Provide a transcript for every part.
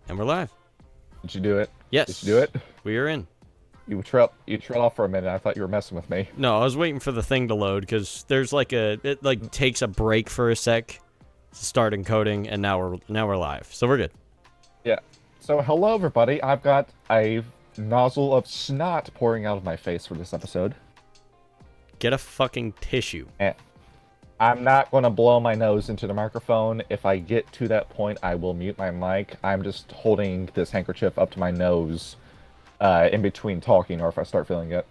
And we're live. Did you do it? Did you do Yes, it? we are in. You trailed off for a minute. I thought you were messing with me. No, I was waiting for the thing to load because there's it takes a break for a sec to start encoding, and now we're live, so we're good. Yeah. So hello everybody. I've got a nozzle of snot pouring out of my face for this episode. Get a fucking tissue. And I'm not going to blow my nose into the microphone. If I get to that point, I will mute my mic. I'm just holding this handkerchief up to my nose in between talking, or if I start feeling it.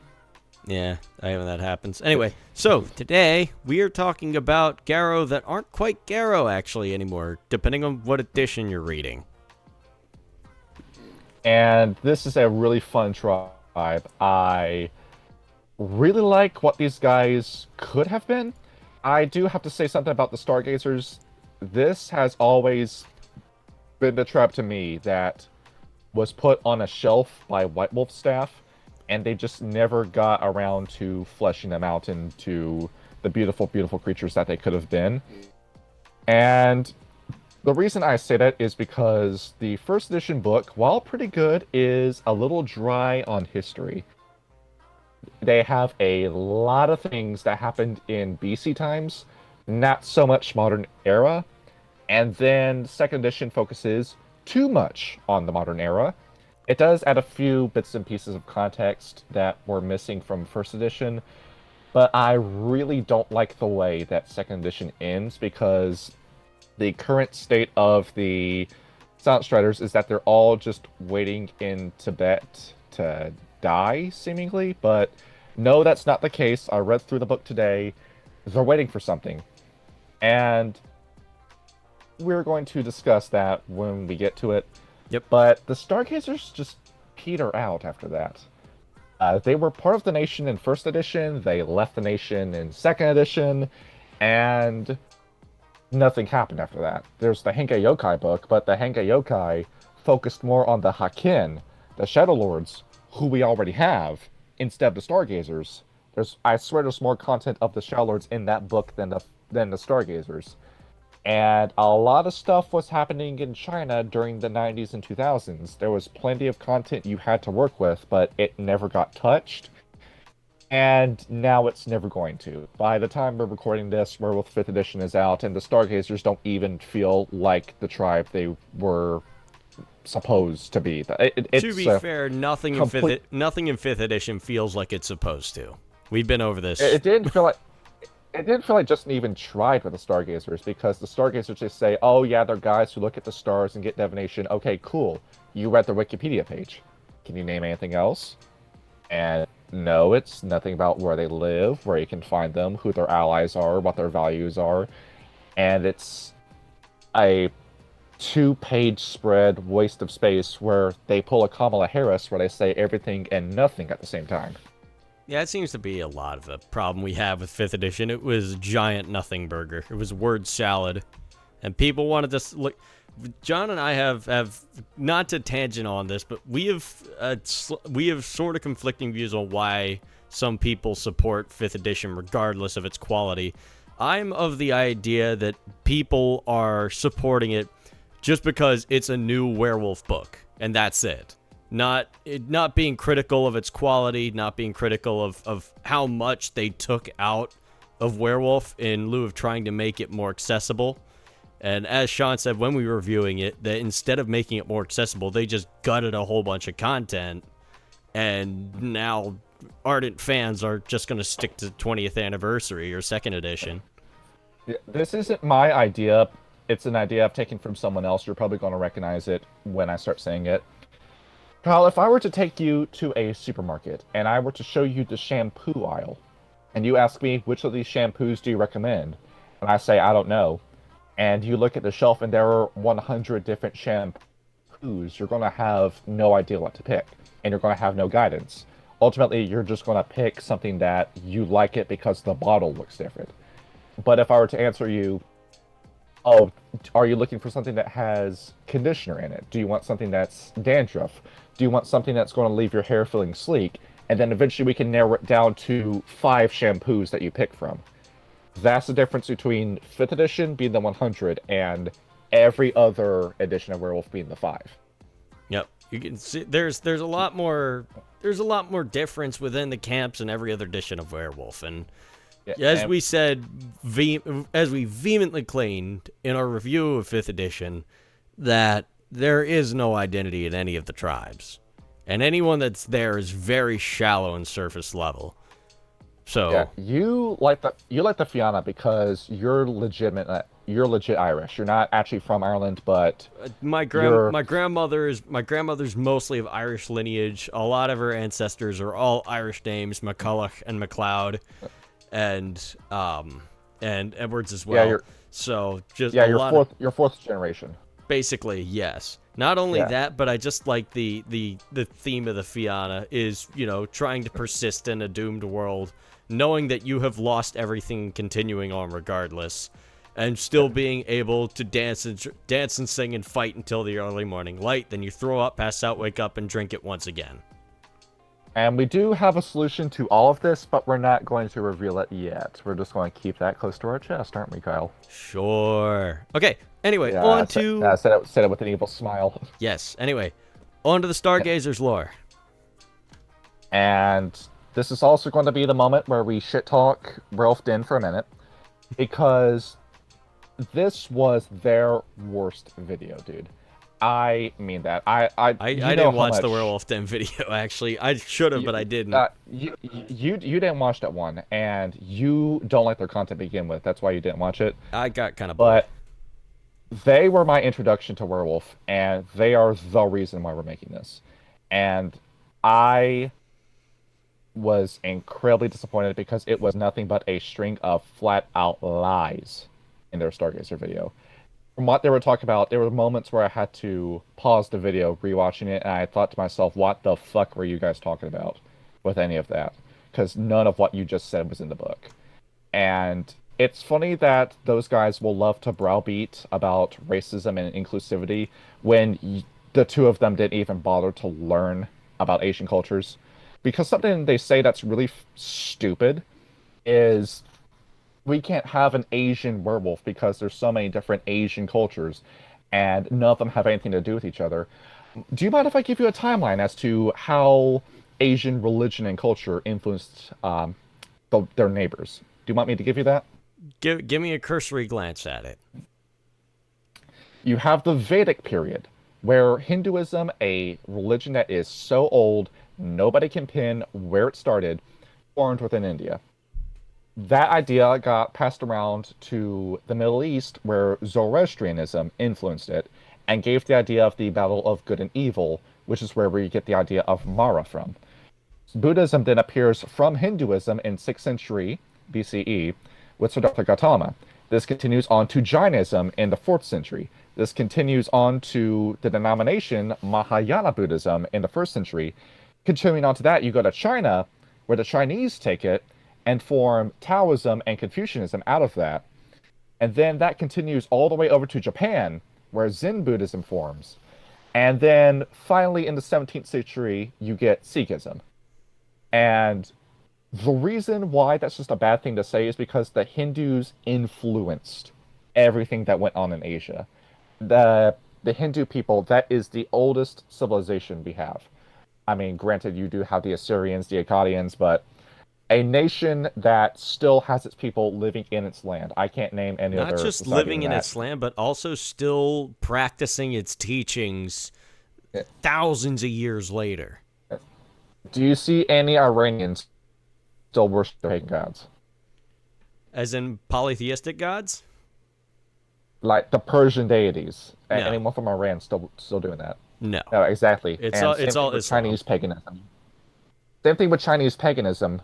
Yeah, I hate when that happens. Anyway, so today we are talking about Garrow that aren't quite Garrow actually anymore, depending on what edition you're reading. And this is a really fun tribe. I really like what these guys could have been. I do have to say something about the Stargazers. This has always been the tribe to me that was put on a shelf by Werewolf staff, and they just never got around to fleshing them out into the beautiful, beautiful creatures that they could have been. And the reason I say that is because the first edition book, while pretty good, is a little dry on history. They have a lot of things that happened in BC times, not so much modern era. And then second edition focuses too much on the modern era. It does add a few bits and pieces of context that were missing from first edition, but I really don't like the way that second edition ends because the current state of the Silent Striders is that they're all just waiting in Tibet to die, seemingly, but no, that's not the case. I read through the book today. They're waiting for something. And we're going to discuss that when we get to it. Yep. But the Stargazers just peter out after that. They were part of the nation in first edition, they left the nation in second edition, and nothing happened after that. There's the Henkei Yokai book, but the Henkei Yokai focused more on the Hakin, the Shadow Lords, who we already have, instead of the Stargazers. I swear there's more content of the Shadow Lords in that book than the Stargazers. And a lot of stuff was happening in China during the 90s and 2000s. There was plenty of content you had to work with, but it never got touched. And now it's never going to. By the time we're recording this, Werewolf 5th edition is out, and the Stargazers don't even feel like the tribe they were supposed to be. To be fair, nothing in fifth edition feels like it's supposed to. We've been over this. It didn't feel like Justin even tried with the Stargazers, because the Stargazers just say, oh yeah, they're guys who look at the stars and get divination. Okay, cool. You read the Wikipedia page. Can you name anything else? And no, it's nothing about where they live, where you can find them, who their allies are, what their values are. And it's a two-page spread waste of space where they pull a Kamala Harris where they say everything and nothing at the same time. Yeah, it seems to be a lot of the problem we have with 5th edition. It was giant nothing burger. It was word salad. And people wanted to look. John and I have not to tangent on this, but we have sort of conflicting views on why some people support 5th edition regardless of its quality. I'm of the idea that people are supporting it just because it's a new werewolf book, and that's it. Not being critical of its quality, not being critical of how much they took out of Werewolf in lieu of trying to make it more accessible. And as Sean said when we were reviewing it, that instead of making it more accessible, they just gutted a whole bunch of content. And now ardent fans are just going to stick to 20th anniversary or second edition. This isn't my idea. It's an idea I've taken from someone else. You're probably going to recognize it when I start saying it. Kyle, if I were to take you to a supermarket and I were to show you the shampoo aisle, and you ask me which of these shampoos do you recommend, and I say I don't know, and you look at the shelf and there are 100 different shampoos, you're going to have no idea what to pick, and you're going to have no guidance. Ultimately, you're just going to pick something that you like it because the bottle looks different. But if I were to answer you, oh, are you looking for something that has conditioner in it? Do you want something that's dandruff? Do you want something that's going to leave your hair feeling sleek? And then eventually we can narrow it down to 5 shampoos that you pick from. That's the difference between 5th edition being the 100 and every other edition of Werewolf being the 5. Yep. You can see there's a lot more difference within the camps in every other edition of Werewolf, and Yeah, as and we said, as we vehemently claimed in our review of 5th edition, that there is no identity in any of the tribes, and anyone that's there is very shallow and surface level. yeah, So you like the Fianna because you're legit Irish. You're not actually from Ireland, but you're my grandmother's mostly of Irish lineage. A lot of her ancestors are all Irish names, McCulloch and MacLeod, and Edwards as yeah, well. So just yeah, a lot of you're fourth generation. basically yes. Not only Yeah. that, but I just like the theme of the Fianna is, trying to persist in a doomed world, knowing that you have lost everything and continuing on regardless, and still being able to dance and sing and fight until the early morning light. Then you throw up, pass out, wake up, and drink it once again. And we do have a solution to all of this, but we're not going to reveal it yet. We're just going to keep that close to our chest, aren't we, Kyle? Sure. Okay. Anyway, Yeah, on to said it with an evil smile. yes. Anyway, on to the Stargazers lore. And this is also going to be the moment where we shit talk Ralph Den for a minute, because this was their worst video, dude. I mean that. I you know didn't how watch the much- Werewolf Den video, actually. I should have, but I didn't. you didn't watch that one, and you don't like their content to begin with. That's why you didn't watch it. I got kind of bored. But they were my introduction to Werewolf, and they are the reason why we're making this. And I was incredibly disappointed because it was nothing but a string of flat out lies in their Stargazer video. From what they were talking about, there were moments where I had to pause the video, rewatching it, and I thought to myself, what the fuck were you guys talking about with any of that? Because none of what you just said was in the book. And it's funny that those guys will love to browbeat about racism and inclusivity when the two of them didn't even bother to learn about Asian cultures. Because something they say that's really stupid is we can't have an Asian werewolf because there's so many different Asian cultures and none of them have anything to do with each other. Do you mind if I give you a timeline as to how Asian religion and culture influenced their neighbors? Do you want me to give you that? Give me a cursory glance at it. You have the Vedic period, where Hinduism, a religion that is so old, nobody can pin where it started, formed within India. That idea got passed around to the Middle East, where Zoroastrianism influenced it, and gave the idea of the battle of good and evil, which is where we get the idea of Mara from. Buddhism then appears from Hinduism in 6th century BCE with Siddhartha Gautama. This continues on to Jainism in the 4th century. This continues on to the denomination Mahayana Buddhism in the 1st century. Continuing on to that, you go to China, where the Chinese take it and form Taoism and Confucianism out of that. And then that continues all the way over to Japan, where Zen Buddhism forms. And then finally in the 17th century, you get Sikhism. And the reason why that's just a bad thing to say is because the Hindus influenced everything that went on in Asia. The Hindu people, that is the oldest civilization we have. I mean, granted, you do have the Assyrians, the Akkadians, but a nation that still has its people living in its land. I can't name any other Not just society living in that. its land, but also still practicing its teachings Yeah. thousands of years later. Do you see any Iranians still worship their pagan gods? As in polytheistic gods? Like the Persian deities. No. Anyone from Iran still doing that? No. No, exactly. It's And all- same it's thing all with Islam. Chinese paganism. Same thing with Chinese paganism.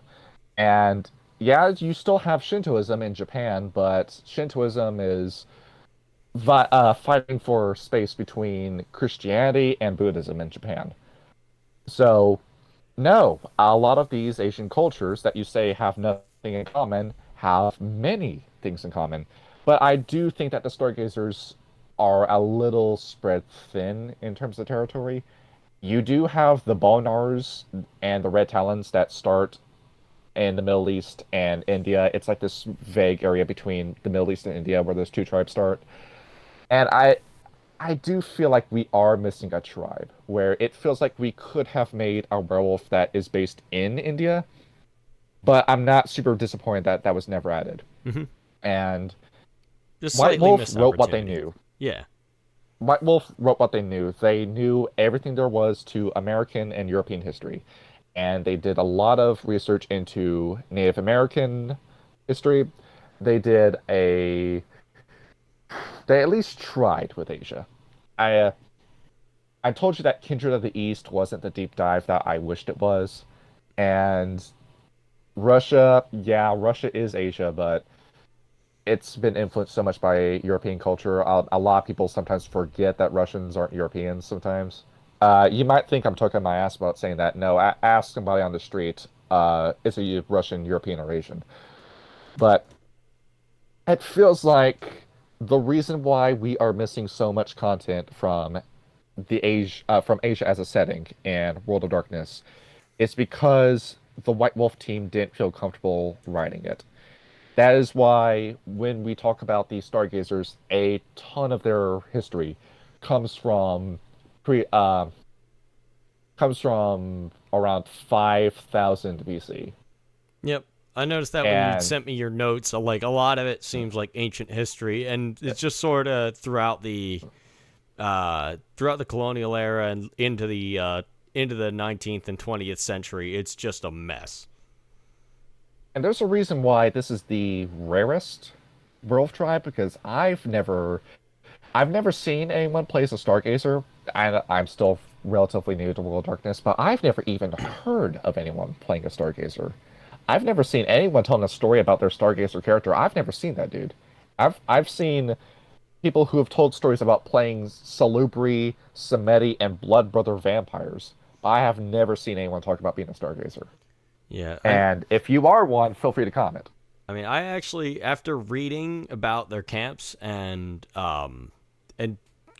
And yeah, you still have Shintoism in Japan, but Shintoism is fighting for space between Christianity and Buddhism in Japan. So, no, a lot of these Asian cultures that you say have nothing in common have many things in common. But I do think that the Stargazers are a little spread thin in terms of territory. You do have the Bonars and the Red Talons that start in the Middle East and India. It's like this vague area between the Middle East and India where those two tribes start. And I do feel like we are missing a tribe where it feels like we could have made a werewolf that is based in India, but I'm not super disappointed that that was never added. Hmm. And Just White slightly Wolf missed wrote what they opportunity. knew. Yeah. White Wolf wrote what they knew. They knew everything there was to American and European history. And they did a lot of research into Native American history. They did a they at least tried with Asia. I uh, I told you that Kindred of the East wasn't the deep dive that I wished it was. And Russia, yeah, Russia is Asia, but it's been influenced so much by European culture. A lot of people sometimes forget that Russians aren't Europeans sometimes. You might think I'm talking my ass about saying that. No, ask somebody on the street, is he Russian, European, or Asian? But it feels like the reason why we are missing so much content from from Asia as a setting in World of Darkness is because the White Wolf team didn't feel comfortable writing it. That is why when we talk about the Stargazers, a ton of their history comes from pre comes from around 5000 BC. Yep. I noticed that when you And sent me your notes, like a lot of it seems like ancient history, and it's just sort of throughout the colonial era and into the 19th and 20th century, it's just a mess. and there's a reason why this is the rarest werewolf tribe because I've never seen anyone play as a Stargazer. I'm still relatively new to World of Darkness, but I've never even heard of anyone playing a Stargazer. I've never seen anyone telling a story about their Stargazer character. I've never seen that, dude. I've seen people who have told stories about playing Salubri, Samedi, and Blood Brother vampires, but I have never seen anyone talk about being a Stargazer. Yeah, And if you are one, feel free to comment. I mean, I actually, after reading about their camps and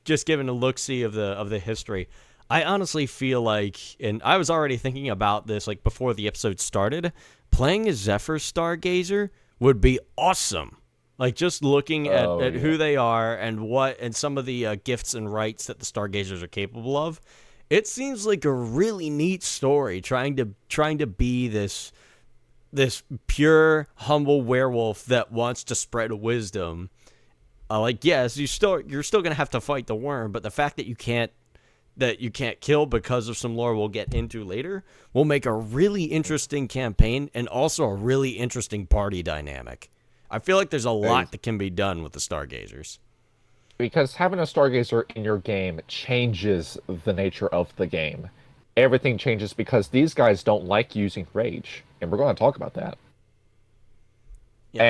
just giving a look see of the history, I honestly feel like, and I was already thinking about this like before the episode started, playing a Zephyr Stargazer would be awesome. Like just looking Oh at yeah. who they are and some of the gifts and rights that the Stargazers are capable of, it seems like a really neat story trying to be this pure, humble werewolf that wants to spread wisdom. Like, yes, you're still gonna have to fight the worm, but the fact that you can't kill because of some lore we'll get into later will make a really interesting campaign and also a really interesting party dynamic. I feel like there's a lot that can be done with the Stargazers. Because having a Stargazer in your game changes the nature of the game. Everything changes because these guys don't like using rage, and we're going to talk about that. Yeah.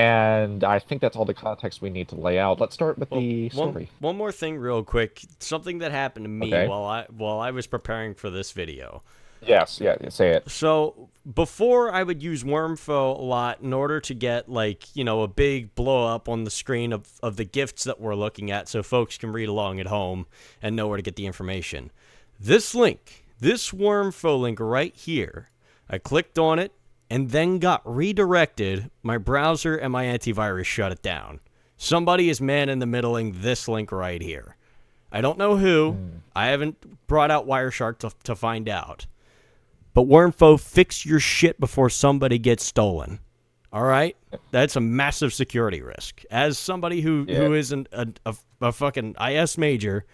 And I think that's all the context we need to lay out. Let's start with Well, the story. one more thing, real quick. Something that happened to me Okay. while I was preparing for this video. Yes, yeah, say it. So before I would use Wormfo a lot in order to get like, you know, a big blow up on the screen of the gifts that we're looking at so folks can read along at home and know where to get the information. This link, this Wormfo link right here, I clicked on it and then got redirected. My browser and my antivirus shut it down. Somebody is man in the middling this link right here. I don't know who. I haven't brought out Wireshark to find out. But Wormfo, fix your shit before somebody gets stolen. All right? That's a massive security risk. As somebody Yeah. who isn't a fucking IS major,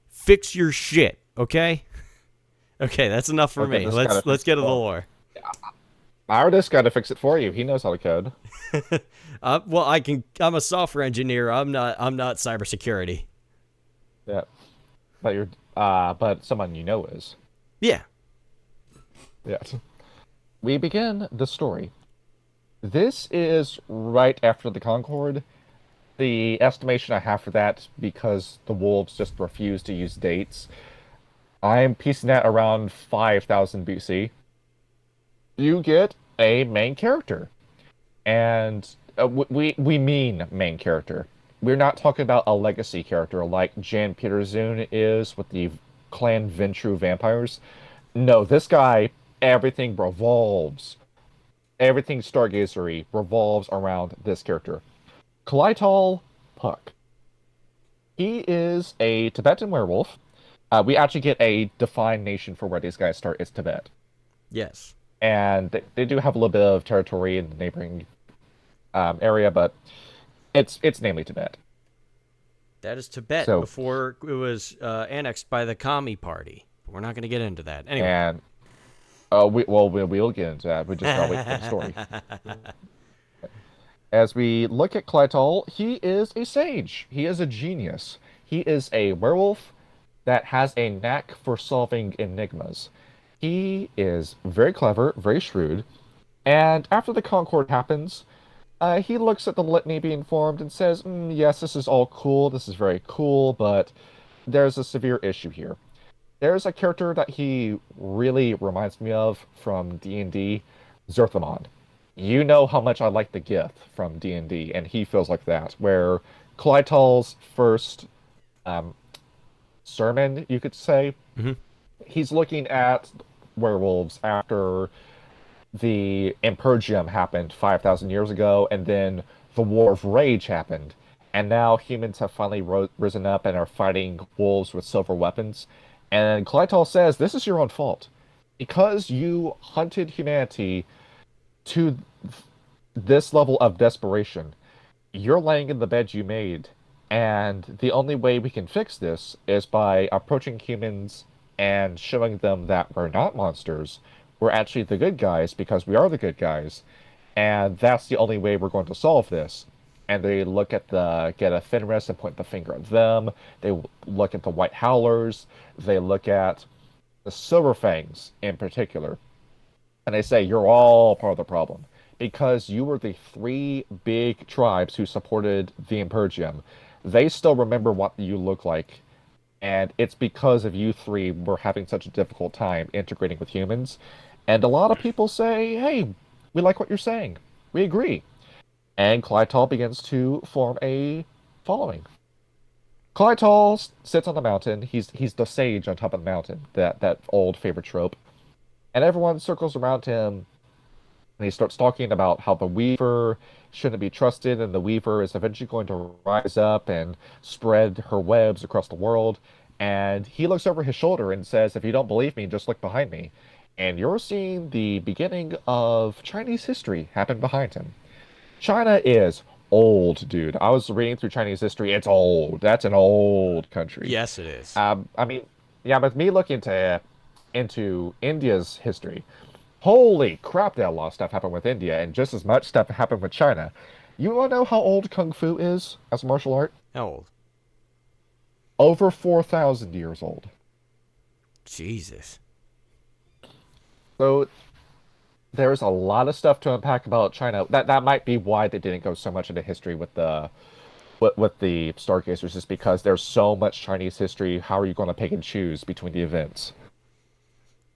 fix your shit, okay? Okay, that's enough for Okay, me. this gotta Let's fix get it. to the Well, lore. Artist got to fix it for you. He knows how to code. Well, I'm a software engineer. I'm not cybersecurity. Yeah, but but someone you know is. Yeah. Yeah. We begin the story. This is right after the Concord. The estimation I have for that, because the wolves just refuse to use dates, I'm piecing that around 5000 BC. You get a main character, and we mean main character. We're not talking about a legacy character like Jan Peterzoon is with the clan Ventru vampires. No, this guy, everything revolves. Everything Stargazery revolves around this character. Kalital Puck. He is a Tibetan werewolf. We actually get a defined nation for where these guys start. It's Tibet. Yes. And they do have a little bit of territory in the neighboring area, but it's namely Tibet. That is Tibet So, before it was annexed by the Commie Party. But we're not going to get into that. Anyway. and we'll get into that. We just gotta wait for the story. As we look at Clytol, he is a sage. He is a genius. He is a werewolf that has a knack for solving enigmas. He is very clever, very shrewd, and after the Concord happens, he looks at the litany being formed and says, yes, this is all cool, this is very cool, but there's a severe issue here. There's a character that he really reminds me of from D&D, Zerthamon. You know how much I like the Gith from D&D, and he feels like that, where Clytol's first um, sermon, you could say, Hmm. he's looking at werewolves after the Impergium happened 5,000 years ago, and then the War of Rage happened. And now humans have finally risen up and are fighting wolves with silver weapons. And Clytol says, this is your own fault. Because you hunted humanity to this level of desperation, you're laying in the bed you made. And the only way we can fix this is by approaching humans and showing them that we're not monsters. We're actually the good guys because we are the good guys. And that's the only way we're going to solve this. And they look at the Geta Fenris and point the finger at them. They look at the White Howlers. They look at the Silver Fangs in particular. And they say, you're all part of the problem. Because you were the three big tribes who supported the Impergium. They still remember what you look like. And it's because of you three we're having such a difficult time integrating with humans. And a lot of people say, hey, we like what you're saying. We agree. And Clytol begins to form a following. Clytol sits on the mountain. He's the sage on top of the mountain, that old favorite trope. And everyone circles around him, and he starts talking about how the Weaver shouldn't be trusted, and the Weaver is eventually going to rise up and spread her webs across the world. And he looks over his shoulder and says, if you don't believe me, just look behind me. And you're seeing the beginning of Chinese history happen behind him. China is old, dude. I was reading through Chinese history. It's old. That's an old country. Yes, it is. I mean, yeah, with me looking into India's history, holy crap, that a lot of stuff happened with India, and just as much stuff happened with China. You want to know how old Kung Fu is as a martial art? How old? Over 4,000 years old. Jesus. So there's a lot of stuff to unpack about China. That might be why they didn't go so much into history with the Stargazers, just because there's so much Chinese history. How are you going to pick and choose between the events?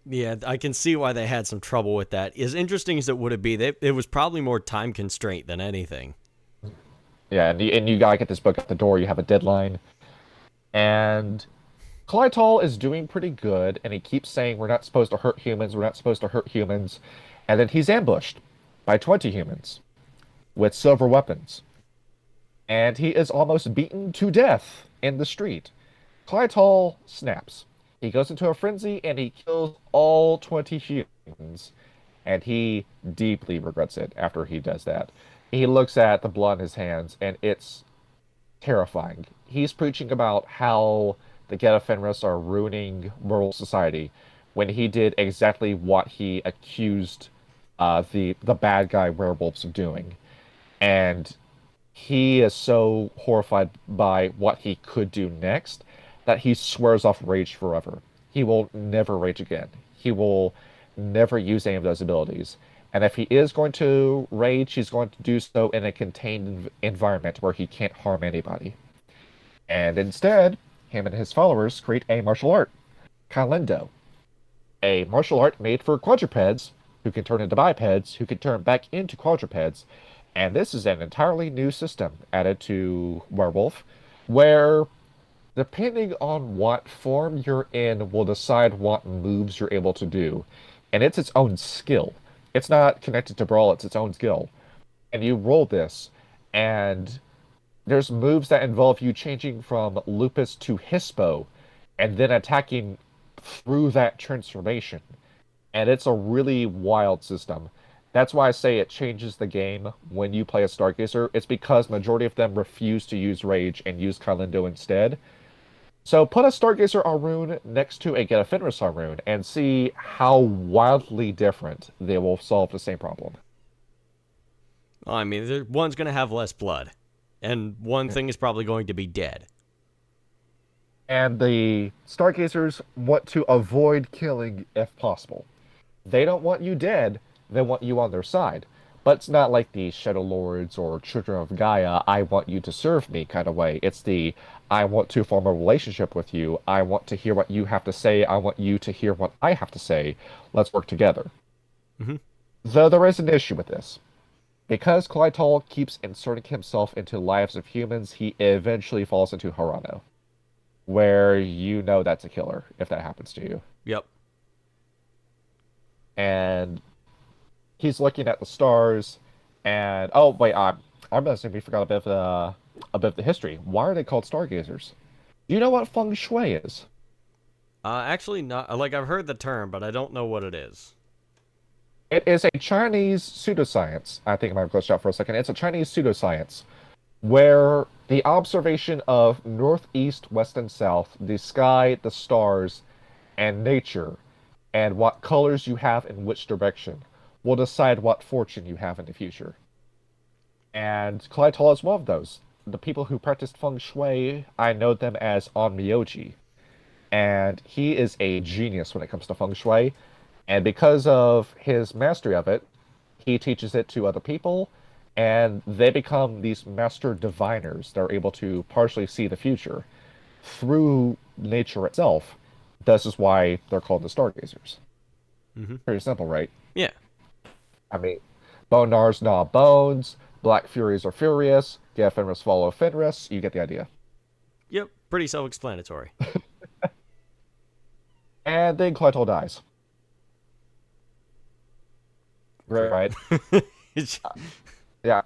Yeah, I can see why they had some trouble with that. As interesting as it would be, it was probably more time constraint than anything. Yeah, and you gotta get this book at the door. You have a deadline, and Clytol is doing pretty good, and he keeps saying we're not supposed to hurt humans. We're not supposed to hurt humans, and then he's ambushed by 20 humans with silver weapons, and he is almost beaten to death in the street. Clytol snaps. He goes into a frenzy and he kills all 20 humans. And he deeply regrets it after he does that. He looks at the blood in his hands and it's terrifying. He's preaching about how the Geta Fenris are ruining world society when he did exactly what he accused the bad guy werewolves of doing. And he is so horrified by what he could do next that he swears off rage forever. He will never rage again. He will never use any of those abilities. And if he is going to rage, he's going to do so in a contained environment where he can't harm anybody. And instead, him and his followers create a martial art, Kalendo, a martial art made for quadrupeds who can turn into bipeds, who can turn back into quadrupeds. And this is an entirely new system added to Werewolf, where depending on what form you're in will decide what moves you're able to do. And it's its own skill. It's not connected to Brawl, it's its own skill. And you roll this, and there's moves that involve you changing from Lupus to Hispo and then attacking through that transformation. And it's a really wild system. That's why I say it changes the game when you play a Stargazer. It's because majority of them refuse to use Rage and use Kalindo instead. So put a Stargazer Arune next to a Get a Fenris Arune and see how wildly different they will solve the same problem. Well, I mean, one's going to have less blood, and one thing is probably going to be dead. And the Stargazers want to avoid killing if possible. They don't want you dead, they want you on their side. But it's not like the Shadow Lords or Children of Gaia, I want you to serve me kind of way. It's the I want to form a relationship with you. I want to hear what you have to say. I want you to hear what I have to say. Let's work together. Hmm. Though there is an issue with this. Because Clytol keeps inserting himself into lives of humans, he eventually falls into Harano, where you know that's a killer if that happens to you. Yep. And he's looking at the stars, and oh wait, I'm assuming we forgot a bit of the history. Why are they called stargazers? Do you know what feng shui is? Actually, not. Like, I've heard the term, but I don't know what it is. It is a Chinese pseudoscience. I think I might have glitched out for a second. It's a Chinese pseudoscience where the observation of northeast, west, and south, the sky, the stars, and nature, and what colors you have in which direction will decide what fortune you have in the future. And Clytol is one of those. The people who practiced feng shui, I know them as Onmyoji. And he is a genius when it comes to feng shui. And because of his mastery of it, he teaches it to other people, and they become these master diviners. They're able to partially see the future through nature itself. This is why they're called the Stargazers. Hmm. Pretty simple, right? Yeah. I mean, Bonars gnaw bones, Black Furies are furious, get Fenris follow Fenris. You get the idea. Yep. Pretty self-explanatory. And then Clytol dies. Right? Yeah.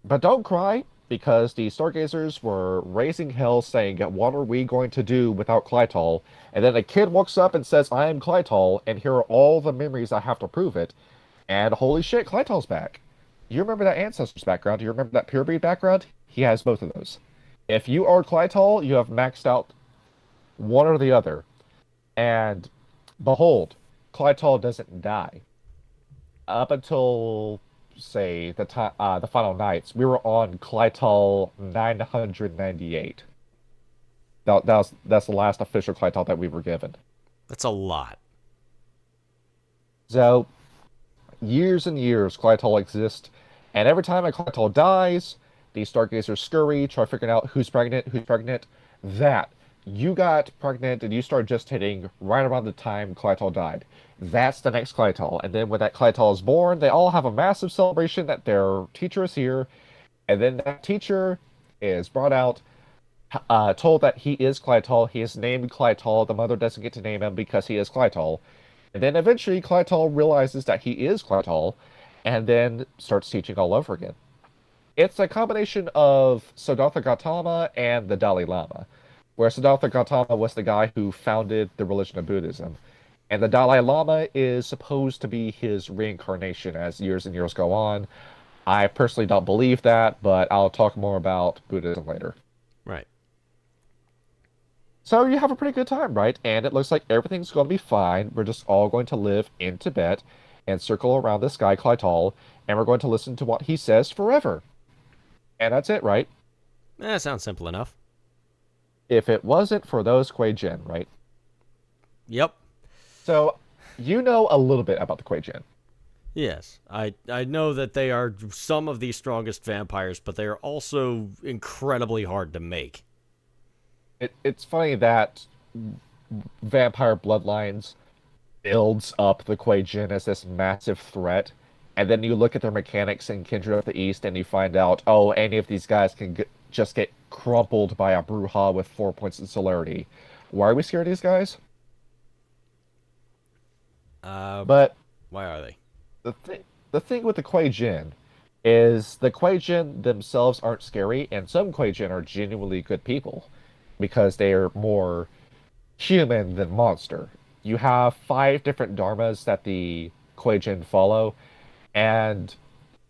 But don't cry, because the Stargazers were raising hell saying, what are we going to do without Clytol? And then a kid walks up and says, I am Clytol, and here are all the memories I have to prove it. And holy shit, Clytol's back. You remember that Ancestors background? Do you remember that Purebreed background? He has both of those. If you are Clytol, you have maxed out one or the other. And behold, Clytol doesn't die. Up until say the final nights, we were on Clytol 998. That's the last official Clytol that we were given. That's a lot. So years and years Clytol exists, and every time a Clytol dies, the Stargazers scurry, try figuring out who's pregnant, who's pregnant. That you got pregnant and you started gestating right around the time Clytol died. That's the next Clytol. And then when that Clytol is born, they all have a massive celebration that their teacher is here. And then that teacher is brought out, told that he is Clytol. He is named Clytol. The mother doesn't get to name him because he is Clytol. And then eventually Clytol realizes that he is Clytol and then starts teaching all over again. It's a combination of Siddhartha Gautama and the Dalai Lama, where Siddhartha Gautama was the guy who founded the religion of Buddhism. And the Dalai Lama is supposed to be his reincarnation as years and years go on. I personally don't believe that, but I'll talk more about Buddhism later. Right. So you have a pretty good time, right? And it looks like everything's going to be fine. We're just all going to live in Tibet and circle around this guy, Clytol, and we're going to listen to what he says forever. And that's it, right? Sounds simple enough. If it wasn't for those Kuei Jin, right? Yep. So, you know a little bit about the Kuei Jin. Yes. I know that they are some of the strongest vampires, but they are also incredibly hard to make. It's funny that Vampire Bloodlines builds up the Kuei Jin as this massive threat, and then you look at their mechanics in Kindred of the East, and you find out, oh, any of these guys can just get crumpled by a Bruja with 4 points of celerity. Why are we scared of these guys? But Why are they? the thing with the Kuei Jin is the Kuei-jin themselves aren't scary, and some Kuei-jin are genuinely good people because they are more human than monster. You have five different dharmas that the Kuei-jin follow, and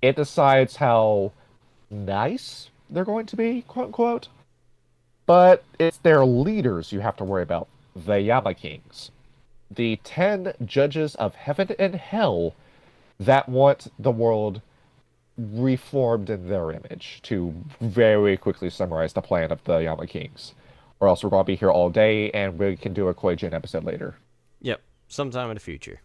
it decides how nice they're going to be, quote unquote. But it's their leaders you have to worry about, the Yama Kings, the 10 judges of heaven and hell that want the world reformed in their image, to very quickly summarize the plan of the Yama Kings. Or else we're going to be here all day and we can do a Kuei-jin episode later. Yep, sometime in the future.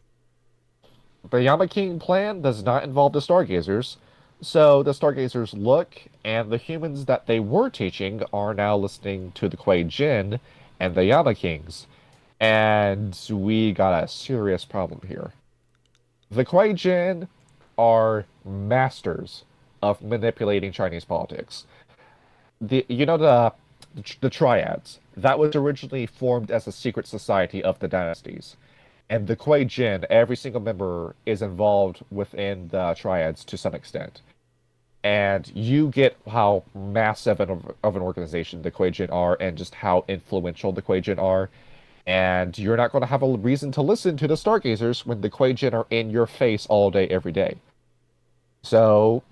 The Yama King plan does not involve the Stargazers, so the Stargazers look, and the humans that they were teaching are now listening to the Kuei-jin and the Yama Kings. And we got a serious problem here. The Kuei-jin are masters of manipulating Chinese politics. The triads that was originally formed as a secret society of the dynasties, and the Kuei-jin, every single member is involved within the triads to some extent. And you get how massive of an organization the Kuei-jin are, and just how influential the Kuei-jin are. And you're not going to have a reason to listen to the Stargazers when the Kuei-jin are in your face all day, every day. So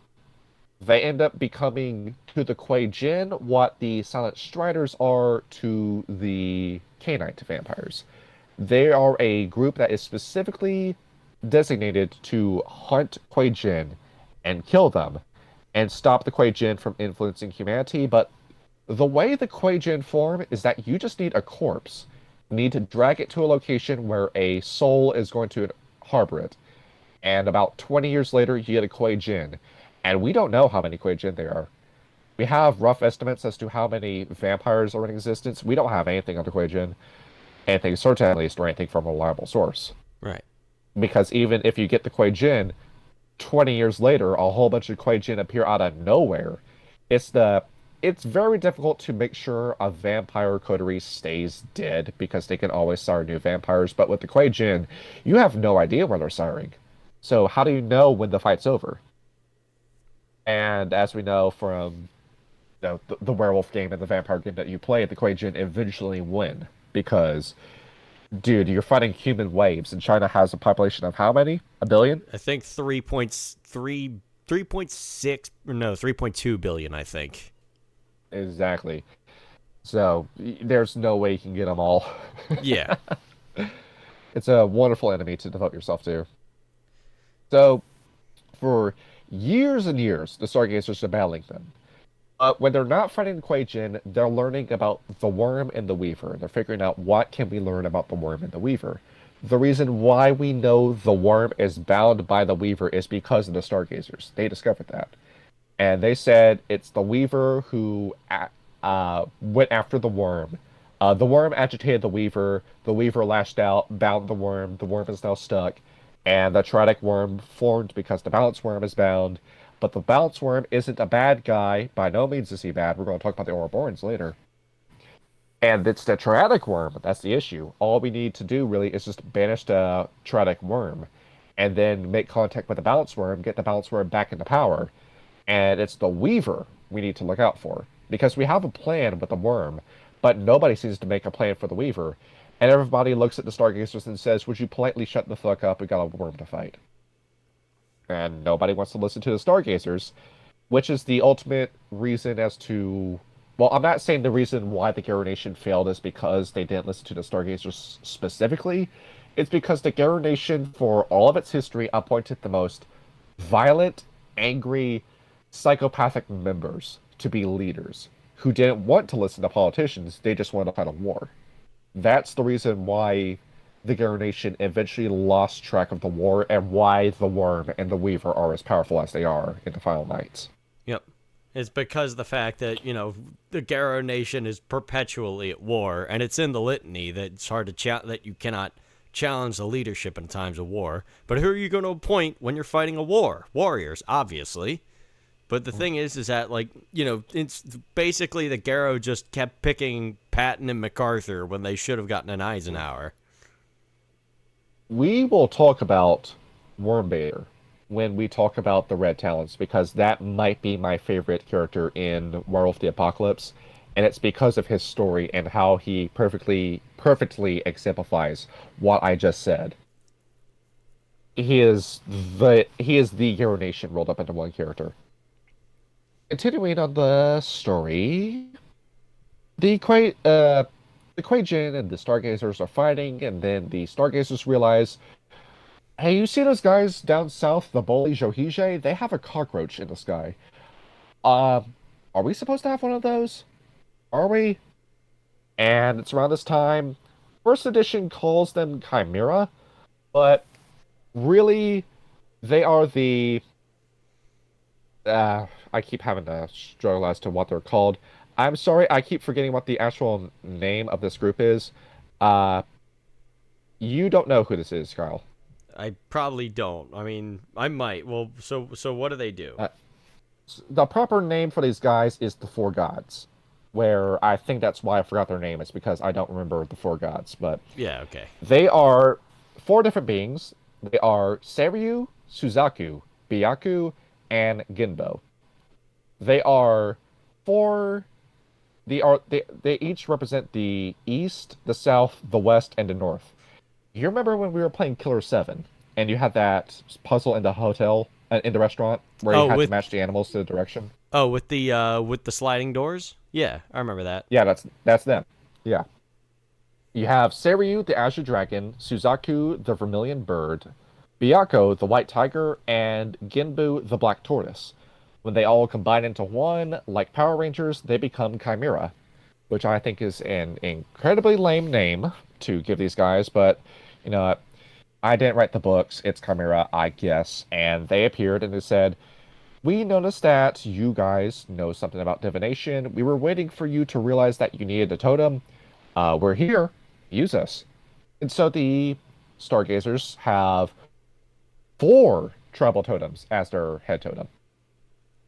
they end up becoming to the Kuei-jin what the Silent Striders are to the Canite vampires. They are a group that is specifically designated to hunt Kuei-jin and kill them and stop the Kuei-jin from influencing humanity. But the way the Kuei-jin form is that you just need a corpse. You need to drag it to a location where a soul is going to harbor it. And about 20 years later, you get a Kuei-jin. And we don't know how many Kuei-jin there are. We have rough estimates as to how many vampires are in existence. We don't have anything on the Kuei-jin. Anything certain, at least, or anything from a reliable source. Right. Because even if you get the Kuei-jin, 20 years later, a whole bunch of Kuei-jin appear out of nowhere. It's very difficult to make sure a vampire coterie stays dead because they can always sire new vampires. But with the Kuei-jin, you have no idea where they're siring. So how do you know when the fight's over? And as we know from the werewolf game and the vampire game that you play, the Kuei-jin eventually win because, dude, you're fighting human waves, and China has a population of how many? A billion? I think 3.6, no, 3.2 billion, I think. Exactly. So there's no way you can get them all. Yeah. It's a wonderful enemy to devote yourself to. So for years and years, the Stargazers are battling them. When they're not fighting the Kuei-jin, they're learning about the Worm and the Weaver. They're figuring out what can we learn about the Worm and the Weaver. The reason why we know the Worm is bound by the Weaver is because of the Stargazers. They discovered that. And they said it's the Weaver who went after the Worm. The Worm agitated the Weaver lashed out, bound the Worm is now stuck, and the Triadic Worm formed because the Balance Worm is bound. But the Balance Worm isn't a bad guy. By no means is he bad. We're going to talk about the Ouroborans later. And it's the Triadic Worm. That's the issue. All we need to do, really, is just banish the Triadic Worm. And then make contact with the Balance Worm, get the Balance Worm back into power. And it's the Weaver we need to look out for. Because we have a plan with the Worm, but nobody seems to make a plan for the Weaver. And everybody looks at the Stargazers and says, would you politely shut the fuck up? We got a Worm to fight. And nobody wants to listen to the Stargazers, which is the ultimate reason as to... Well, I'm not saying the reason why the Garrow Nation failed is because they didn't listen to the Stargazers specifically. It's because the Garrow Nation, for all of its history, appointed the most violent, angry, psychopathic members to be leaders, who didn't want to listen to politicians, they just wanted to fight a war. That's the reason why the Garrow Nation eventually lost track of the war, and why the Worm and the Weaver are as powerful as they are in the Final Nights. Yep. It's because the fact that, the Garrow Nation is perpetually at war, and it's in the litany that it's hard to that you cannot challenge the leadership in times of war. But who are you going to appoint when you're fighting a war? Warriors, obviously. But the thing is that, it's basically the Garrow just kept picking Patton and MacArthur when they should have gotten an Eisenhower. We will talk about Wormbaiter when we talk about the Red Talons because that might be my favorite character in Werewolf the Apocalypse, and it's because of his story and how he perfectly exemplifies what I just said. He is the Hero Nation rolled up into one character. Continuing on the story, the Quai the Quaijin and the Stargazers are fighting, and then the Stargazers realize, hey, you see those guys down south, the Boli Johije? They have a cockroach in the sky. Uh, are we supposed to have one of those? Are we? And it's around this time. First edition calls them Chimera, but really, they are the. I keep having to struggle as to what they're called. I'm sorry, I keep forgetting what the actual name of this group is. Uh, you don't know who this is, Kyle. I probably don't. I mean, I might. Well, so what do they do? Uh, the proper name for these guys is the Four Gods, where I think that's why I forgot their name. It's because I don't remember the Four Gods, but Yeah, okay. they are four different beings. They are Seiryu, Suzaku, Byaku, and Ginbo. They are four. They each represent the east, the south, the west, and the north. You remember when we were playing Killer 7 and you had that puzzle in the hotel in the restaurant where you Oh, had to with match the animals to the direction? with the sliding doors? Yeah, I remember that. Yeah, that's them. Yeah. You have Seiryu, the Azure Dragon, Suzaku, the Vermilion Bird, Byaku, the White Tiger, and Ginbu, the Black Tortoise. When they all combine into one, like Power Rangers, they become Chimera, which I think is an incredibly lame name to give these guys, but you know, I didn't write the books. It's Chimera, I guess. And they appeared and they said, we noticed that you guys know something about divination. We were waiting for you to realize that you needed a totem. We're here. Use us. And so the Stargazers have four tribal totems as their head totem.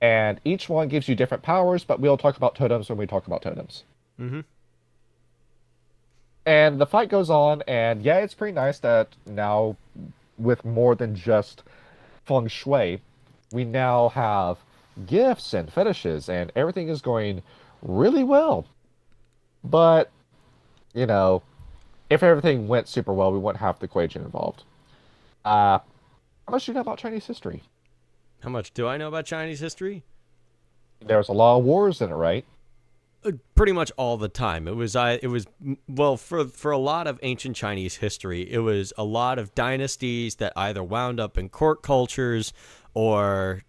And each one gives you different powers, but we'll talk about totems when we talk about totems. Mm-hmm. And the fight goes on, and yeah, it's pretty nice that now, with more than just feng shui, we now have gifts and fetishes, and everything is going really well. But, you know, if everything went super well, we wouldn't have the Quaijin involved. How much do you know about Chinese history? How much do I know about Chinese history? There's a lot of wars in it, right? Pretty much all the time. Well, for a lot of ancient Chinese history, it was a lot of dynasties that either wound up in court cultures or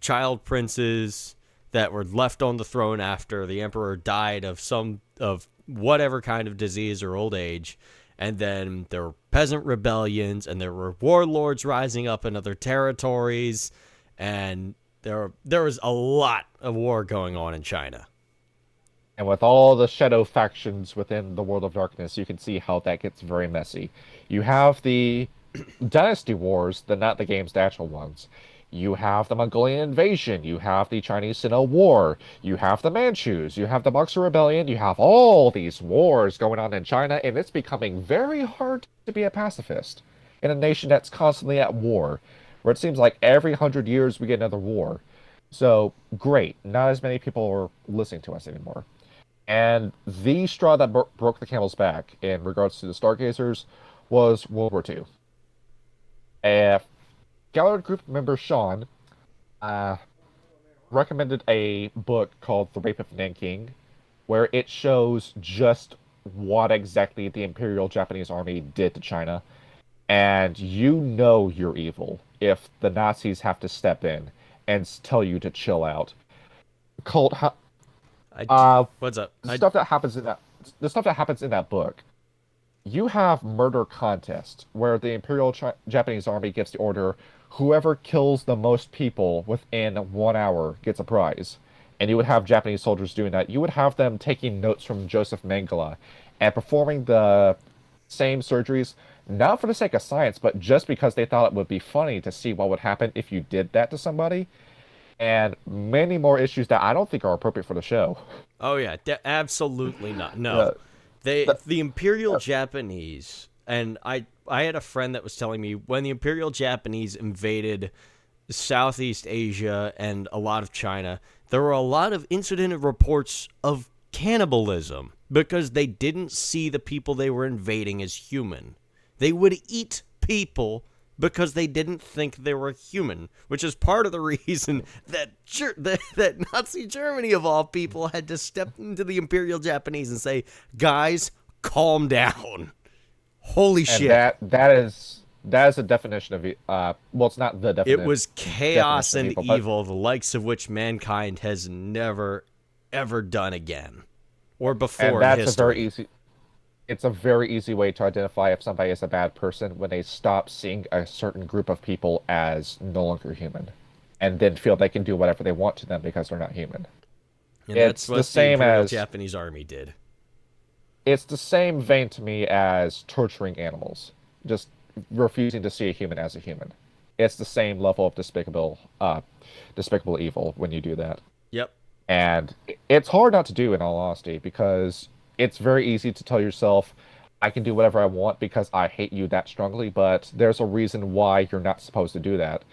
child princes that were left on the throne after the emperor died of whatever kind of disease or old age. And then there were peasant rebellions, and there were warlords rising up in other territories, and there was a lot of war going on in China. And with all the shadow factions within the World of Darkness, you can see how that gets very messy. You have the Dynasty Wars, not the games, the actual ones. You have the Mongolian invasion. You have the Chinese Sino War. You have the Manchus. You have the Boxer Rebellion. You have all these wars going on in China, and it's becoming very hard to be a pacifist in a nation that's constantly at war, where it seems like every 100 years we get another war. So, great. Not as many people are listening to us anymore. And the straw that broke the camel's back in regards to the Stargazers was World War II. A Galliard group member Sean recommended a book called The Rape of Nanking, where it shows just what exactly the Imperial Japanese Army did to China. And you know you're evil if the Nazis have to step in and tell you to chill out. Colt, What's up? the stuff that happens in that the stuff that happens in that book, you have murder contests where the Imperial Japanese Army gives the order, whoever kills the most people within 1 hour gets a prize. And you would have Japanese soldiers doing that. You would have them taking notes from Joseph Mengele and performing the same surgeries, not for the sake of science, but just because they thought it would be funny to see what would happen if you did that to somebody. And many more issues that I don't think are appropriate for the show. Oh yeah, absolutely not. No, Uh, the Imperial Japanese, and I had a friend that was telling me when the Imperial Japanese invaded Southeast Asia and a lot of China, there were a lot of incident reports of cannibalism because they didn't see the people they were invading as human. They would eat people because they didn't think they were human, which is part of the reason that that Nazi Germany, of all people, had to step into the Imperial Japanese and say, guys, calm down. Holy shit. And that is a definition of well, it's not the definition. It was chaos and evil, evil, the likes of which mankind has never, ever done again. Or before and that's in history. It's a very easy way to identify if somebody is a bad person when they stop seeing a certain group of people as no longer human, and then feel they can do whatever they want to them because they're not human. And It's that's what the same Imperial as Japanese Army did. It's the same vein to me as torturing animals, just refusing to see a human as a human. It's the same level of despicable evil when you do that. Yep. And it's hard not to do, in all honesty, because it's very easy to tell yourself, I can do whatever I want because I hate you that strongly, but there's a reason why you're not supposed to do that.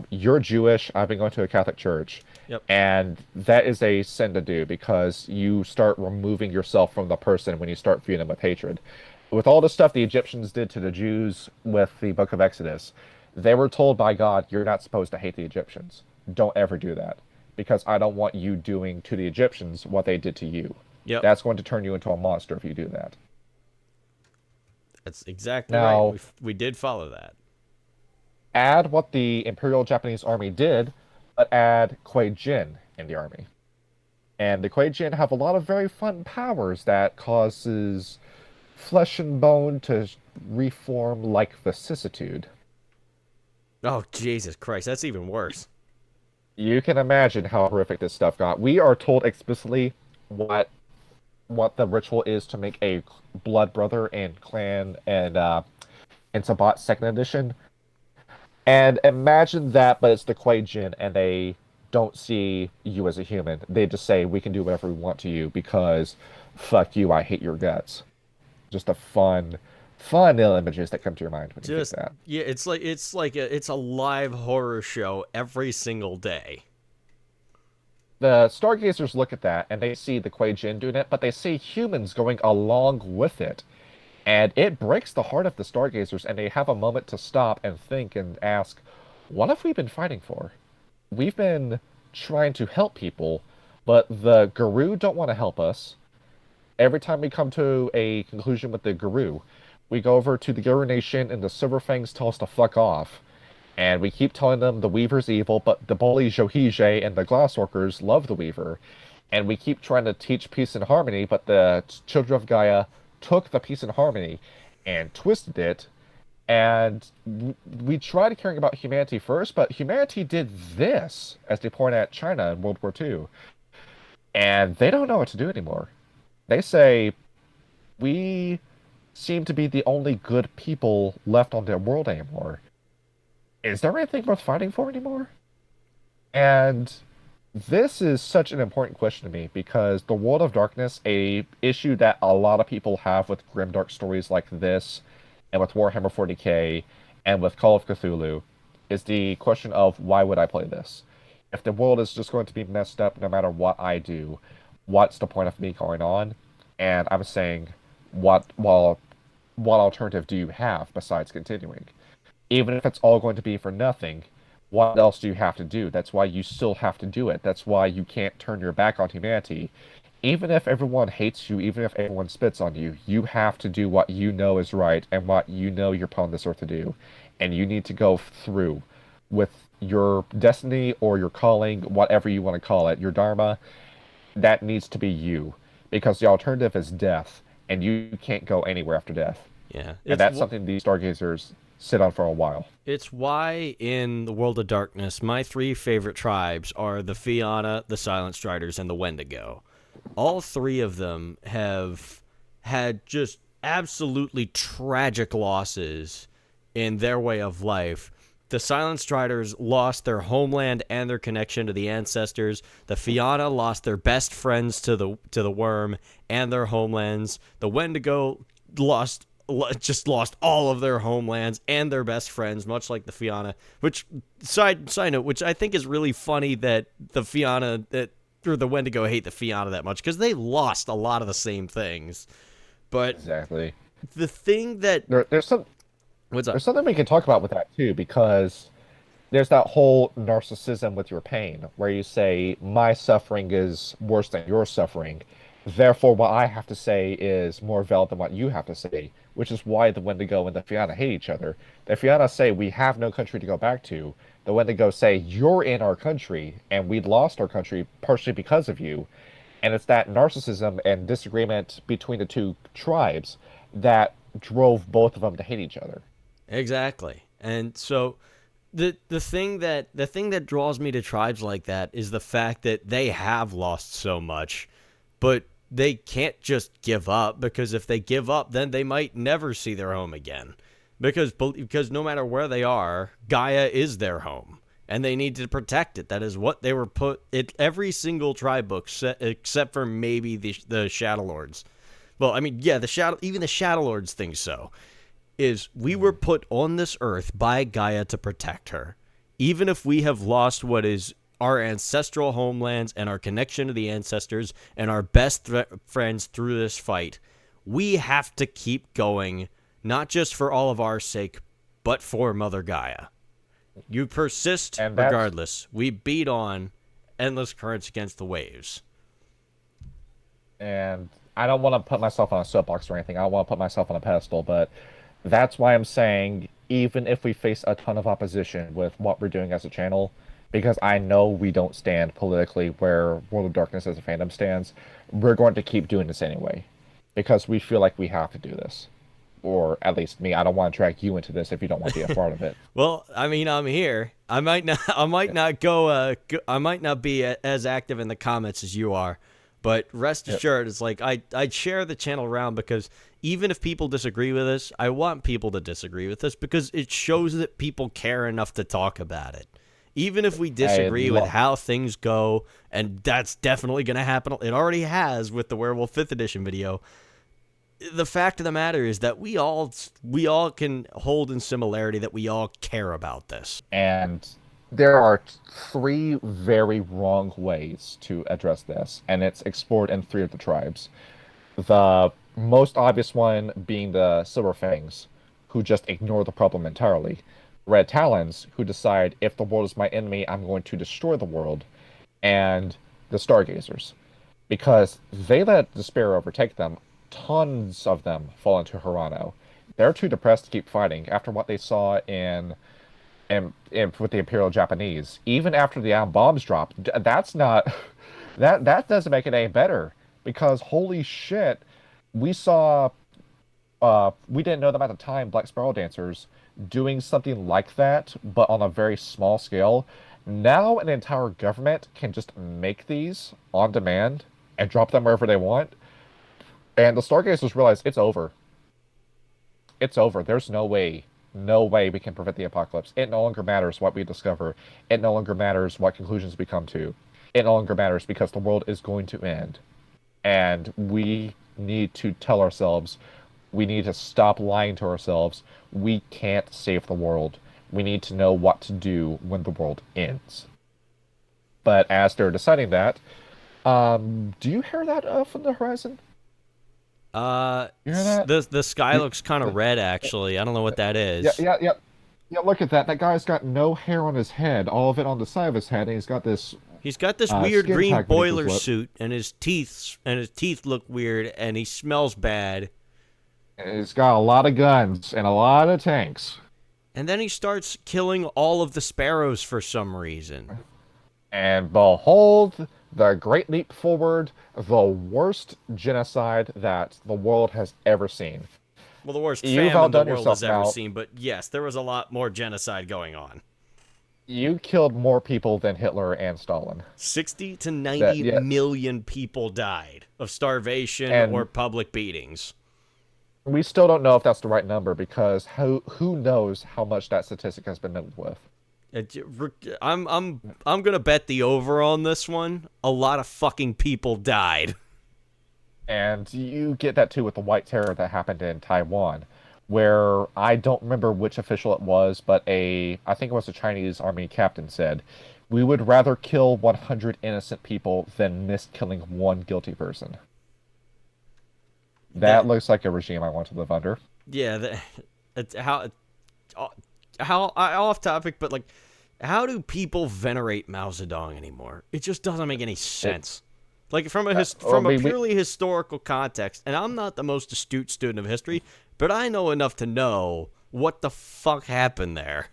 You're Jewish, I've been going to a Catholic church, Yep. and that is a sin to do because you start removing yourself from the person when you start viewing them with hatred. With all the stuff the Egyptians did to the Jews with the Book of Exodus, they were told by God, you're not supposed to hate the Egyptians. Don't ever do that because I don't want you doing to the Egyptians what they did to you. Yep. That's going to turn you into a monster if you do that. That's exactly Now, right. We did follow that. add what the Imperial Japanese Army did, but add Kuei Jin in the army. And the Kuei Jin have a lot of very fun powers that causes flesh and bone to reform like vicissitude. Oh, Jesus Christ. That's even worse. You can imagine how horrific this stuff got. We are told explicitly what the ritual is to make a blood brother in Clan and in Sabat Second Edition. And imagine that, but it's the Kuei Jin, and they don't see you as a human. They just say, we can do whatever we want to you because fuck you, I hate your guts. Just a fun little images that come to your mind when you think that. Yeah, it's a live horror show every single day. The Stargazers look at that, and they see the Kuei Jin doing it, but they see humans going along with it. And it breaks the heart of the Stargazers, and they have a moment to stop and think and ask, what have we been fighting for? We've been trying to help people, but the Guru don't want to help us. Every time we come to a conclusion with the Guru, we go over to the Guru Nation, and the Silverfangs tell us to fuck off. And we keep telling them the Weaver's evil, but the bully Johije and the Glassworkers love the Weaver. And we keep trying to teach peace and harmony, but the Children of Gaia took the peace and harmony and twisted it, and we tried caring about humanity first, but humanity did this, as they point at China in World War II, and they don't know what to do anymore. They say, we seem to be the only good people left on the world anymore. Is there anything worth fighting for anymore? And this is such an important question to me because the World of Darkness, a issue that a lot of people have with grimdark stories like this, and with Warhammer 40k, and with Call of Cthulhu, is the question of why would I play this? If the world is just going to be messed up no matter what I do, what's the point of me going on? And I'm saying, what alternative do you have besides continuing? Even if it's all going to be for nothing, what else do you have to do? That's why you still have to do it. That's why you can't turn your back on humanity. Even if everyone hates you, even if everyone spits on you, you have to do what you know is right and what you know you're put on this earth to do. And you need to go through with your destiny or your calling, whatever you want to call it, your dharma. That needs to be you. Because the alternative is death, and you can't go anywhere after death. Yeah. And that's something these Stargazers sit on for a while. It's why in the World of Darkness, my three favorite tribes are the Fianna, the Silent Striders, and the Wendigo. All three of them have had just absolutely tragic losses in their way of life. The Silent Striders lost their homeland and their connection to the ancestors. The Fianna lost their best friends to the worm and their homelands. The Wendigo lost just lost all of their homelands and their best friends, much like the Fianna. Which side note, which I think is really funny that the Fianna or the Wendigo hate the Fianna that much because they lost a lot of the same things. But Exactly. the thing that There's some what's up? there's something we can talk about with that too, because there's that whole narcissism with your pain, where you say my suffering is worse than your suffering. Therefore, what I have to say is more valid than what you have to say, which is why the Wendigo and the Fianna hate each other. The Fianna say we have no country to go back to. The Wendigo say you're in our country, and we lost our country partially because of you. And it's that narcissism and disagreement between the two tribes that drove both of them to hate each other. Exactly. And so the thing that draws me to tribes like that is the fact that they have lost so much, but they can't just give up, because if they give up, then they might never see their home again. Because no matter where they are, Gaia is their home, and they need to protect it. That is what they were put. Every single tribe book, except for maybe the Shadow Lords. Well, I mean, yeah, even the Shadow Lords think so. Is we were put on this earth by Gaia to protect her. Even if we have lost what is our ancestral homelands and our connection to the ancestors and our best friends through this fight, we have to keep going, not just for all of our sake, but for Mother Gaia. You persist And regardless. We beat on endless currents against the waves. and I don't want to put myself on a soapbox or anything. I don't want to put myself on a pedestal, but that's why I'm saying even if we face a ton of opposition with what we're doing as a channel, because I know we don't stand politically where World of Darkness as a fandom stands, we're going to keep doing this anyway, because we feel like we have to do this. Or at least me. I don't want to drag you into this if you don't want to be a part of it. Well, I mean, I'm here. I might not. I might not I might not be as active in the comments as you are, but rest assured, it's like I share the channel around because even if people disagree with us, I want people to disagree with us because it shows that people care enough to talk about it. Even if we disagree with how things go, and that's definitely going to happen. It already has with the Werewolf 5th Edition video. The fact of the matter is that we all can hold in similarity that we all care about this. And there are three very wrong ways to address this, and it's explored in three of the tribes. The most obvious one being the Silver Fangs, who just ignore the problem entirely. Red Talons, who decide if the world is my enemy, I'm going to destroy the world. And the Stargazers, because they let despair overtake them. Tons of them fall into Hirano. They're too depressed to keep fighting after what they saw in with the Imperial Japanese. Even after the atom bombs dropped, that's not that doesn't make it any better, because holy shit, we saw we didn't know them at the time, Black Spiral Dancers doing something like that, but on a very small scale. Now an entire government can just make these on demand and drop them wherever they want. And the Stargazers realize it's over. It's over. There's no way we can prevent the apocalypse. It no longer matters what we discover. It no longer matters what conclusions we come to. It no longer matters because the world is going to end. And we need to tell ourselves, we need to stop lying to ourselves. We can't save the world. We need to know what to do when the world ends. But as they're deciding that, do you hear that from the horizon? You hear that? The sky looks kind of red, actually. I don't know what that is. Yeah, look at that. That guy's got no hair on his head, all of it on the side of his head, and he's got this weird skin green tag beneath his boiler lip. suit, and his teeth look weird, and he smells bad. And he's got a lot of guns and a lot of tanks. And then he starts killing all of the sparrows for some reason. And behold, the great leap forward, the worst genocide that the world has ever seen. Well, the worst You've famine the outdone world yourself has ever now. seen, but yes, there was a lot more genocide going on. You killed more people than Hitler and Stalin. 60 to 90 Yeah. million people died of starvation And- or public beatings. We still don't know if that's the right number, because who knows how much that statistic has been met with. I'm gonna bet the over on this one. A lot of fucking people died. And you get that too with the White Terror that happened in Taiwan. where I don't remember which official it was, but I think it was a Chinese army captain said, "We would rather kill 100 innocent people than miss killing one guilty person." That That looks like a regime I want to live under. yeah, it's how off topic, but like, how do people venerate Mao Zedong anymore? It just doesn't make any It, sense. Like from a well, from a purely historical context, and I'm not the most astute student of history, but I know enough to know what the fuck happened there,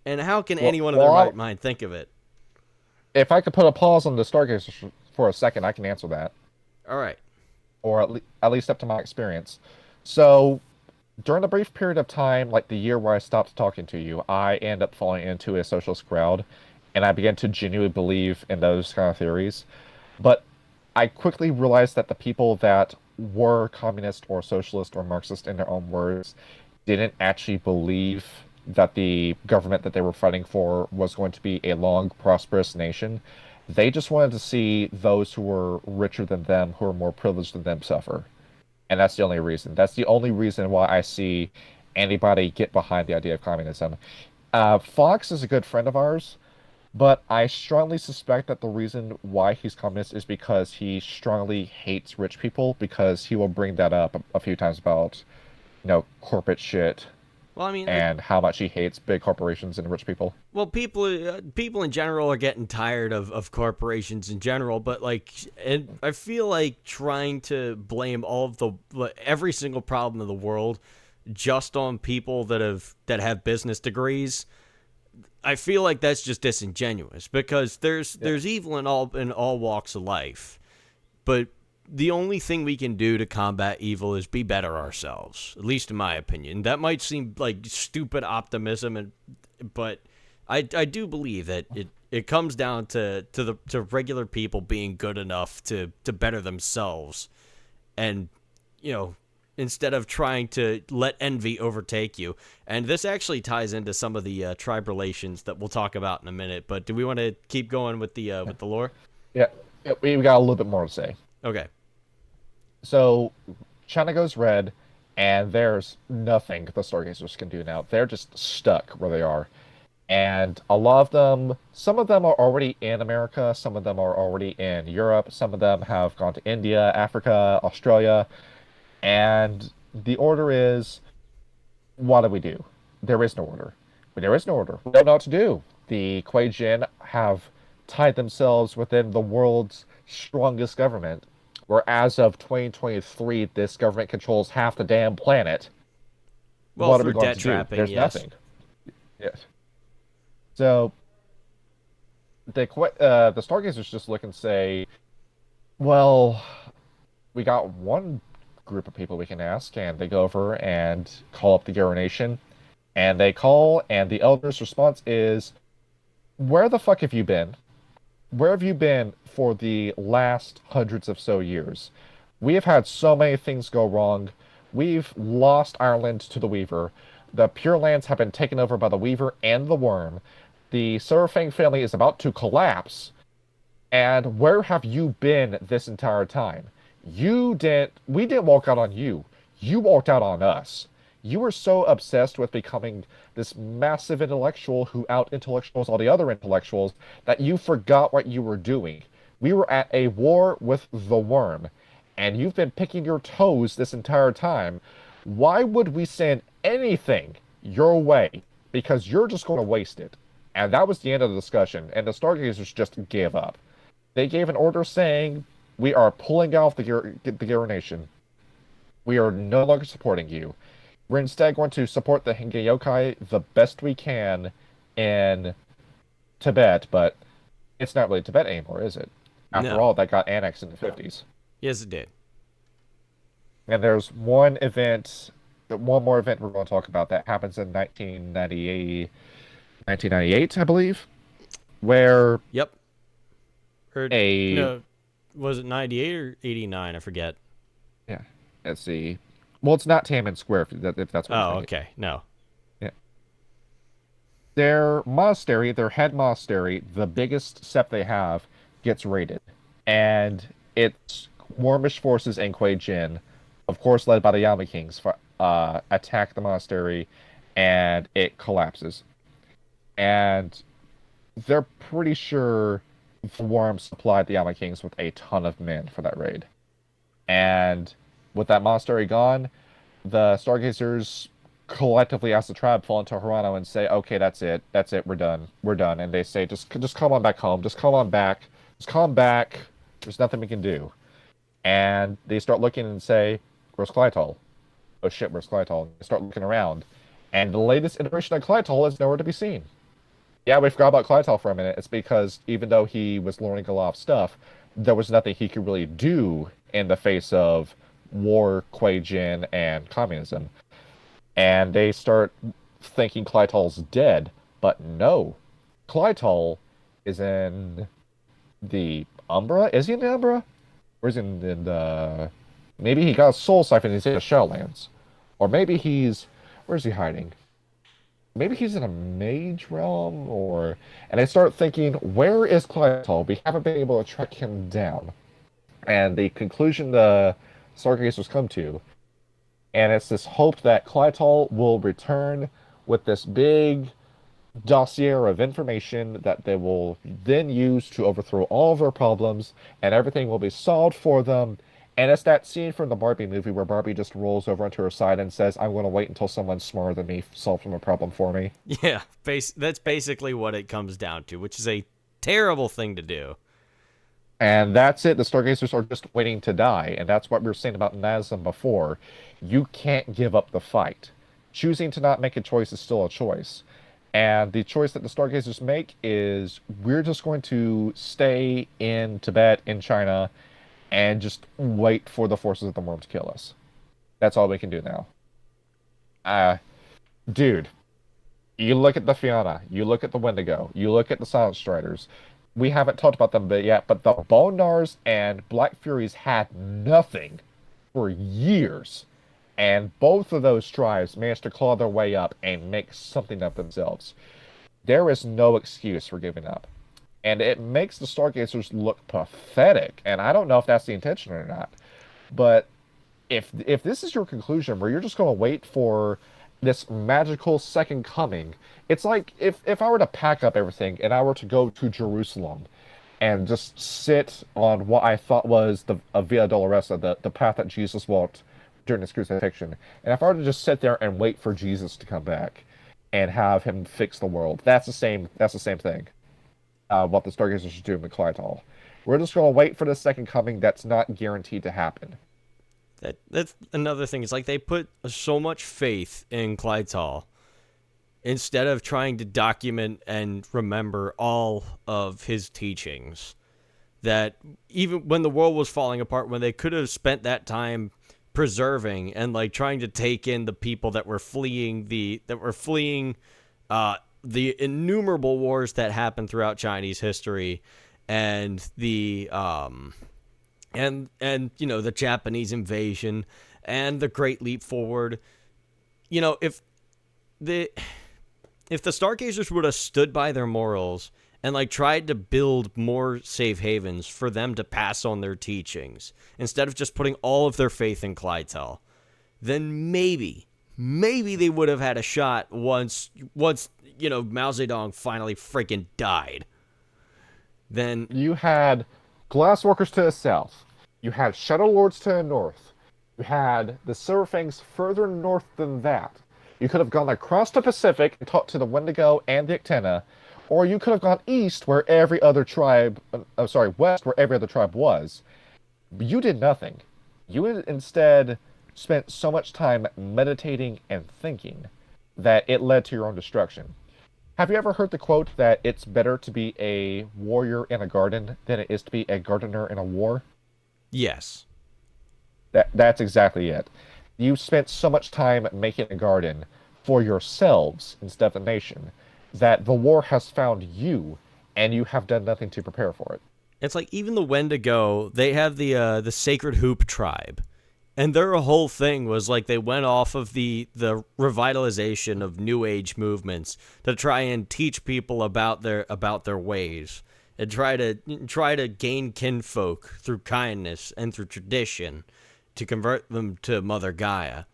and how can anyone in their right mind think of it? if I could put a pause on the Stargazers for a second, I can answer that, All right. or at least up to my experience. So, during a brief period of time, like the year where I stopped talking to you, I ended up falling into a socialist crowd, and I began to genuinely believe in those kind of theories. But I quickly realized that the people that were communist or socialist or Marxist in their own words didn't actually believe that the government that they were fighting for was going to be a long, prosperous nation. They just wanted to see those who were richer than them, who were more privileged than them, suffer. And that's the only reason. That's the only reason why I see anybody get behind the idea of communism. Fox is a good friend of ours, but I strongly suspect that the reason why he's communist is because he strongly hates rich people, because he will bring that up a few times about, corporate shit Well, I mean, and how much he hates big corporations and rich people. well, people in general are getting tired of corporations in general, but like, and I feel like trying to blame all of the every single problem in the world just on people that have business degrees. I feel like that's just disingenuous because there's evil in all walks of life, but the only thing we can do to combat evil is be better ourselves. At least in my opinion. That might seem like stupid optimism, but I do believe that it comes down to regular people being good enough to better themselves, and instead of trying to let envy overtake you. And this actually ties into some of the tribe relations that we'll talk about in a minute. But do we want to keep going with the lore? Yeah, we got a little bit more to say. Okay. So China goes red, and there's nothing the Stargazers can do now. They're just stuck where they are. And a lot of them, some of them are already in America, some of them are already in Europe, some of them have gone to India, Africa, Australia. And the order is, what do we do? There is no order. There is no order. We don't know what to do. The Kuei Jin have tied themselves within the world's strongest government, where as of 2023, this government controls half the damn planet. Well, What are through we going debt to do? trapping, There's yes. nothing. Yes. So the Stargazers just look and say, well, we got one group of people we can ask, and they go over and call up the Garo Nation, and they call, and the Elder's response is, where the fuck have you been? Where have you been for the last hundreds of so years? We have had so many things go wrong. We've lost Ireland to the Weaver. The Pure Lands have been taken over by the Weaver and the Worm. The Surfang family is about to collapse. And where have you been this entire time? We didn't walk out on you. You walked out on us. You were so obsessed with becoming this massive intellectual who out-intellectuals all the other intellectuals that you forgot what you were doing. We were at a war with the Worm, and you've been picking your toes this entire time. Why would we send anything your way? Because you're just going to waste it. And that was the end of the discussion, and the Stargazers just gave up. They gave an order saying, we are pulling out the Garo Nation. We are no longer supporting you. We're instead going to support the Hinge the best we can in Tibet, but it's not really Tibet anymore, is it? After No. all, that got annexed in the 50s. Yes, it did. And there's one more event we're going to talk about that happens in 1998, I believe, where Yep. Heard. a No, was it 98 or 89? I forget. yeah, let's see. Well, it's not Tiananmen Square if that's what you're Oh, thinking. okay. No. Yeah. Their monastery, their head monastery, the biggest sept they have, gets raided. And it's Warmish forces and Kuei Jin of course led by the Yama Kings, attack the monastery, and it collapses. And they're pretty sure the Worm supplied the Yama Kings with a ton of men for that raid. And with that monastery gone, the Stargazers collectively, as the tribe, fall into Hirano and say, "Okay, that's it, we're done." And they say, "Just come on back home. Just come on back. Just come back. There's nothing we can do." And they start looking and say, "Where's Clytol? Oh shit, where's Clytol?" They start looking around, and the latest iteration of Clytol is nowhere to be seen. Yeah, we forgot about Clytol for a minute. It's because even though he was learning a lot of stuff, there was nothing he could really do in the face of war, Kuei-jin, and communism. And they start thinking Clytol's dead, but no. Clytol is in the Umbra? Is he in the Umbra? Or is he in the... Maybe he got a soul siphon and he's in the Shadowlands. Or maybe he's... Where's he hiding? Maybe he's in a mage realm, or... And I start thinking, where is Clytol? We haven't been able to track him down. And the conclusion the Stargazers come to, and it's this hope that Clytol will return with this big dossier of information that they will then use to overthrow all of their problems, and everything will be solved for them. And it's that scene from the Barbie movie where Barbie just rolls over onto her side and says, "I'm going to wait until someone smarter than me solves a problem for me." Yeah, that's basically what it comes down to, which is a terrible thing to do. And that's it. The Stargazers are just waiting to die. And that's what we were saying about Nazem before. You can't give up the fight. Choosing to not make a choice is still a choice. And the choice that the Stargazers make is we're just going to stay in Tibet, in China, and just wait for the forces of the worm to kill us. That's all we can do now. Dude, you look at the Fianna, you look at the Wendigo, you look at the Silent Striders. We haven't talked about them yet, but the Bonars and Black Furies had nothing for years. And both of those tribes managed to claw their way up and make something of themselves. There is no excuse for giving up. And it makes the Stargazers look pathetic. And I don't know if that's the intention or not. But if this is your conclusion, where you're just going to wait for this magical second coming, it's like if I were to pack up everything and I were to go to Jerusalem and just sit on what I thought was the Via Dolorosa, the path that Jesus walked during his crucifixion, and if I were to just sit there and wait for Jesus to come back and have him fix the world, that's the same thing. What the Stargazers are doing with Clytol. We're just going to wait for the second coming that's not guaranteed to happen. That's another thing. It's like they put so much faith in Clytol instead of trying to document and remember all of his teachings, that even when the world was falling apart, when they could have spent that time preserving and like trying to take in the people that were fleeing the innumerable wars that happened throughout Chinese history, and the and you know, the Japanese invasion and the Great Leap Forward. You know, if the Stargazers would have stood by their morals and like tried to build more safe havens for them to pass on their teachings instead of just putting all of their faith in Clytol, then maybe they would have had a shot once you know, Mao Zedong finally freaking died. Then you had Glassworkers to the south. You had Shadow Lords to the north. You had the Silverfangs further north than that. You could have gone across the Pacific and talked to the Wendigo and the Ictena, or you could have gone east where every other tribe, west where every other tribe was. But you did nothing. You instead spent so much time meditating and thinking that it led to your own destruction. Have you ever heard the quote that it's better to be a warrior in a garden than it is to be a gardener in a war? yes. That's exactly it. You spent so much time making a garden for yourselves instead of the nation that the war has found you, and you have done nothing to prepare for it. It's like even the Wendigo, they have the Sacred Hoop tribe, and their whole thing was like they went off of the revitalization of New Age movements to try and teach people about their ways and try to gain kinfolk through kindness and through tradition. to convert them to Mother Gaia.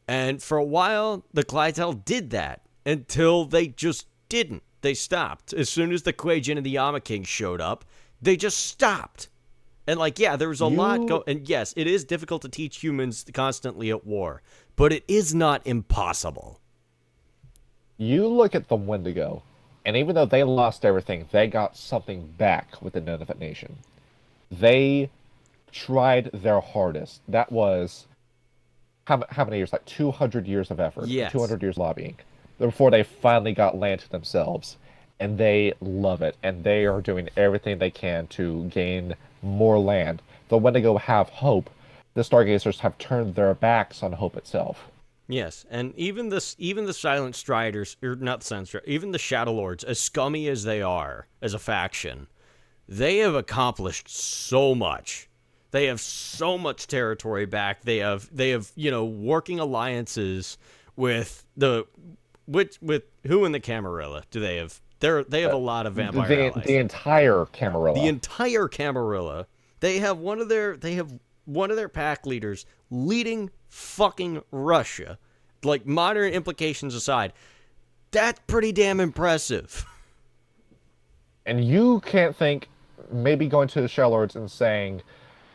And for a while, the Clytel did that until they just didn't. They stopped. As soon as the Kuei-jin and the Yama King showed up, they just stopped. And like, yeah, there was a lot go. And yes, it is difficult to teach humans constantly at war, but it is not impossible. You look at the Wendigo, and even though they lost everything, they got something back with the Nunavut Nation. They tried their hardest. That was how many years? Like 200 years of effort. Yes. 200 years lobbying before they finally got land to themselves. And they love it. And they are doing everything they can to gain more land. The Wendigo have hope. The Stargazers have turned their backs on hope itself. Yes, and even the Silent Striders, or not the Silent Striders, even the Shadow Lords, as scummy as they are as a faction, they have accomplished so much. They have so much territory back. They have working alliances with who in the Camarilla do they have? They have a lot of vampire allies. The entire Camarilla. The entire Camarilla. They have one of their pack leaders leading fucking Russia. Like, modern implications aside, that's pretty damn impressive. And you can't think maybe going to the Shadow Lords and saying,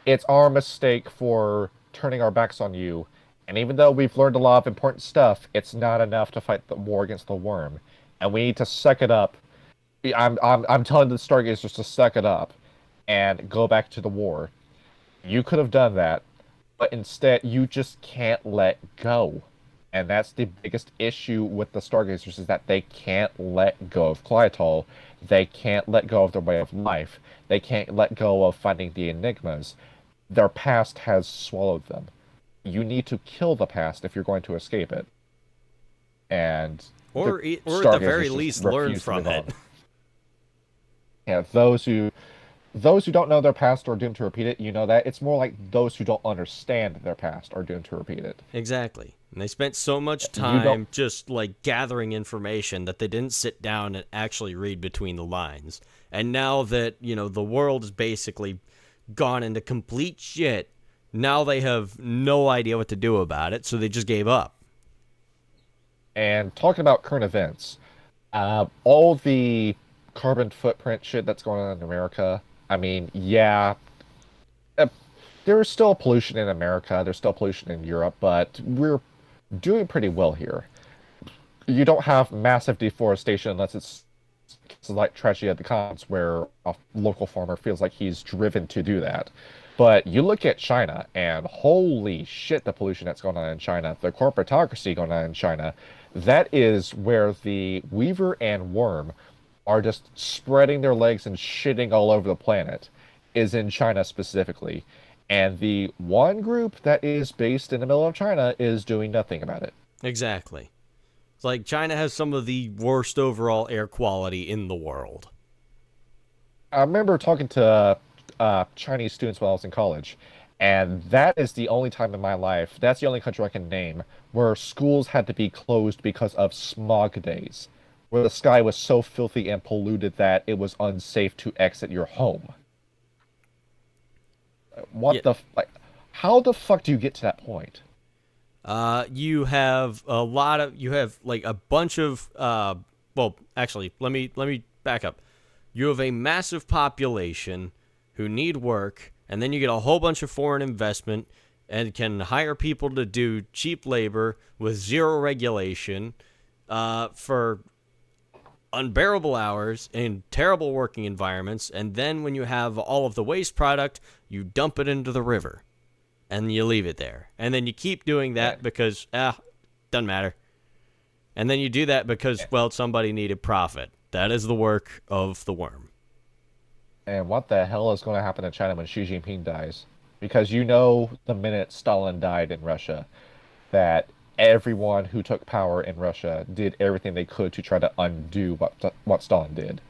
it's our mistake for turning our backs on you. And even though we've learned a lot of important stuff, it's not enough to fight the war against the worm. And we need to suck it up. I'm telling the Stargazers to suck it up and go back to the war. You could have done that, but instead you just can't let go. And that's the biggest issue with the Stargazers, is that they can't let go of Clytol. They can't let go of their way of life. They can't let go of finding the enigmas. Their past has swallowed them. You need to kill the past if you're going to escape it. And or at the very least learn from it. Yeah, those who don't know their past are doomed to repeat it. You know that. It's more like those who don't understand their past are doomed to repeat it. Exactly. And they spent so much time just like gathering information that they didn't sit down and actually read between the lines. And now that, the world is basically gone into complete shit, now they have no idea what to do about it, so they just gave up. And talking about current events, all the carbon footprint shit that's going on in America, I mean, yeah, there's still pollution in America, there's still pollution in Europe, but we're doing pretty well here. You don't have massive deforestation unless it's like Tragedy of the Commons, where a local farmer feels like he's driven to do that. But you look at China, and holy shit, the pollution that's going on in China, the corporatocracy going on in China, that is where the Weaver and Worm are just spreading their legs and shitting all over the planet, is in China specifically. And the one group that is based in the middle of China is doing nothing about it. Exactly. It's like China has some of the worst overall air quality in the world. I remember talking to Chinese students when I was in college, and that is the only time in my life, that's the only country I can name, where schools had to be closed because of smog days, where the sky was so filthy and polluted that it was unsafe to exit your home. How the fuck do you get to that point? You have a bunch of, well, actually, let me back up. You have a massive population who need work, and then you get a whole bunch of foreign investment and can hire people to do cheap labor with zero regulation, for unbearable hours in terrible working environments, and then when you have all of the waste product, you dump it into the river. And you leave it there. And then you keep doing that because, doesn't matter. And then you do that because, well, somebody needed profit. That is the work of the worm. And what the hell is going to happen in China when Xi Jinping dies? Because the minute Stalin died in Russia, that everyone who took power in Russia did everything they could to try to undo what Stalin did.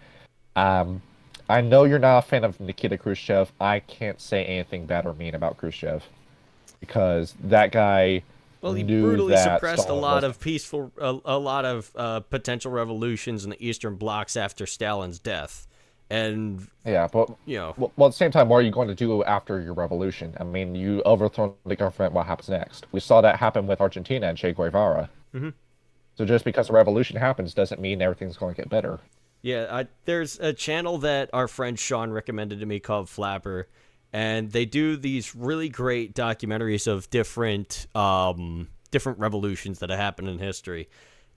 I know you're not a fan of Nikita Khrushchev. I can't say anything bad or mean about Khrushchev, because that guy he knew brutally that suppressed Stalin a lot of potential revolutions in the Eastern blocs after Stalin's death, And, Yeah, but you know, well, at the same time, what are you going to do after your revolution? I mean, you overthrow the government, what happens next? We saw that happen with Argentina and Che Guevara. mhm. So just because a revolution happens doesn't mean everything's going to get better. Yeah, there's a channel that our friend Sean recommended to me called Flapper, and they do these really great documentaries of different revolutions that have happened in history.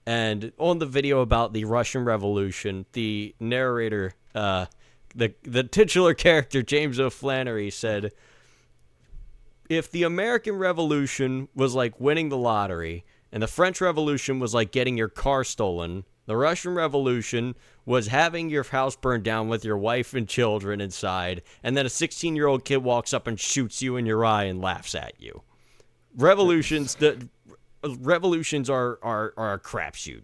And on the video about the Russian Revolution, the narrator, the titular character James O'Flannery said, if the American Revolution was like winning the lottery, and the French Revolution was like getting your car stolen, the Russian Revolution was having your house burned down with your wife and children inside, and then a 16-year-old kid walks up and shoots you in your eye and laughs at you. Revolutions are a crapshoot.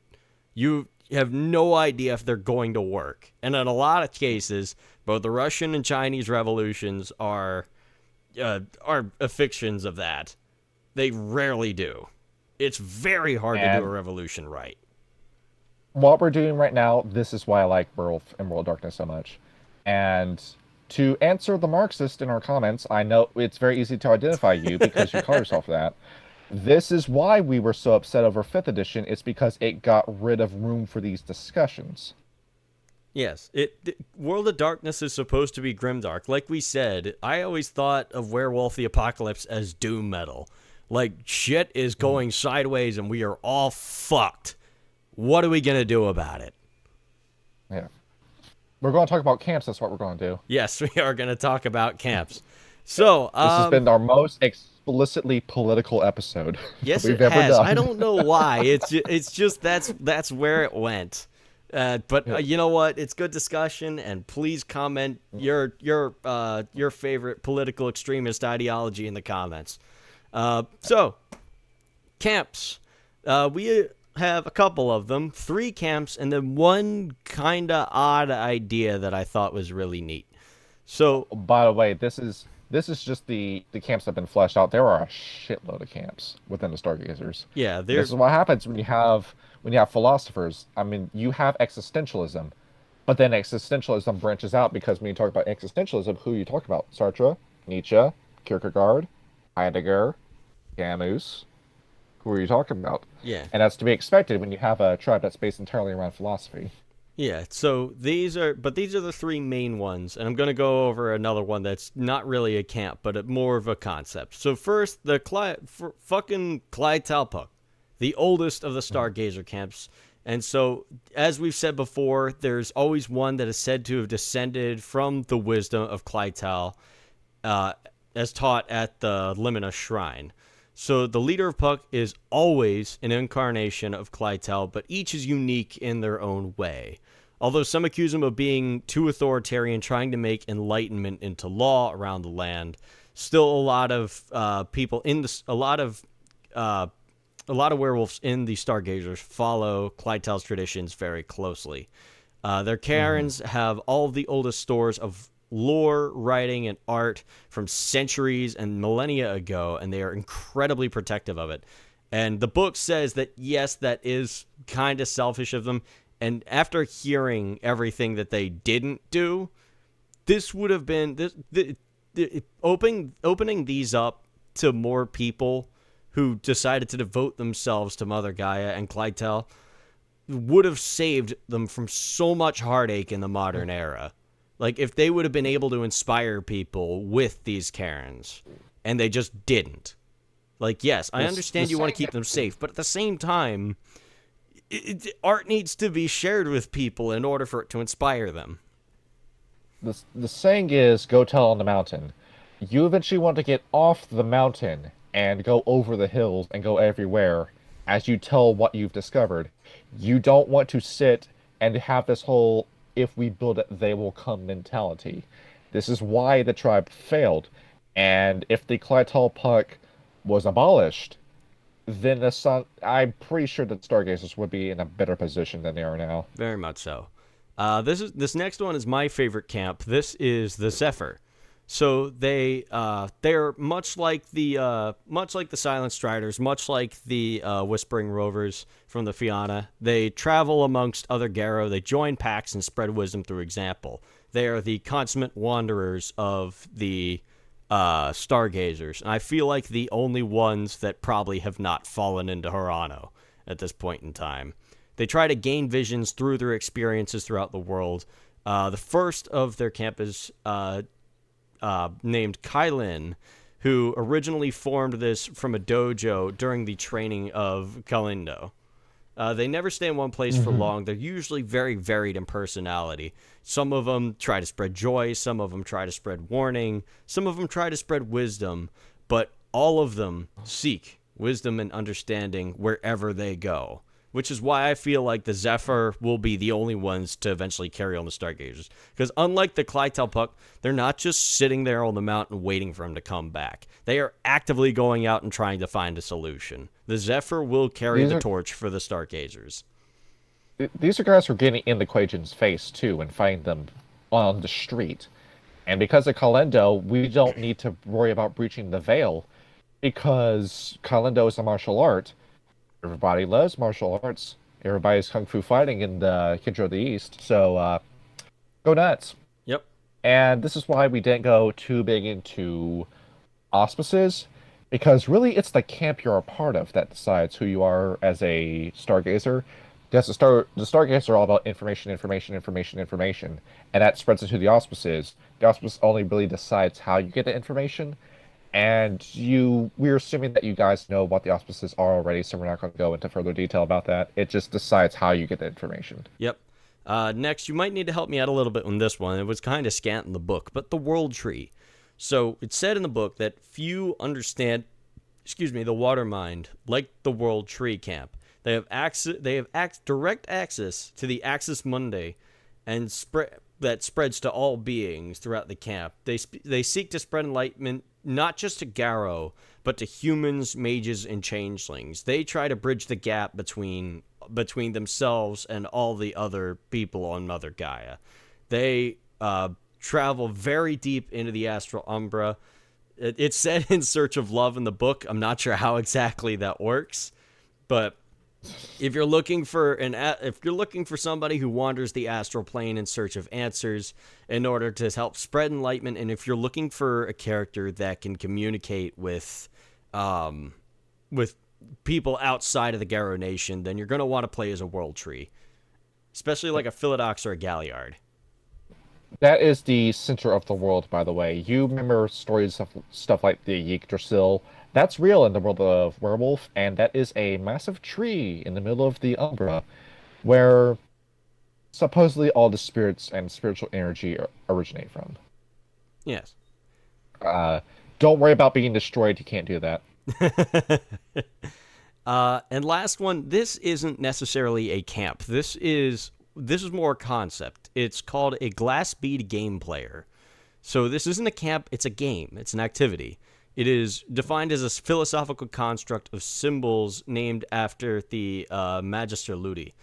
You have no idea if they're going to work. And in a lot of cases, both the Russian and Chinese revolutions are fictions of that. They rarely do. It's very hard to do a revolution right. What we're doing right now, this is why I like Werewolf and World of Darkness so much. And to answer the Marxist in our comments, I know it's very easy to identify you because you call yourself that. This is why we were so upset over 5th edition. It's because it got rid of room for these discussions. Yes, World of Darkness is supposed to be grimdark. Like we said, I always thought of Werewolf the Apocalypse as doom metal. Like, shit is going sideways and we are all fucked. What are we going to do about it? Yeah. We're going to talk about camps. That's what we're going to do. Yes, we are going to talk about camps. So, this has been our most explicitly political episode yes, we've it ever has. done. I don't know why. It's just that's where it went. But you know what? It's good discussion, and please comment your favorite political extremist ideology in the comments. So, camps. We have a couple of them, 3 camps, and then one kind of odd idea that I thought was really neat. So, by the way, this is just the camps that have been fleshed out. There are a shitload of camps within the Stargazers. yeah, This is what happens when you have philosophers. I mean, you have existentialism, but then existentialism branches out because when you talk about existentialism, who you talk about? Sartre, Nietzsche, Kierkegaard, Heidegger, Camus. Who are you talking about? Yeah. And that's to be expected when you have a tribe that's based entirely around philosophy. Yeah, so these are the 3 main ones, and I'm going to go over another one that's not really a camp, but more of a concept. So first, the fucking Clyde-Talpuck, the oldest of the Stargazer camps. And so, as we've said before, there's always one that is said to have descended from the wisdom of Clyde-Tal, as taught at the Limina Shrine. So the leader of Puck is always an incarnation of Clyde-Tal, but each is unique in their own way. Although some accuse him of being too authoritarian, trying to make enlightenment into law around the land, still a lot of people in a lot of werewolves in the Stargazers follow Clyde-Tal's traditions very closely. Their cairns have all of the oldest stores of lore, writing, and art from centuries and millennia ago, and they are incredibly protective of it. And the book says that, yes, that is kind of selfish of them, and after hearing everything that they didn't do, this would have been opening these up to more people who decided to devote themselves to Mother Gaia and Clyde-Tal would have saved them from so much heartache in the modern era. Like, if they would have been able to inspire people with these cairns, and they just didn't. Like, yes, I understand you want to keep them safe, but at the same time, art needs to be shared with people in order for it to inspire them. The saying is, go tell on the mountain. You eventually want to get off the mountain and go over the hills and go everywhere as you tell what you've discovered. You don't want to sit and have this whole, if we build it, they will come mentality. This is why the tribe failed. And if the Clyde-Talpuck was abolished, then I'm pretty sure that Stargazers would be in a better position than they are now. Very much so. This next one is my favorite camp. This is the Zephyr. So they're much like the Silent Striders, much like the Whispering Rovers from the Fianna. They travel amongst other Garrow. They join packs and spread wisdom through example. They are the consummate wanderers of the Stargazers, and I feel like the only ones that probably have not fallen into Hirano at this point in time. They try to gain visions through their experiences throughout the world. The first of their camp is named Kailin, who originally formed this from a dojo during the training of Kalindo. They never stay in one place for long. They're usually very varied in personality. Some of them try to spread joy. Some of them try to spread warning. Some of them try to spread wisdom. But all of them seek wisdom and understanding wherever they go. Which is why I feel like the Zephyr will be the only ones to eventually carry on the Stargazers. Because unlike the Clytelpuck, they're not just sitting there on the mountain waiting for him to come back. They are actively going out and trying to find a solution. The Zephyr will carry the torch for the Stargazers. These are guys who are getting in the Quajian's face, too, and find them on the street. And because of Kalendo, we don't need to worry about breaching the veil, because Kalendo is a martial art. Everybody loves martial arts. Everybody's kung fu fighting in the Kindred of the East. So, go nuts. Yep. And this is why we didn't go too big into auspices, because really it's the camp you're a part of that decides who you are as a Stargazer. Because the Stargazers are all about information, and that spreads into the auspices. The auspice only really decides how you get the information. And we're assuming that you guys know what the auspices are already, so we're not going to go into further detail about that. It just decides how you get the information. Yep. Next, you might need to help me out a little bit on this one. It was kind of scant in the book, but the World Tree. So it said in the book that few understand, the Water Mind, like the World Tree camp. They have direct access to the Axis Mundi, and that spreads to all beings throughout the camp. They seek to spread enlightenment not just to Garrow, but to humans, mages, and changelings. They try to bridge the gap between themselves and all the other people on Mother Gaia. They travel very deep into the astral umbra. It's said in search of love in the book. I'm not sure how exactly that works, but if you're looking for somebody who wanders the astral plane in search of answers in order to help spread enlightenment, and if you're looking for a character that can communicate with people outside of the Garrow Nation, then you're going to want to play as a World Tree, especially like a Philodox or a Galliard. That is the center of the world, by the way. You remember stories of stuff like the Yggdrasil. That's real in the world of Werewolf, and that is a massive tree in the middle of the Umbra, where supposedly all the spirits and spiritual energy originate from. Yes. Don't worry about being destroyed. You can't do that. And last one, this isn't necessarily a camp. This is more a concept. It's called a glass bead game player. So this isn't a camp, it's a game. It's an activity. It is defined as a philosophical construct of symbols named after the Magister Ludi.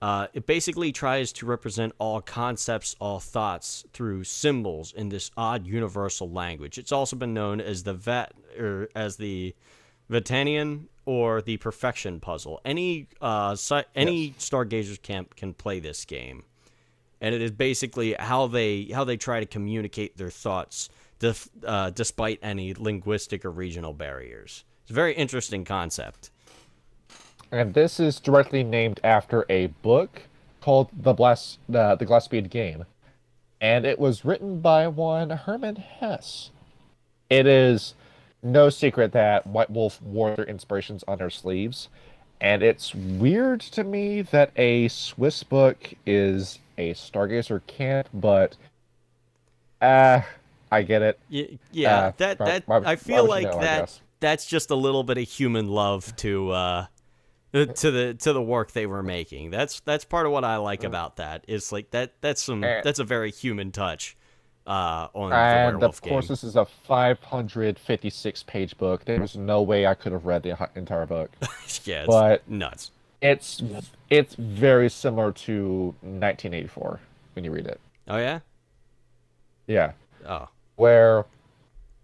It basically tries to represent all concepts, all thoughts through symbols in this odd universal language. It's also been known as the Vatanian or the Perfection Puzzle. Any Stargazers camp can play this game, and it is basically how they try to communicate their thoughts despite any linguistic or regional barriers. It's a very interesting concept. And this is directly named after a book called the Glassbead Game, and it was written by one Hermann Hesse. It is no secret that White Wolf wore their inspirations on their sleeves, and it's weird to me that a Swiss book is a Stargazer camp, but I get it. Yeah, I feel like that's just a little bit of human love to the work they were making. That's part of what I like about that. It's like that's a very human touch on the Werewolf game. And of course, this is a 556-page book. There's no way I could have read the entire book. Yeah, but nuts. It's very similar to 1984 when you read it. Oh yeah. Yeah. Oh. where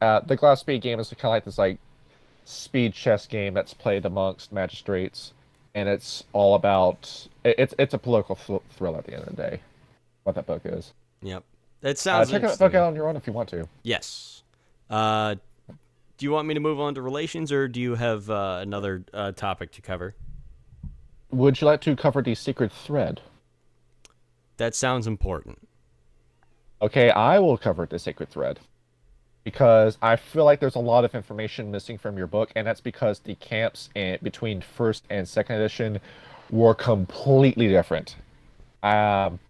the Glass Speed game is kind of like this like speed chess game that's played amongst magistrates, and it's all about it's a political thriller at the end of the day. What that book is. Yep. That sounds Check that interesting to book me. out on your own if you want to. Yes. Uh, do you want me to move on to relations, or do you have another topic to cover? Would you like to cover the secret thread? That sounds important. Okay, I will cover the secret thread because I feel like there's a lot of information missing from your book, and that's because the camps between first and second edition were completely different. Um,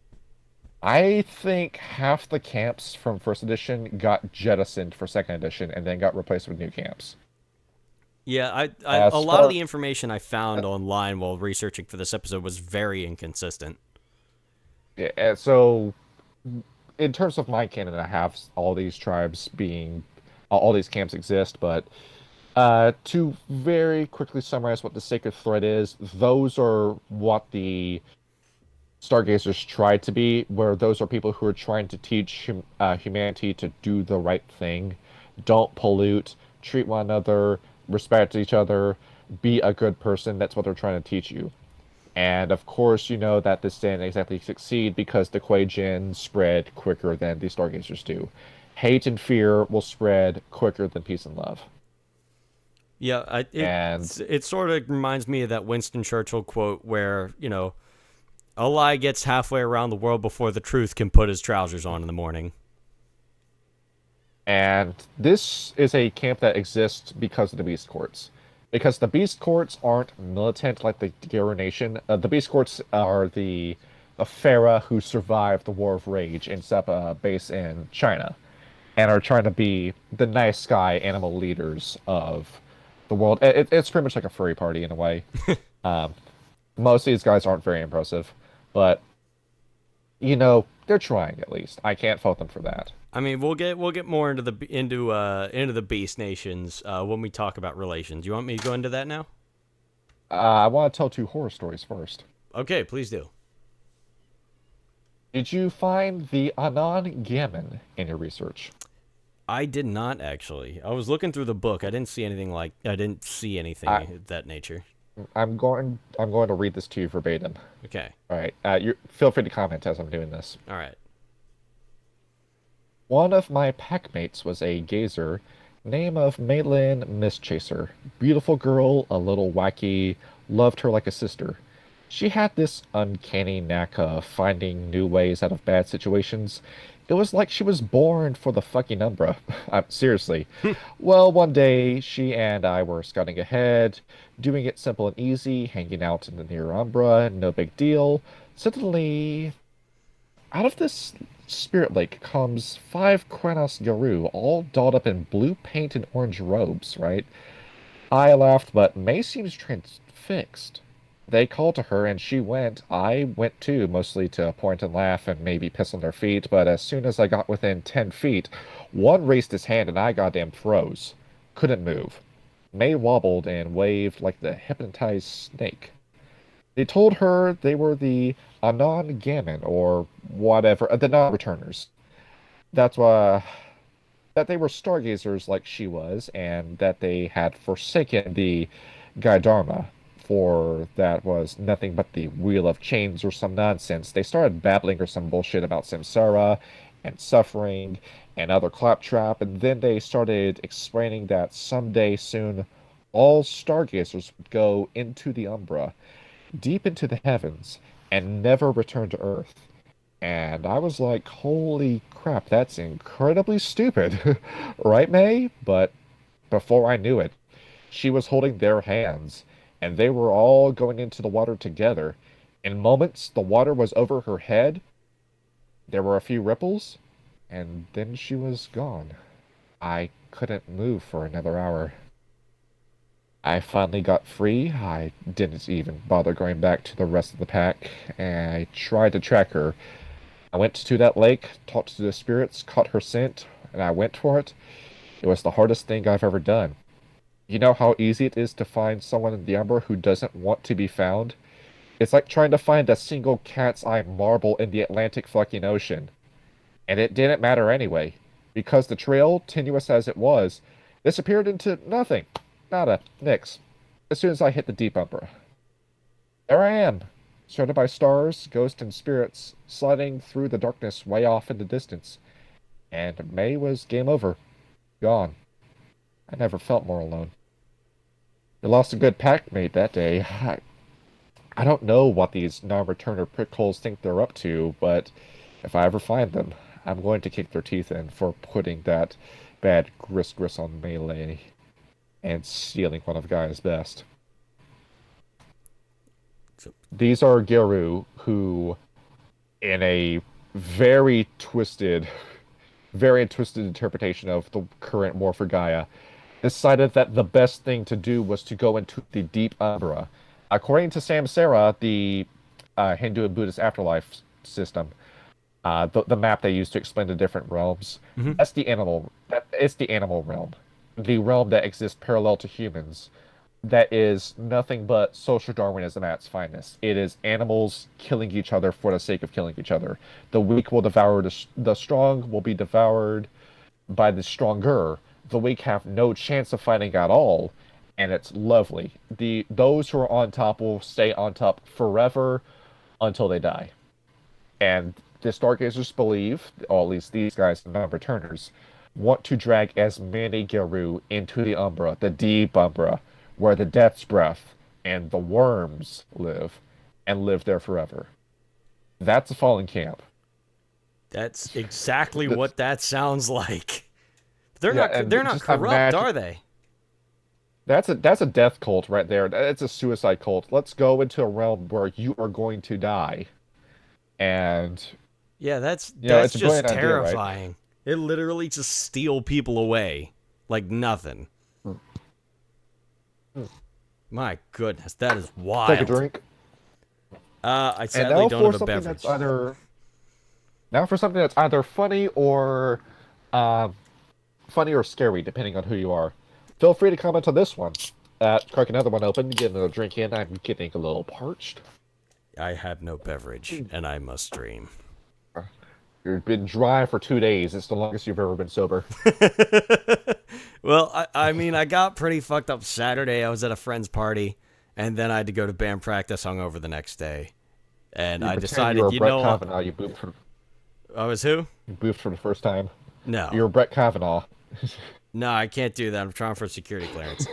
I think half the camps from first edition got jettisoned for second edition and then got replaced with new camps. Yeah, a As lot of far the information I found online while researching for this episode was very inconsistent. so in terms of my canon, I have all these tribes being all these camps exist, but to very quickly summarize what the sacred thread is, those are what the Stargazers try to be, where those are people who are trying to teach humanity to do the right thing, don't pollute, treat one another, respect each other, be a good person. That's what they're trying to teach you. And of course, you know that this didn't exactly succeed because the Kuei-jin spread quicker than the Stargazers do. Hate and fear will spread quicker than peace and love. Yeah, And it sort of reminds me of that Winston Churchill quote where, a lie gets halfway around the world before the truth can put his trousers on in the morning. And this is a camp that exists because of the Beast Courts. Because the Beast Courts aren't militant like the Garo Nation. The Beast Courts are the Farah who survived the War of Rage and set up a base in China and are trying to be the nice guy animal leaders of the world. It's pretty much like a furry party in a way. Um, most of these guys aren't very impressive, but they're trying at least. I can't fault them for that. I mean, we'll get more into the Beast Nations when we talk about relations. You want me to go into that now? I want to tell two horror stories first. Okay, please do. Did you find the Anon Gammon in your research? I did not actually. I was looking through the book. I didn't see anything I, of that nature. I'm going to read this to you verbatim. Okay. All right. You feel free to comment as I'm doing this. All right. One of my packmates was a gazer, name of Maylin Mistchaser. Beautiful girl, a little wacky, loved her like a sister. She had this uncanny knack of finding new ways out of bad situations. It was like she was born for the fucking Umbra. Seriously. Well, one day, she and I were scouting ahead, doing it simple and easy, hanging out in the near Umbra, no big deal. Suddenly, out of this spirit lake comes five Krenos Garu, all dolled up in blue paint and orange robes, right? I laughed, but May seems transfixed. They called to her and she went. I went too, mostly to point and laugh and maybe piss on their feet, but as soon as I got within 10 feet, one raised his hand and I goddamn froze. Couldn't move. May wobbled and waved like the hypnotized snake. They told her they were the Anon Gammon or whatever, the non-returners. That's why that they were stargazers like she was, and that they had forsaken the Gaidharma, for that was nothing but the Wheel of Chains or some nonsense. They started babbling or some bullshit about samsara and suffering and other claptrap, and then they started explaining that someday soon all stargazers would go into the Umbra, deep into the heavens, and never return to Earth. And I was like, holy crap, that's incredibly stupid. Right, May? But before I knew it, she was holding their hands, and they were all going into the water together. In moments, the water was over her head. There were a few ripples, and then she was gone. I couldn't move for another hour. I finally got free. I didn't even bother going back to the rest of the pack, and I tried to track her. I went to that lake, talked to the spirits, caught her scent, and I went for it. It was the hardest thing I've ever done. You know how easy it is to find someone in the Umber who doesn't want to be found? It's like trying to find a single cat's eye marble in the Atlantic fucking ocean. And it didn't matter anyway. because the trail, tenuous as it was, disappeared into nothing. Nada. Nix. As soon as I hit the deep umbra. There I am, surrounded by stars, ghosts, and spirits, sliding through the darkness way off in the distance. And May was game over. Gone. I never felt more alone. We lost a good pack mate that day. I don't know what these non-returner prickholes think they're up to, but if I ever find them, I'm going to kick their teeth in for putting that bad gris on melee and stealing one of Gaia's best. These are Geru who, in a very twisted, very twisted interpretation of the current war for Gaia, decided that the best thing to do was to go into the deep umbra. According to Samsara, the Hindu and Buddhist afterlife system, the map they use to explain the different realms, Mm-hmm. that's the animal. It's the animal realm, the realm that exists parallel to humans. That is nothing but social Darwinism at its finest. It is animals killing each other for the sake of killing each other. The weak will devour the strong, will be devoured by the stronger. The weak have no chance of fighting at all, and it's lovely. Those who are on top will stay on top forever until they die. And the Stargazers believe, or at least these guys, the non-returners, want to drag as many Geru into the Umbra, the deep Umbra, where the Death's Breath and the worms live, and live there forever. That's a fallen camp. That's exactly what that sounds like. Yeah, and They're not just corrupt, imagine are they? that's a death cult right there. It's a suicide cult. Let's go into a realm where you are going to die. And Yeah, it's that's a just brilliant idea, right? terrifying. It literally just steal people away like nothing. My goodness, that is Take a wild. drink. I And sadly now don't for have a something beverage. that's either um funny or scary, depending on who you are. Feel free to comment on this one. Crack another one open, get another drink in. I'm getting a little parched. I have no beverage, and I must dream. You've been dry for 2 days. It's the longest you've ever been sober. Well, I mean, I got pretty fucked up Saturday. I was at a friend's party, and then I had to go to band practice hungover the next day. And You I pretend you decided, were Brett Kavanaugh. I was who? You boofed for the first time. No. You're Brett Kavanaugh. No, I can't do that. I'm trying for security clearance.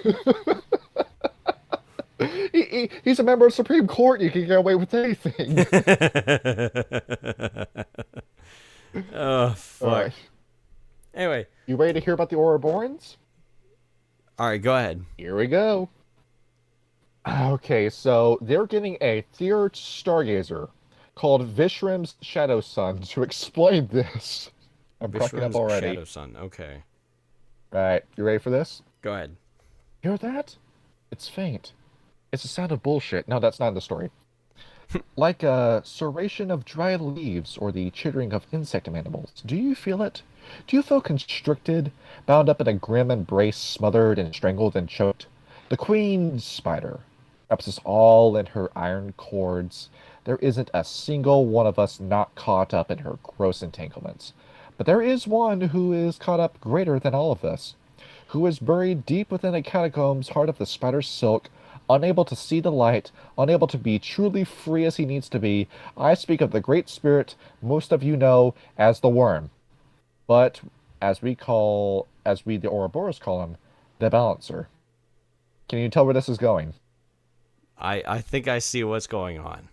He's a member of the Supreme Court. You can get away with anything. Oh, All fuck. right. Anyway, You ready to hear about the Ouroborans? all right, go ahead. Here we go. Okay, so they're getting a third Stargazer called Vishram's Shadow Sun to explain this. I'm cracking up Vishram's already. Shadow Sun. Okay. Right, you ready for this? Go ahead. Hear that? It's faint. It's a sound of bullshit. No, that's not in the story. Like a serration of dry leaves or the chittering of insect animals. Do you feel it? Do you feel constricted, bound up in a grim embrace, smothered and strangled and choked? The queen spider wraps us all in her iron cords. There isn't a single one of us not caught up in her gross entanglements. But there is one who is caught up greater than all of us, who is buried deep within the catacombs heart of the spider's silk, unable to see the light, unable to be truly free as he needs to be. I speak of the great spirit most of you know as the worm, but as we the Ouroboros call him, the balancer. Can you tell where this is going? I think I see what's going on.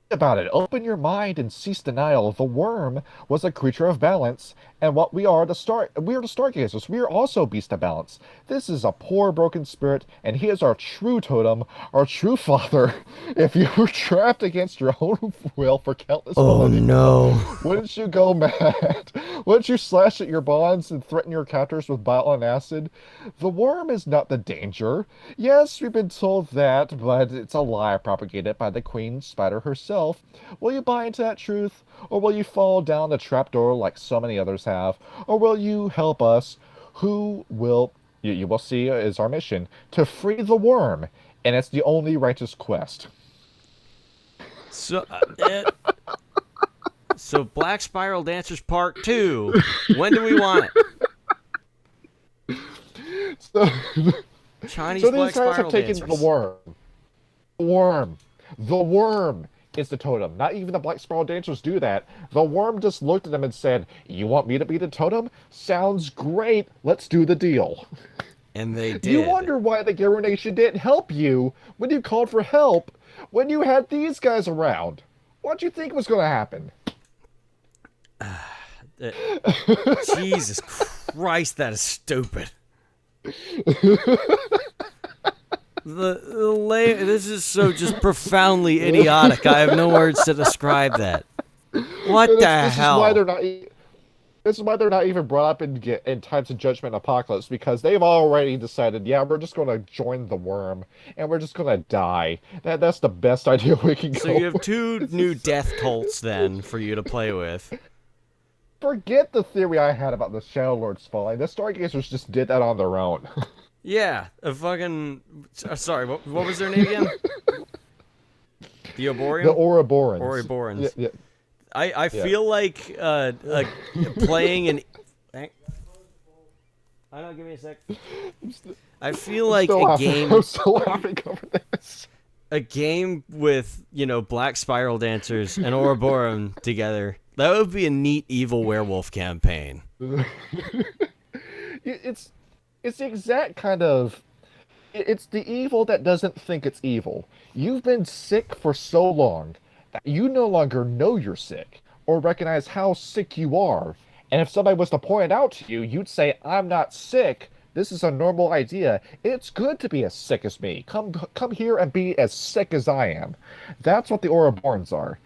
About it. Open your mind and cease denial. The worm was a creature of balance, and what we are the stargazers. We are also beast of balance. This is a poor broken spirit, and he is our true totem, our true father. If you were trapped against your own will for countless millennia, No. wouldn't you go mad? Wouldn't you slash at your bonds and threaten your captors with bile and acid? The worm is not the danger. Yes, we've been told that, but it's a lie propagated by the queen spider herself. Will you buy into that truth? Or will you fall down the trapdoor like so many others have? Or will you help us? You will see is our mission to free the worm, and it's the only righteous quest. So, So Black Spiral Dancers Part 2. When do we want So, it? Chinese so these Black guys have Spiral taken the Dancers. worm. The worm. The worm is the totem. Not even the Black Spiral Dancers do that. The worm just looked at them and said, "You want me to be the totem? Sounds great. Let's do the deal." And they You did. wonder why the Garo Nation didn't help you when you called for help when you had these guys around. What do you think was going to happen? Jesus Christ, that is stupid. This is so just profoundly idiotic. I have no words to describe that. What the This is why hell? they're not. This is why they're not even brought up in times of Judgment Apocalypse, because they've already decided, yeah, we're just going to join the worm and we're just going to die. That's the best idea we can So go you have with. two new death cults then for you to play with. Forget the theory I had about the Shadow Lords falling. The Stargazers just did that on their own. Yeah, a fucking. Sorry, what was their name again? The The Oborium? Ouroborans. Ouroborans. Yeah, I yeah. feel like playing an. I know, give me a sec. I feel like Still a laughing. game. I'm still laughing over this. A game with, Black Spiral Dancers and Ouroboros together. That would be a neat evil werewolf campaign. It's the exact kind of. It's the evil that doesn't think it's evil. You've been sick for so long that you no longer know you're sick or recognize how sick you are. And if somebody was to point it out to you, you'd say, "I'm not sick. This is a normal idea. It's good to be as sick as me. Come here and be as sick as I am." That's what the Ouroborans are.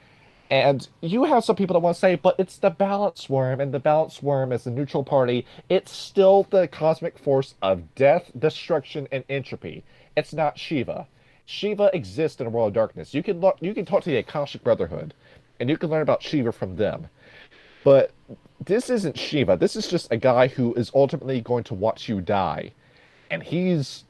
And you have some people that want to say, but it's the balance worm, and the balance worm is the neutral party. It's still the cosmic force of death, destruction, and entropy. It's not Shiva. Shiva exists in a world of darkness. You can talk to the Akashic Brotherhood, and you can learn about Shiva from them. But this isn't Shiva. This is just a guy who is ultimately going to watch you die, and he's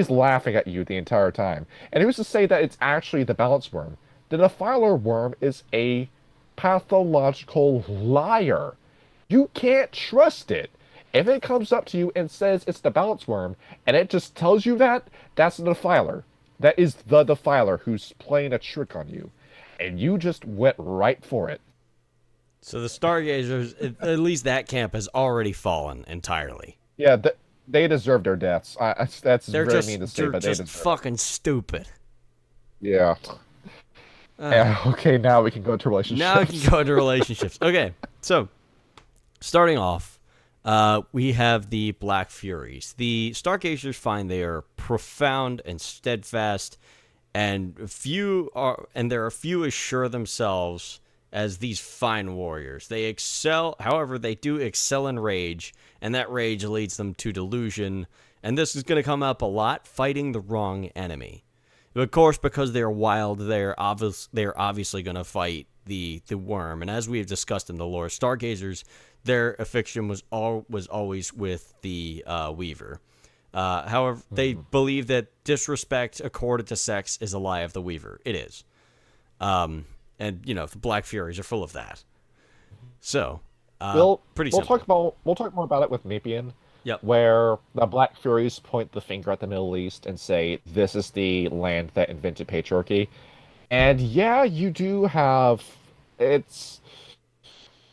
laughing at you the entire time. And who's to say that it's actually the balance worm? The defiler worm is a pathological liar. You can't trust it. If it comes up to you and says it's the balance worm, and it just tells you that, that's the defiler. That is the defiler who's playing a trick on you. And you just went right for it. So the Stargazers, at least that camp has already fallen entirely. Yeah, they deserve their deaths. That's They're very just, mean to say, they're but they just deserve it. fucking stupid. Yeah. Yeah. Okay, now we can go to relationships. Now we can go into relationships. Okay, so starting off, we have the Black Furies. The Stargazers find they are profound and steadfast, and there are few assure themselves as these fine warriors. They excel, however, they do excel in rage, and that rage leads them to delusion. And this is going to come up a lot: fighting the wrong enemy. Of course, because they're wild, they're obviously going to fight the worm. And as we have discussed in the lore, Stargazers, their affection was always with the Weaver. However, they believe that disrespect accorded to sex is a lie of the Weaver. It is. And, the Black Furies are full of that. So, pretty simple. We'll talk more about it with Nepean. Yep. Where the Black Furies point the finger at the Middle East and say, "This is the land that invented patriarchy." And yeah, you do have. It's.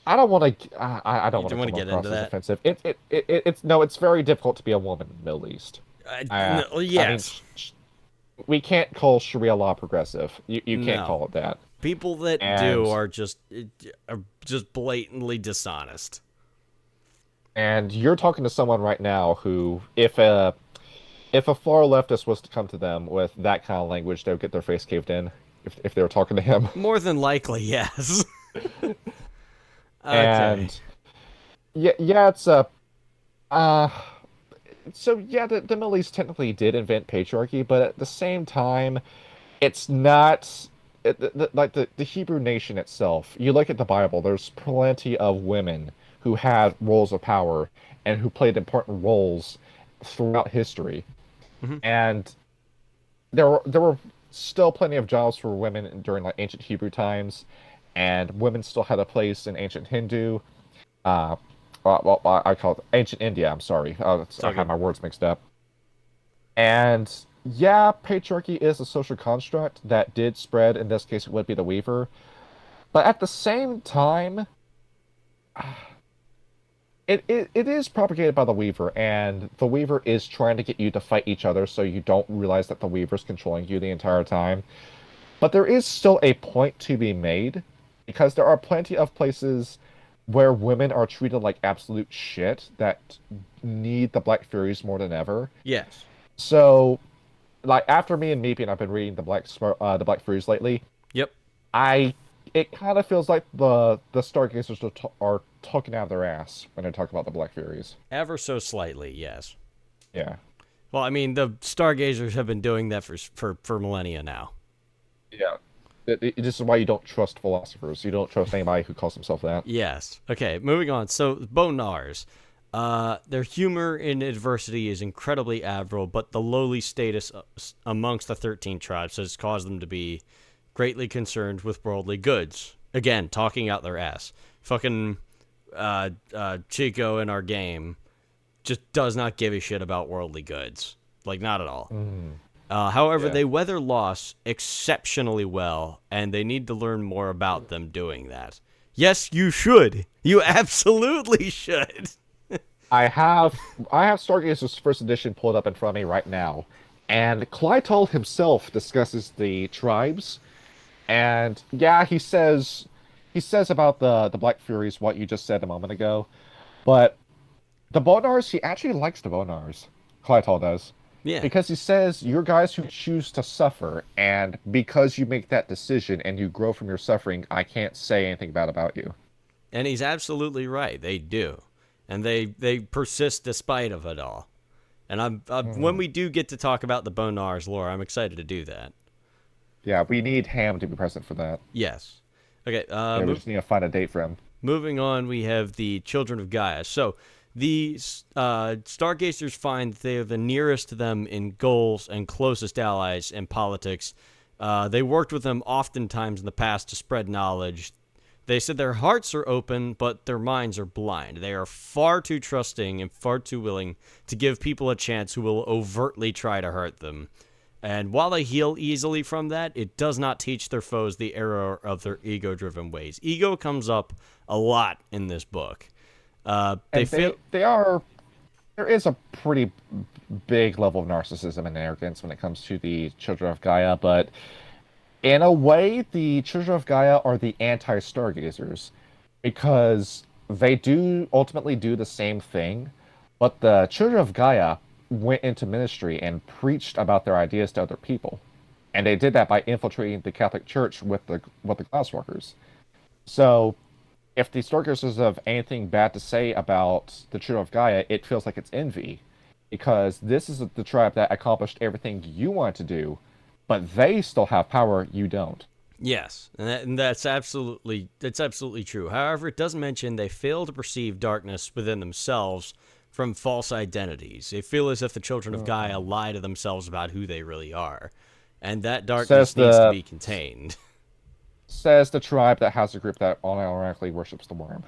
I don't want to. I don't You don't want want to to come get across into as that? offensive. It's no. It's very difficult to be a woman in the Middle East. No, yes. We can't call Sharia law progressive. You can't No. call it that. People that And do are just blatantly dishonest. and you're talking to someone right now who, if a far leftist was to come to them with that kind of language, they would get their face caved in if they were talking to him. More than likely, yes. Okay. And yeah, it's a so yeah, the Middle East technically did invent patriarchy, but at the same time, it's not like the Hebrew nation itself. You look at the Bible, there's plenty of women who had roles of power and who played important roles throughout history. Mhm. And there were still plenty of jobs for women during like ancient Hebrew times, and women still had a place in ancient Hindu. Uh, I call it ancient India. I'm sorry, It's I all had good. my words mixed up. And yeah, patriarchy is a social construct that did spread. In this case, it would be the Weaver. But at the same time, it is propagated by the Weaver, and the Weaver is trying to get you to fight each other so you don't realize that the Weaver's controlling you the entire time. But there is still a point to be made, because there are plenty of places where women are treated like absolute shit that need the Black Furies more than ever. Yes. So, like after me and Meepy and I've been reading the Black Furies lately, Yep. I it kind of feels like the Stargazers are talking out of their ass when they talk about the Black Furies. Ever so slightly, yes. Yeah. Well, I mean, the Stargazers have been doing that for millennia now. Yeah. This is why you don't trust philosophers. You don't trust anybody who calls himself that. Yes. Okay, moving on. So, Bonars. Their humor in adversity is incredibly admirable, but the lowly status amongst the 13 tribes has caused them to be greatly concerned with worldly goods. Again, talking out their ass. Fucking Chico in our game just does not give a shit about worldly goods. Like, not at all. However, Yeah. they weather loss exceptionally well, and they need to learn more about them doing that. Yes, you should. You absolutely should. I have Stargazer's first edition pulled up in front of me right now, and Clytol himself discusses the tribes, and yeah, he says about the Black Furies what you just said a moment ago, but the Bonars, he actually likes the Bonars. Clytol does. Yeah. Because he says you're guys who choose to suffer, and because you make that decision and you grow from your suffering, I can't say anything bad about you. And he's absolutely right. They do. And they persist despite of it all. And when we do get to talk about the Bonars lore, I'm excited to do that. Yeah, we need Ham to be present for that. Yes. Okay, Yeah, we just need to find a date for him. moving on, we have the Children of Gaia. So the Stargazers find they are the nearest to them in goals and closest allies in politics. They worked with them oftentimes in the past to spread knowledge. They said their hearts are open, but their minds are blind. They are far too trusting and far too willing to give people a chance who will overtly try to hurt them. And while they heal easily from that, it does not teach their foes the error of their ego-driven ways. Ego comes up a lot in this book. And there is a pretty big level of narcissism and arrogance when it comes to the Children of Gaia, but in a way, the Children of Gaia are the anti-Stargazers because they do ultimately do the same thing, but the Children of Gaia went into ministry and preached about their ideas to other people. And they did that by infiltrating the Catholic Church with the Glasswalkers. So if the Stargazers have anything bad to say about the Children of Gaia, it feels like it's envy. Because this is the tribe that accomplished everything you want to do, but they still have power, you don't. Yes, and that's absolutely true. However, it does mention they fail to perceive darkness within themselves from false identities. They feel as if the Children of Gaia lie to themselves about who they really are, and that darkness Says needs to the be contained. says the tribe that has a group that unironically worships the worm.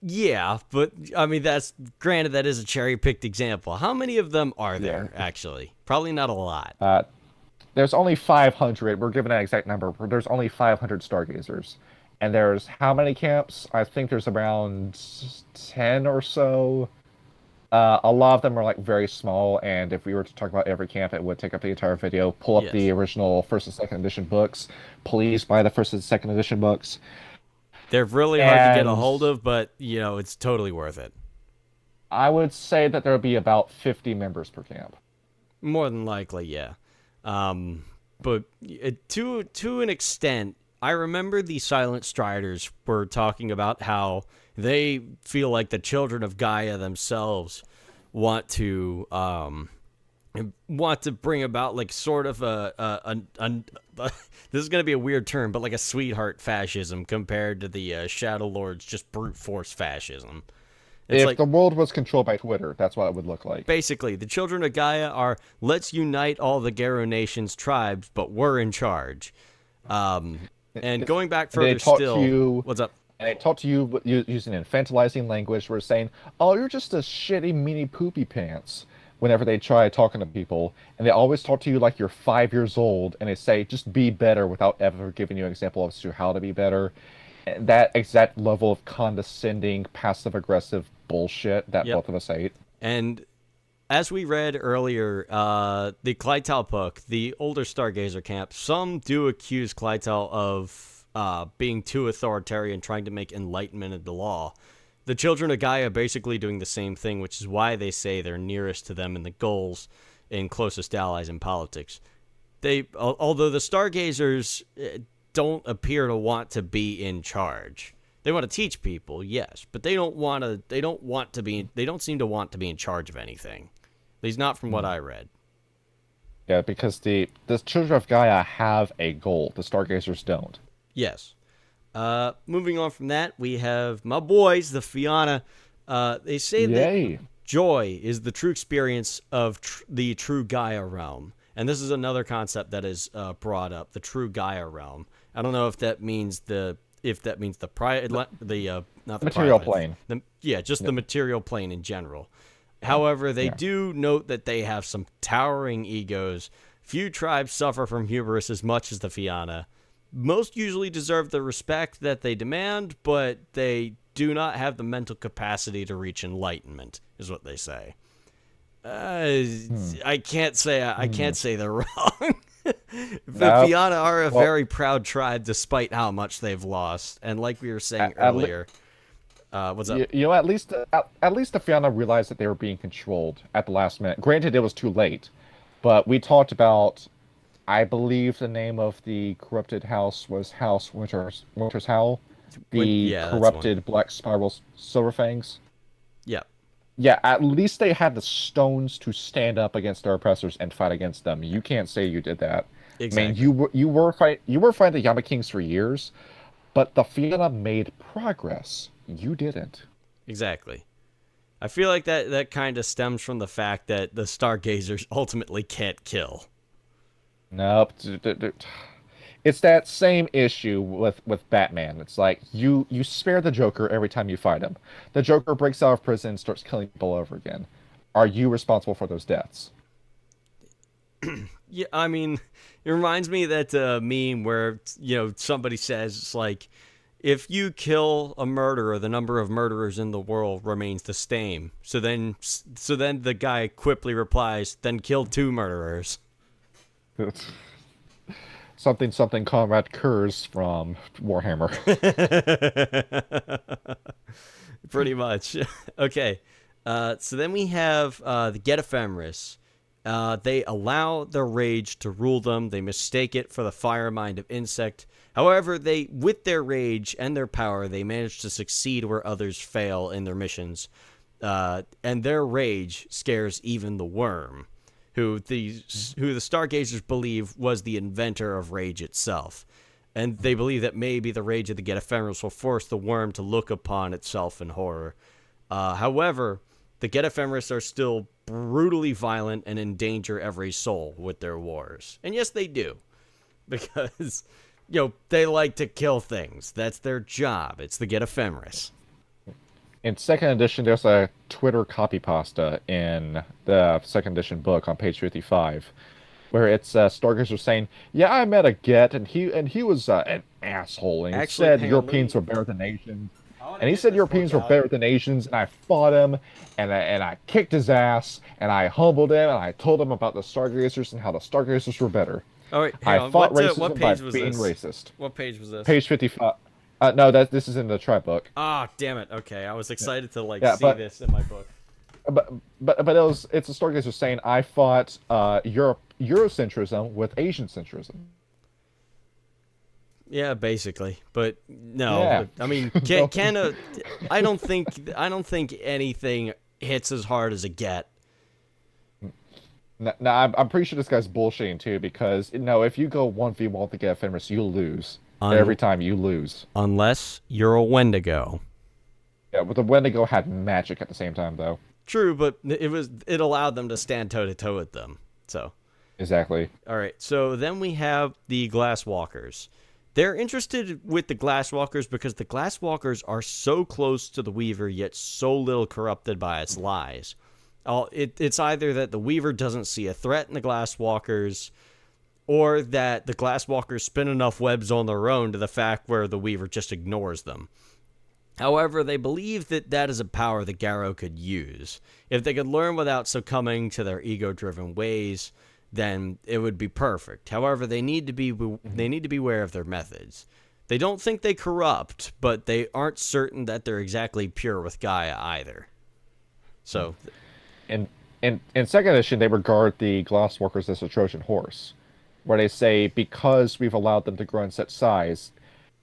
Yeah, but I mean that's granted that is a cherry-picked example. How many of them are there Yeah. actually? Probably not a lot. There's only 500. We're given an exact number. There's only 500 Stargazers. And there's how many camps? I think there's around 10 or so. A lot of them are like very small, and if we were to talk about every camp, it would take up the entire video. Pull up the Yes. original first and second edition books. Please buy the first and second edition books. They're really hard to get a And hold of, but it's totally worth it. I would say that there would be about 50 members per camp. More than likely, yeah. But to an extent, I remember the Silent Striders were talking about how they feel like the Children of Gaia themselves want to bring about like sort of a this is gonna be a weird term, but like a sweetheart fascism compared to the Shadow Lords just brute force fascism. It's If like the world was controlled by Twitter, that's what it would look like. basically the Children of Gaia are let's unite all the Garo Nation's tribes, but we're in charge. And going back And they further talk to still, you, what's up? and they talk to you using infantilizing language. Where saying, "Oh, you're just a shitty meanie poopy pants." Whenever they try talking to people, and they always talk to you like you're 5 years old, and they say, "Just be better," without ever giving you an example as to how to be better. And that exact level of condescending, passive aggressive bullshit that Yep. both of us hate. And as we read earlier, the Clytel book, the older Stargazer camp, some do accuse Clytel of being too authoritarian, trying to make enlightenment of the law. The children of Gaia basically doing the same thing, which is why they say they're nearest to them in the goals and closest allies in politics. Although the Stargazers don't appear to want to be in charge. They want to teach people, yes, but they don't want to. They don't want to be. They don't seem to want to be in charge of anything. At least not from what I read. Yeah, because the children of Gaia have a goal. The Stargazers don't. Yes. Moving on from that, we have my boys, the Fianna. They say Yay. that joy is the true experience of the true Gaia realm, and this is another concept that is brought up: the true Gaia realm. I don't know if that means the not the Material prior plane. just the material plane in general. However, they do note that they have some towering egos. Few tribes suffer from hubris as much as the Fianna. Most usually deserve the respect that they demand, but they do not have the mental capacity to reach enlightenment, is what they say. I can't say they're wrong. The Fianna are a very proud tribe, despite how much they've lost. And like we were saying earlier, what's up? At least the Fianna realized that they were being controlled at the last minute. Granted, it was too late, but we talked about. I believe the name of the corrupted house was House Winter's Howl. The corrupted Black Spiral Silverfangs. Yeah. Yeah, at least they had the stones to stand up against their oppressors and fight against them. You can't say you did that. Exactly. I mean, you were fighting the Yama Kings for years, but the Fianna made progress. You didn't. Exactly. I feel like that kind of stems from the fact that the Stargazers ultimately can't kill. Nope. It's that same issue with Batman. It's like you spare the Joker every time you fight him. The Joker breaks out of prison and starts killing people over again. Are you responsible for those deaths? Yeah, I mean, it reminds me of that meme where, somebody says, it's like, if you kill a murderer, the number of murderers in the world remains the same. So then the guy quickly replies, then kill 2 murderers. Something Conrad Kurz from Warhammer. Pretty much. Okay. So then we have the Get Ephemeris. They allow their rage to rule them. They mistake it for the fire mind of insect. However, with their rage and their power, they manage to succeed where others fail in their missions. And their rage scares even the worm, who the Stargazers believe was the inventor of rage itself. And they believe that maybe the rage of the Get Ephemeris will force the worm to look upon itself in horror. However, the Get Ephemeris are still brutally violent and endanger every soul with their wars. And yes, they do. Because, they like to kill things. That's their job. It's the Get Ephemeris. In second edition, there's a Twitter copy pasta in the second edition book on page 55, where it's Stargazer saying, "Yeah, I met a Get, and he was an asshole, and he said Europeans were better than Asians, and he said Europeans were better than Asians, and I fought him, and I kicked his ass, and I humbled him, and I told him about the Stargazers and how the Stargazers were better. All right, I fought racism by being racist." What page was this? Page 55. No, this is in the tribe book. Ah, damn it. Okay, I was excited to see this in my book. But it's a Stargazer saying I fought Eurocentrism with Asian centrism. Yeah, basically, but no. Yeah. I mean, I don't think anything hits as hard as a Get. No, I'm pretty sure this guy's bullshitting too, because if you go 1v1 with the Get Ephemeris, you lose. Every time you lose. Unless you're a Wendigo. Yeah, but the Wendigo had magic at the same time, though. True, but it allowed them to stand toe-to-toe with them. So. Exactly. All right, so then we have the Glass Walkers. They're interested with the Glasswalkers because the Glasswalkers are so close to the Weaver, yet so little corrupted by its lies. It's either that the Weaver doesn't see a threat in the Glasswalkers, or that the Glasswalkers spin enough webs on their own to the fact where the Weaver just ignores them. However, they believe that that is a power the Garrow could use. If they could learn without succumbing to their ego-driven ways, then it would be perfect. However, they need to be aware of their methods. They don't think they corrupt, but they aren't certain that they're exactly pure with Gaia either. So, In second edition, they regard the Glasswalkers as a Trojan horse, where they say because we've allowed them to grow in such size,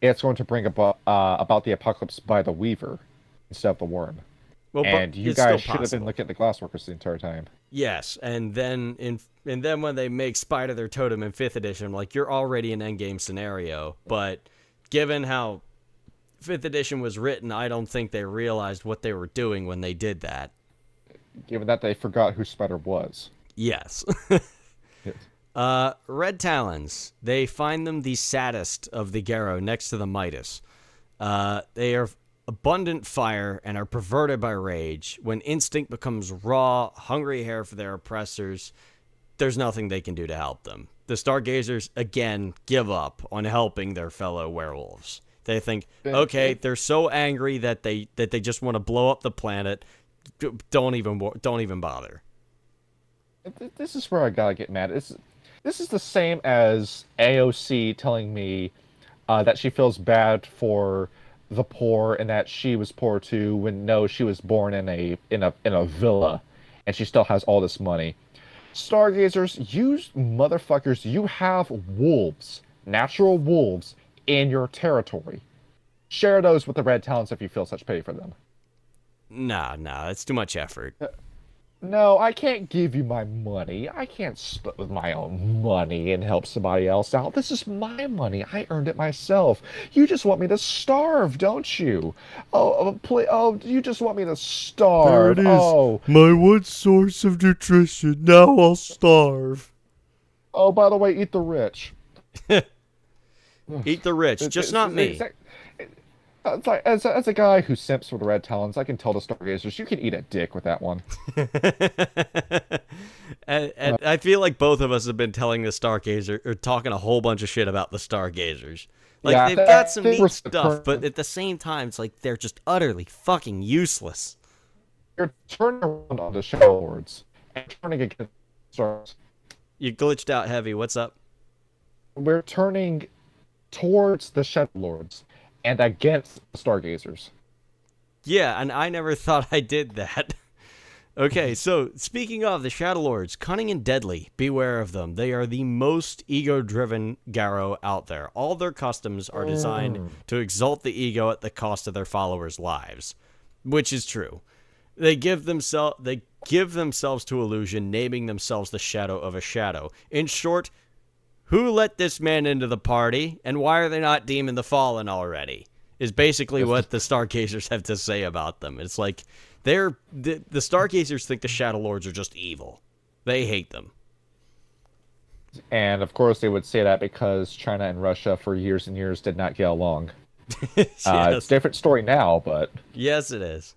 it's going to bring about the apocalypse by the Weaver instead of the Worm. well, And you it's still guys should have been possible. looking at the Glasswalkers the entire time. Yes, and then when they make Spider their totem in 5th edition, like, you're already in endgame scenario, but given how 5th edition was written, I don't think they realized what they were doing when they did that. Given that they forgot who Spider was. Yes. Yes. Red Talons. They find them the saddest of the Garrow next to the Midas. They are abundant fire and are perverted by rage. When instinct becomes raw, hungry hair for their oppressors, there's nothing they can do to help them. The Stargazers, again, give up on helping their fellow werewolves. They think, okay, they're so angry that they just want to blow up the planet. Don't even bother. This is where I gotta get mad. This is the same as AOC telling me that she feels bad for the poor and that she was poor too. When no, she was born in a villa, and she still has all this money. Stargazers, you motherfuckers, you have wolves, natural wolves, in your territory. Share those with the Red Talons if you feel such pity for them. Nah, it's too much effort. No, I can't give you my money. I can't split with my own money and help somebody else out. This is my money. I earned it myself. You just want me to starve, don't you? You just want me to starve. There it is. Oh, My one source of nutrition. Now I'll starve. oh, by the way, eat the rich. Eat the rich, just not me. It's like, as a guy who simps for the Red Talons, I can tell the Stargazers, you can eat a dick with that one. and I feel like both of us have been telling the Stargazer, or talking a whole bunch of shit about the Stargazers. Like, Yeah, they've got some they were neat stuff, but at the same time, it's like they're just utterly fucking useless. You're turning around on the Shadow Lords and turning against the Stars. You glitched out heavy. What's up? We're turning towards the Shadow Lords and against the Stargazers. Yeah, and I never thought I did that. Okay, so speaking of the Shadow Lords, cunning and deadly, beware of them. They are the most ego-driven Garrow out there. All their customs are designed to exalt the ego at the cost of their followers' lives, which is true. They give themselves to illusion, naming themselves the shadow of a shadow. In short, who let this man into the party, and why are they not Demon the Fallen already? Is basically what the Stargazers have to say about them. It's like, the Stargazers think the Shadow Lords are just evil. They hate them. And of course they would say that because China and Russia for years and years did not get along. Yes. It's a different story now, but... Yes, it is.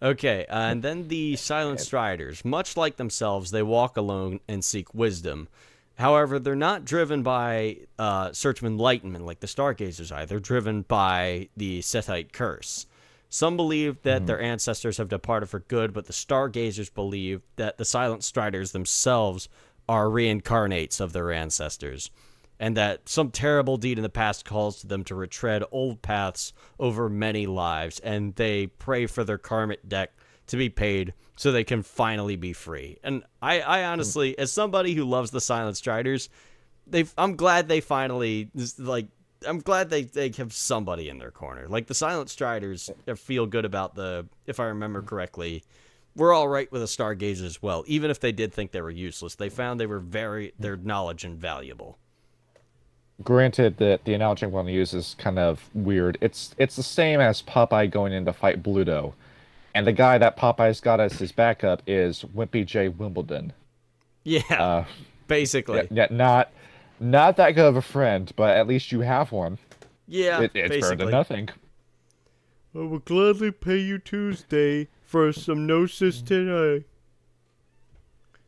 Okay, and then the Silent Striders. Much like themselves, they walk alone and seek wisdom. However, they're not driven by search of enlightenment like the Stargazers are. They're driven by the Sethite curse. Some believe that their ancestors have departed for good, but the Stargazers believe that the Silent Striders themselves are reincarnates of their ancestors, and that some terrible deed in the past calls to them to retread old paths over many lives, and they pray for their karmic debt to be paid so they can finally be free. And I honestly, as somebody who loves the Silent Striders, I'm glad they finally, like, I'm glad they have somebody in their corner. Like, the Silent Striders feel good about if I remember correctly, we're all right with the Stargazers as well. Even if they did think they were useless, they found their knowledge invaluable. Granted that the analogy I'm going to use is kind of weird. It's the same as Popeye going in to fight Bluto. And the guy that Popeye's got as his backup is Wimpy J. Wimbledon. Yeah, basically. Yeah, not that good of a friend, but at least you have one. Yeah, It's better than basically. nothing. I will gladly pay you Tuesday for some gnosis today.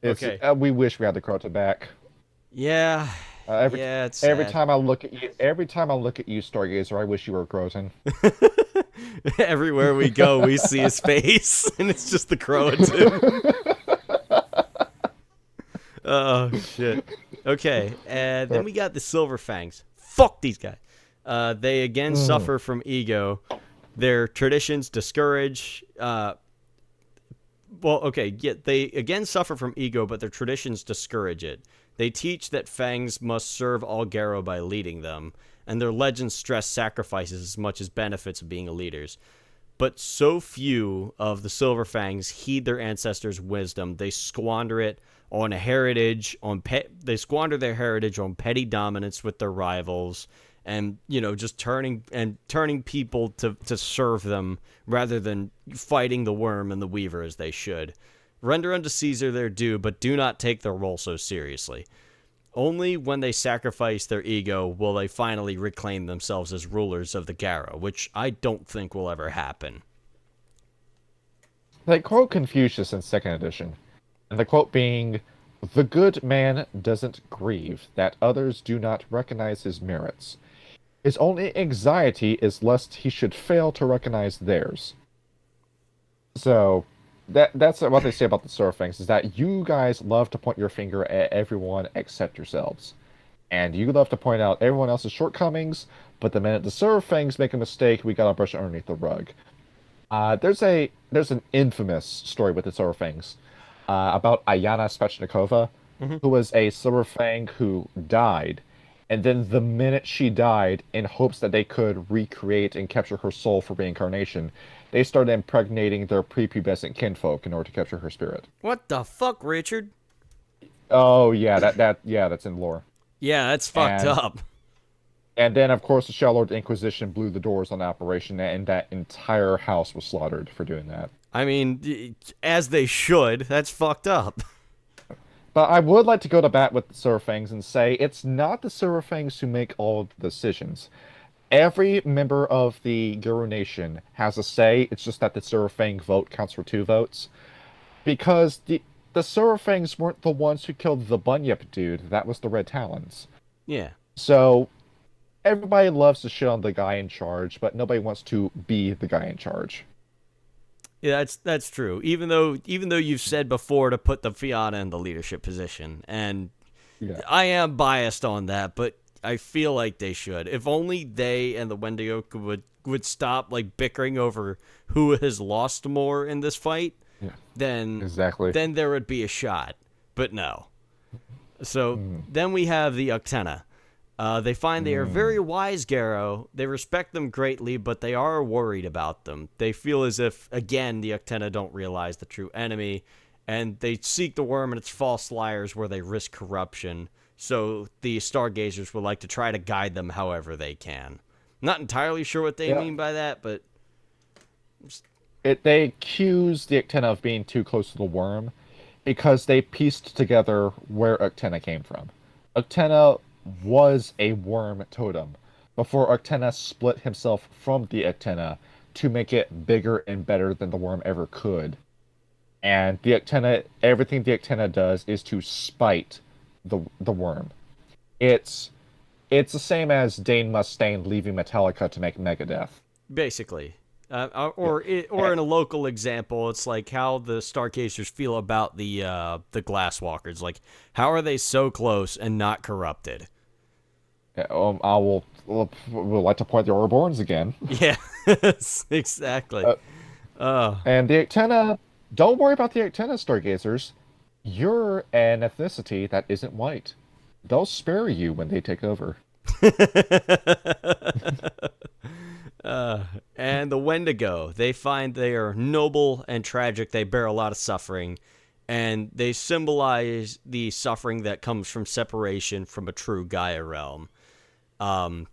It's Okay. we wish we had the Crota back. Yeah. Uh, every Yeah, it's every sad. time I look at you, Stargazer, I wish you were Groton. Everywhere we go, we see his face, and it's just the Croatan. Oh, shit. Okay, and then we got the Silver Fangs. Fuck these guys. They again Mm. suffer from ego. Their traditions discourage. They again suffer from ego, but their traditions discourage it. They teach that Fangs must serve all Garo by leading them, and their legends stress sacrifices as much as benefits of being leaders. But so few of the Silver Fangs heed their ancestors' wisdom. They squander it on a heritage, they squander their heritage on petty dominance with their rivals, and just turning people to serve them rather than fighting the worm and the weaver as they should. Render unto Caesar their due, but do not take their role so seriously. Only when they sacrifice their ego will they finally reclaim themselves as rulers of the Garo, which I don't think will ever happen. They quote Confucius in second edition, and the quote being, "The good man doesn't grieve that others do not recognize his merits. His only anxiety is lest he should fail to recognize theirs." So that's what they say about the Surfangs, is that you guys love to point your finger at everyone except yourselves. And you love to point out everyone else's shortcomings, but the minute the Surfangs make a mistake, we gotta brush it underneath the rug. There's an infamous story with the Silverfangs about Ayana Spechnikova, Mm-hmm. who was a Silverfang who died, and then the minute she died, in hopes that they could recreate and capture her soul for reincarnation, they started impregnating their prepubescent kinfolk in order to capture her spirit. What the fuck, Richard? Oh yeah, that's in lore. Yeah, that's fucked And up. and then of course the Shadow Lord Inquisition blew the doors on the operation, and that entire house was slaughtered for doing that. I mean, as they should. That's fucked up. But I would like to go to bat with the Surfangs and say it's not the Surfangs who make all of the decisions. Every member of the Guru Nation has a say. It's just that the Surfang vote counts for 2 votes. Because the Surfangs weren't the ones who killed the Bunyip dude. That was the Red Talons. Yeah. So everybody loves to shit on the guy in charge, but nobody wants to be the guy in charge. Yeah, that's true. Even though you've said before to put the Fianna in the leadership position, and Yeah. I am biased on that, but I feel like they should. If only they and the Wendigo would stop like bickering over who has lost more in this fight, Yeah. then Exactly. there would be a shot. But no. So Mm. then we have the Uktena. They find they are very wise Garo. They respect them greatly, but they are worried about them. They feel as if, again, the Uktena don't realize the true enemy, and they seek the worm and its false liars where they risk corruption. So the Stargazers would like to try to guide them however they can. Not entirely sure what they Yeah. mean by that, but They accuse the Uktena of being too close to the worm because they pieced together where Uktena came from. Uktena was a worm totem before Uktena split himself from the Uktena to make it bigger and better than the worm ever could. And the Uktena, everything the Uktena does is to spite the worm. It's it's the same as Dane Mustaine leaving Metallica to make Megadeth. basically. Yeah. Or in a local example, it's like how the Stargazers feel about the Glasswalkers. Like, how are they so close and not corrupted? Will like to point the Ouroborns again. Yeah, exactly. Uh, Uh, and the Uktena, don't worry about the Uktena, Stargazers. You're an ethnicity that isn't white. They'll spare you when they take over. and the Wendigo, they find they are noble and tragic. They bear a lot of suffering, and they symbolize the suffering that comes from separation from a true Gaia realm.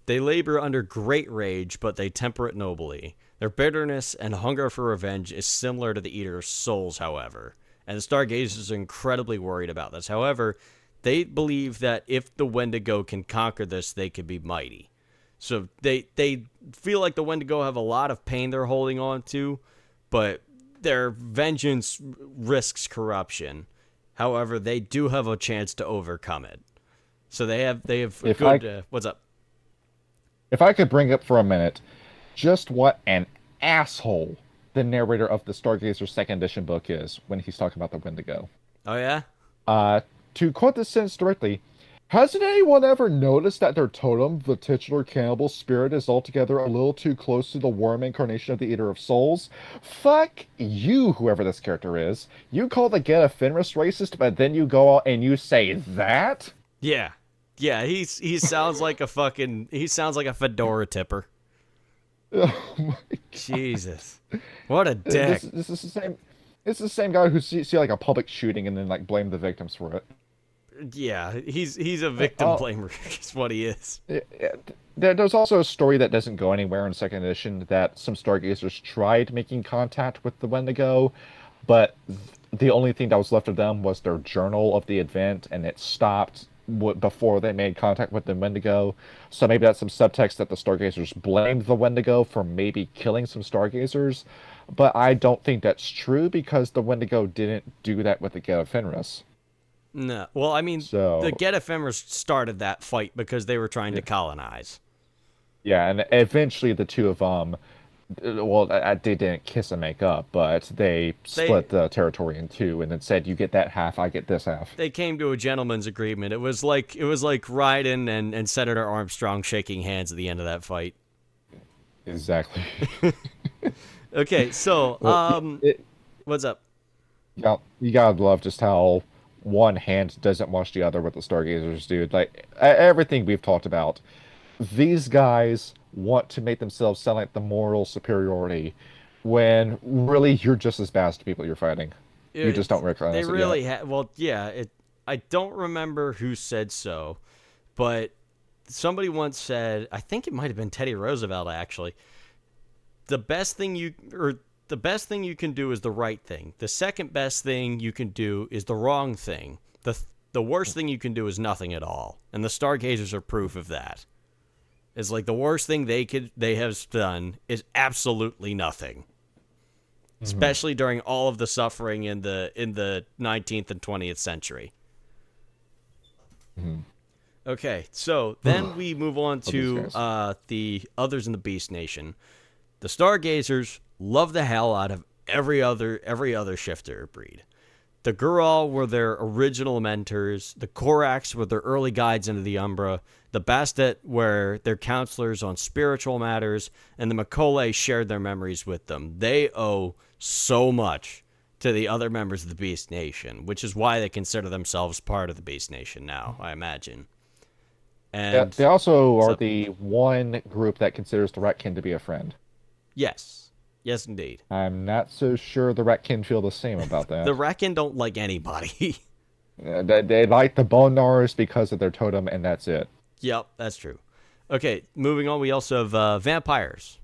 They labor under great rage, but they temper it nobly. Their bitterness and hunger for revenge is similar to the Eater's souls, however. And the Stargazers are incredibly worried about this. However, they believe that if the Wendigo can conquer this, they could be mighty. So they feel like the Wendigo have a lot of pain they're holding on to, but their vengeance risks corruption. However, they do have a chance to overcome it. So they have a If good I what's up? if I could bring up for a minute just what an asshole the narrator of the Stargazer second edition book is when he's talking about the Wendigo. Oh yeah? Uh, to quote the sentence directly, hasn't anyone ever noticed that their totem, the titular cannibal spirit, is altogether a little too close to the worm incarnation of the Eater of Souls? Fuck you, whoever this character is. You call the Get a Fenris racist, but then you go out and you say that? Yeah. Yeah, he sounds like he sounds like a fedora tipper. Oh my Jesus. What a This, dick. this is the same. It's the same guy who see like a public shooting and then like blame the victims for it. Yeah, he's a victim Oh, blamer. Is what he is. there's also a story that doesn't go anywhere in second edition that some Stargazers tried making contact with the Wendigo, but the only thing that was left of them was their journal of the event, and it stopped before they made contact with the Wendigo. So maybe that's some subtext that the Stargazers blamed the Wendigo for maybe killing some Stargazers, but I don't think that's true because the Wendigo didn't do that with the Get of Fenris. No. Well, I mean, the So Get Ephemeris started that fight because they were trying to yeah, colonize. yeah, and eventually the two of them, well, they didn't kiss and make up, but they They split the territory in two, and then said, "You get that half, I get this half." they came to a gentleman's agreement. It was like Ryden and Senator Armstrong shaking hands at the end of that fight. Exactly. Okay, so Well, what's up? yeah, you gotta love just how one hand doesn't wash the other with the Stargazers, dude. Like everything we've talked about, these guys want to make themselves sound like the moral superiority, when really you're just as bad as the people you're fighting. You just don't They recognize it yet. really had. Well, yeah. I don't remember who said so, but somebody once said. I think it might have been Teddy Roosevelt actually. The best thing you can do is the right thing. The second best thing you can do is the wrong thing. The worst thing you can do is nothing at all. And the Stargazers are proof of that. It's like the worst thing they have done is absolutely nothing. Hmm. Especially during all of the suffering in the 19th and 20th century. Hmm. Okay, so then we move on Love these to guys. the others in the Beast Nation. The Stargazers love the hell out of every other shifter breed. The Gural were their original mentors. The Koraks were their early guides into the Umbra. The Bastet were their counselors on spiritual matters, and the Makole shared their memories with them. They owe so much to the other members of the Beast Nation, which is why they consider themselves part of the Beast Nation now, I imagine. Yeah, And they also are so, the one group that considers the Ratkin to be a friend. yes, yes, indeed. I'm not so sure the Ratkin feel the same about The that. Reckon don't like anybody. They like the Bone Gnawers because of their totem, and that's it. Yep, that's true. Okay, moving on. We also have vampires.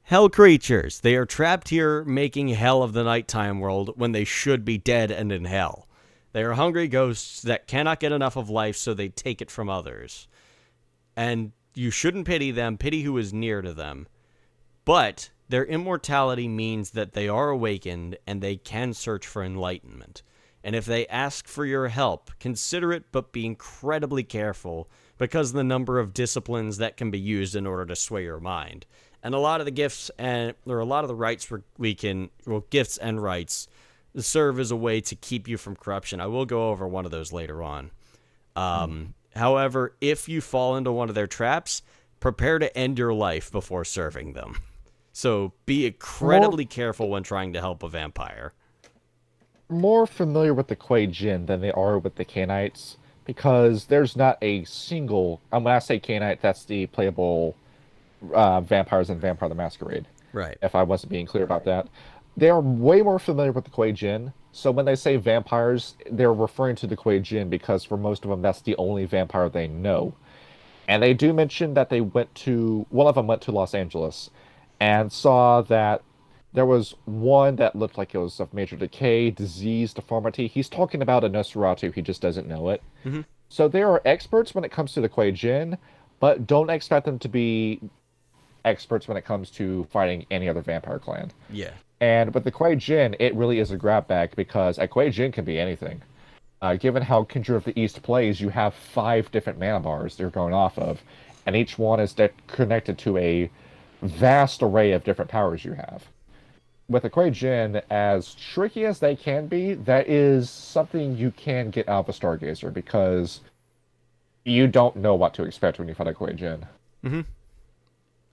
Hell creatures. They are trapped here making hell of the nighttime world when they should be dead and in hell. They are hungry ghosts that cannot get enough of life, so they take it from others. And you shouldn't pity them, pity who is near to them. But their immortality means that they are awakened and they can search for enlightenment. And if they ask for your help, consider it, but be incredibly careful because of the number of disciplines that can be used in order to sway your mind. And a lot of the gifts and or a lot of the rights gifts and rights serve as a way to keep you from corruption. I will go over one of those later on. Hmm. However, if you fall into one of their traps, prepare to end your life before serving them. So be More incredibly careful when trying to help a vampire. more familiar with the Kuei Jin than they are with the Canites, because there's not a single. When I say Canite, that's the playable vampires in Vampire the Masquerade. Right. If I wasn't being clear about that, they are way more familiar with the Kuei Jin. So when they say vampires, they're referring to the Kuei Jin because for most of them, that's the only vampire they know. And they do mention that they went to, one of them went to Los Angeles and saw that there was one that looked like it was of major decay, disease, deformity. He's talking about a Nosferatu, he just doesn't know it. Mm-hmm. So they are experts when it comes to the Kuei Jin, but don't expect them to be experts when it comes to fighting any other vampire clan. Yeah. And with the Kuei Jin, it really is a grab bag because a Kuei Jin can be anything. Given how Kindred of the East plays, you have 5 different mana bars they're going off of, and each one is connected to a vast array of different powers you have. With a Kuei Jin, as tricky as they can be, that is something you can get out of a Stargazer because you don't know what to expect when you fight a Kuei Jin. Mm-hmm.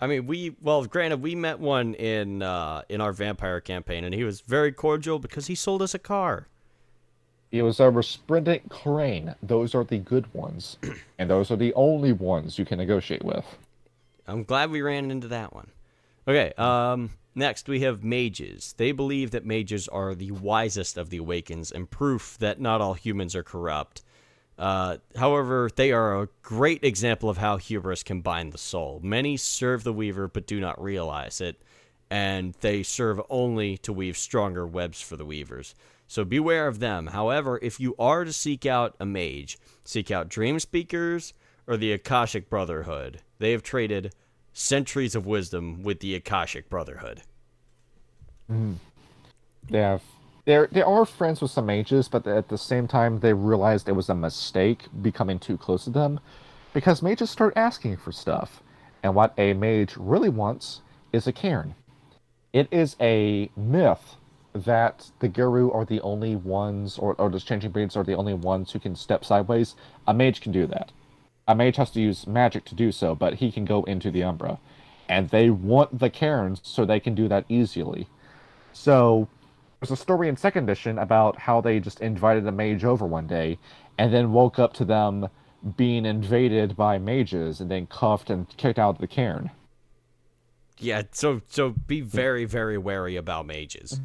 I mean, granted, we met one in our vampire campaign, and he was very cordial because he sold us a car. It was a resplendent crane. Those are the good ones, and those are the only ones you can negotiate with. I'm glad we ran into that one. Okay, next we have mages. They believe that mages are the wisest of the Awakens and proof that not all humans are corrupt. However, they are a great example of how hubris can bind the soul. Many serve the Weaver but do not realize it, and they serve only to weave stronger webs for the Weavers. So beware of them. However, if you are to seek out a mage, seek out Dream Speakers or the Akashic Brotherhood. They have traded centuries of wisdom with the Akashic Brotherhood. They have they are friends with some mages, but at the same time they realized it was a mistake becoming too close to them because mages start asking for stuff. And what a mage really wants is a cairn. It is a myth that the Guru are the only ones, or the changing breeds are the only ones who can step sideways. A mage can do that. A mage has to use magic to do so, but he can go into the Umbra. And they want the cairns so they can do that easily. So there's a story in second edition about how they just invited a mage over one day and then woke up to them being invaded by mages and then cuffed and kicked out of the cairn. Yeah, so be very, very wary about mages.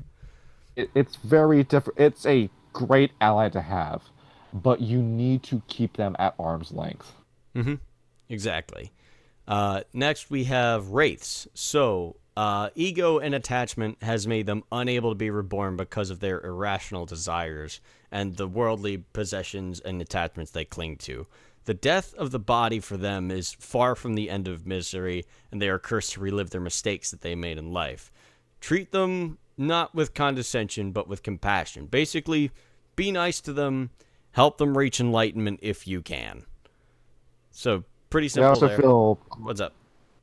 It's very different. It's a great ally to have, but you need to keep them at arm's length. Mm-hmm. Exactly. Next, we have wraiths. So, ego and attachment has made them unable to be reborn because of their irrational desires and the worldly possessions and attachments they cling to. The death of the body for them is far from the end of misery, and they are cursed to relive their mistakes that they made in life. Treat them not with condescension, but with compassion. Basically, be nice to them, help them reach enlightenment if you can. So, pretty simple. I also there. feel What's up?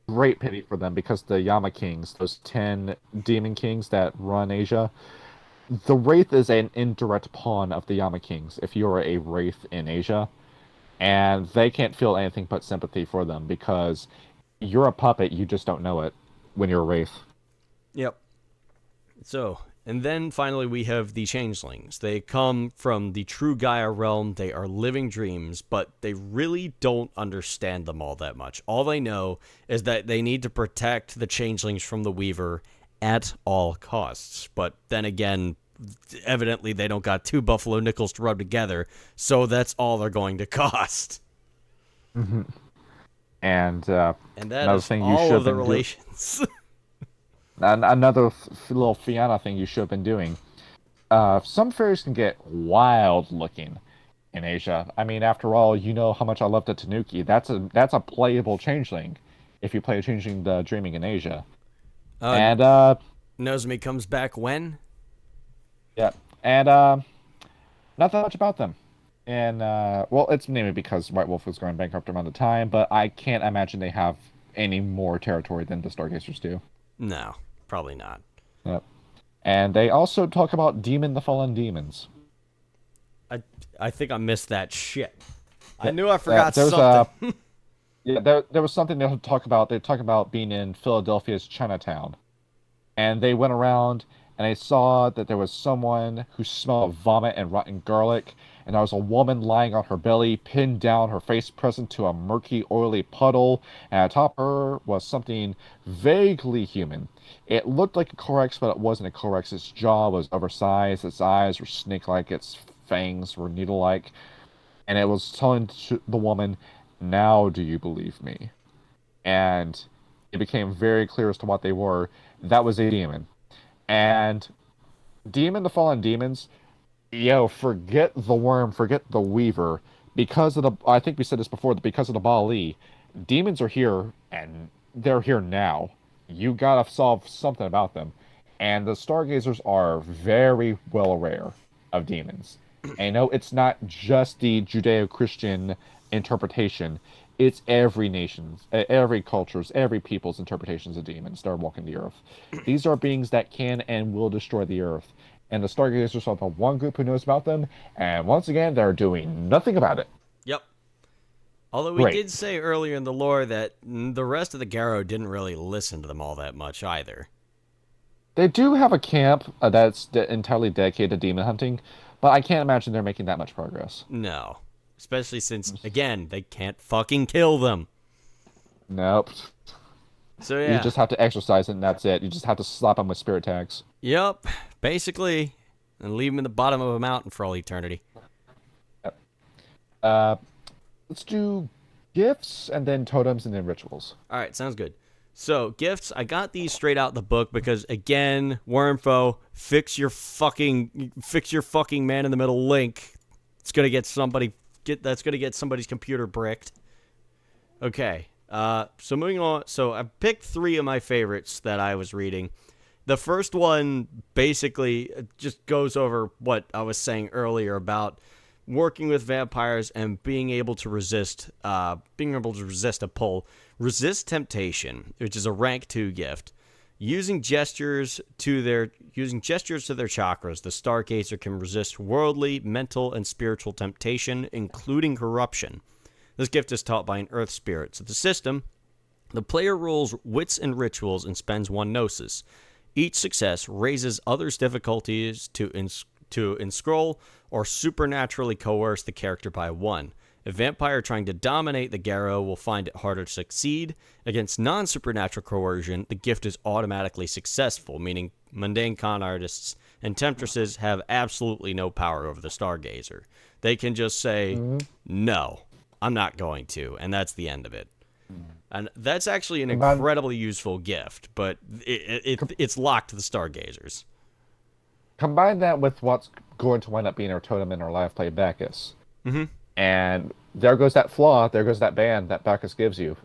great pity for them because the Yama Kings, those 10 demon kings that run Asia, the Wraith is an indirect pawn of the Yama Kings if you're a Wraith in Asia. And they can't feel anything but sympathy for them because you're a puppet, you just don't know it when you're a Wraith. Yep. So, and then finally we have the Changelings. They come from the true Gaia realm. They are living dreams, but they really don't understand them all that much. All they know is that they need to protect the Changelings from the Weaver at all costs. But then again, evidently they don't got 2 buffalo nickels to rub together, so that's all they're going to cost. Mm-hmm. And that another is thing you all should of the have been relations. another little Fianna thing you should have been doing. Some fairies can get wild looking in Asia. I mean, after all, you know how much I love the Tanuki. That's a playable changeling if you play a changeling dreaming in Asia. And Nozumi comes back when? yeah, and not that much about them. And well, it's mainly because White Wolf was going bankrupt around the time, but I can't imagine they have any more territory than the Stargazers do. No, probably not. Yep. And they also talk about Demon the Fallen Demons. I think I missed that shit. I knew I forgot something. There was something they talk about. They talk about being in Philadelphia's Chinatown. And they went around and they saw that there was someone who smelled vomit and rotten garlic, and there was a woman lying on her belly, pinned down, her face pressed to a murky, oily puddle, and atop her was something vaguely human. It looked like a Corex, but it wasn't a Corex. Its jaw was oversized, its eyes were snake-like, its fangs were needle-like, and it was telling the woman, "Now do you believe me?" And it became very clear as to what they were. That was a demon. And Demon the Fallen Demons, forget the worm, forget the Weaver. Because of the, I think we said this before, because of the Baali, demons are here, and they're here now. You gotta solve something about them. And the Stargazers are very well aware of demons. And no, it's not just the Judeo-Christian interpretation. It's every nation's, every culture's, every people's interpretations of demons that are walking the earth. These are beings that can and will destroy the earth. And the Stargazers are the one group who knows about them. And once again, they're doing nothing about it. Yep. Although we did say earlier in the lore that the rest of the Garrow didn't really listen to them all that much either. They do have a camp that's entirely dedicated to demon hunting, but I can't imagine they're making that much progress. No. Especially since, again, they can't fucking kill them. Nope. So, yeah. You just have to exercise it, and that's it. You just have to slap them with spirit tags. Yep. Basically. And leave them in the bottom of a mountain for all eternity. Yep. Let's do gifts, and then totems, and then rituals. All right, sounds good. So, gifts, I got these straight out the book because, again, Wormfo, fix your fucking man-in-the-middle link. It's going to get somebody's computer bricked. Okay, so moving on. So, I picked 3 of my favorites that I was reading. The first one basically just goes over what I was saying earlier about working with vampires and being able to resist a pull. Resist temptation, which is a rank 2 gift. Using gestures to their chakras, the Stargazer can resist worldly, mental, and spiritual temptation, including corruption. This gift is taught by an earth spirit. So the system, the player rolls wits and rituals and spends 1 gnosis. Each success raises others' difficulties to enscroll or supernaturally coerce the character by 1. A vampire trying to dominate the Garrow will find it harder to succeed. Against non-supernatural coercion, the gift is automatically successful, meaning mundane con artists and temptresses have absolutely no power over the Stargazer. They can just say, no, I'm not going to, and that's the end of it. And that's actually an incredibly useful gift, but it's locked to the Stargazers. Combine that with what's going to wind up being our totem in our live play, Bacchus. Mm-hmm. And there goes that flaw, there goes that ban that Bacchus gives you.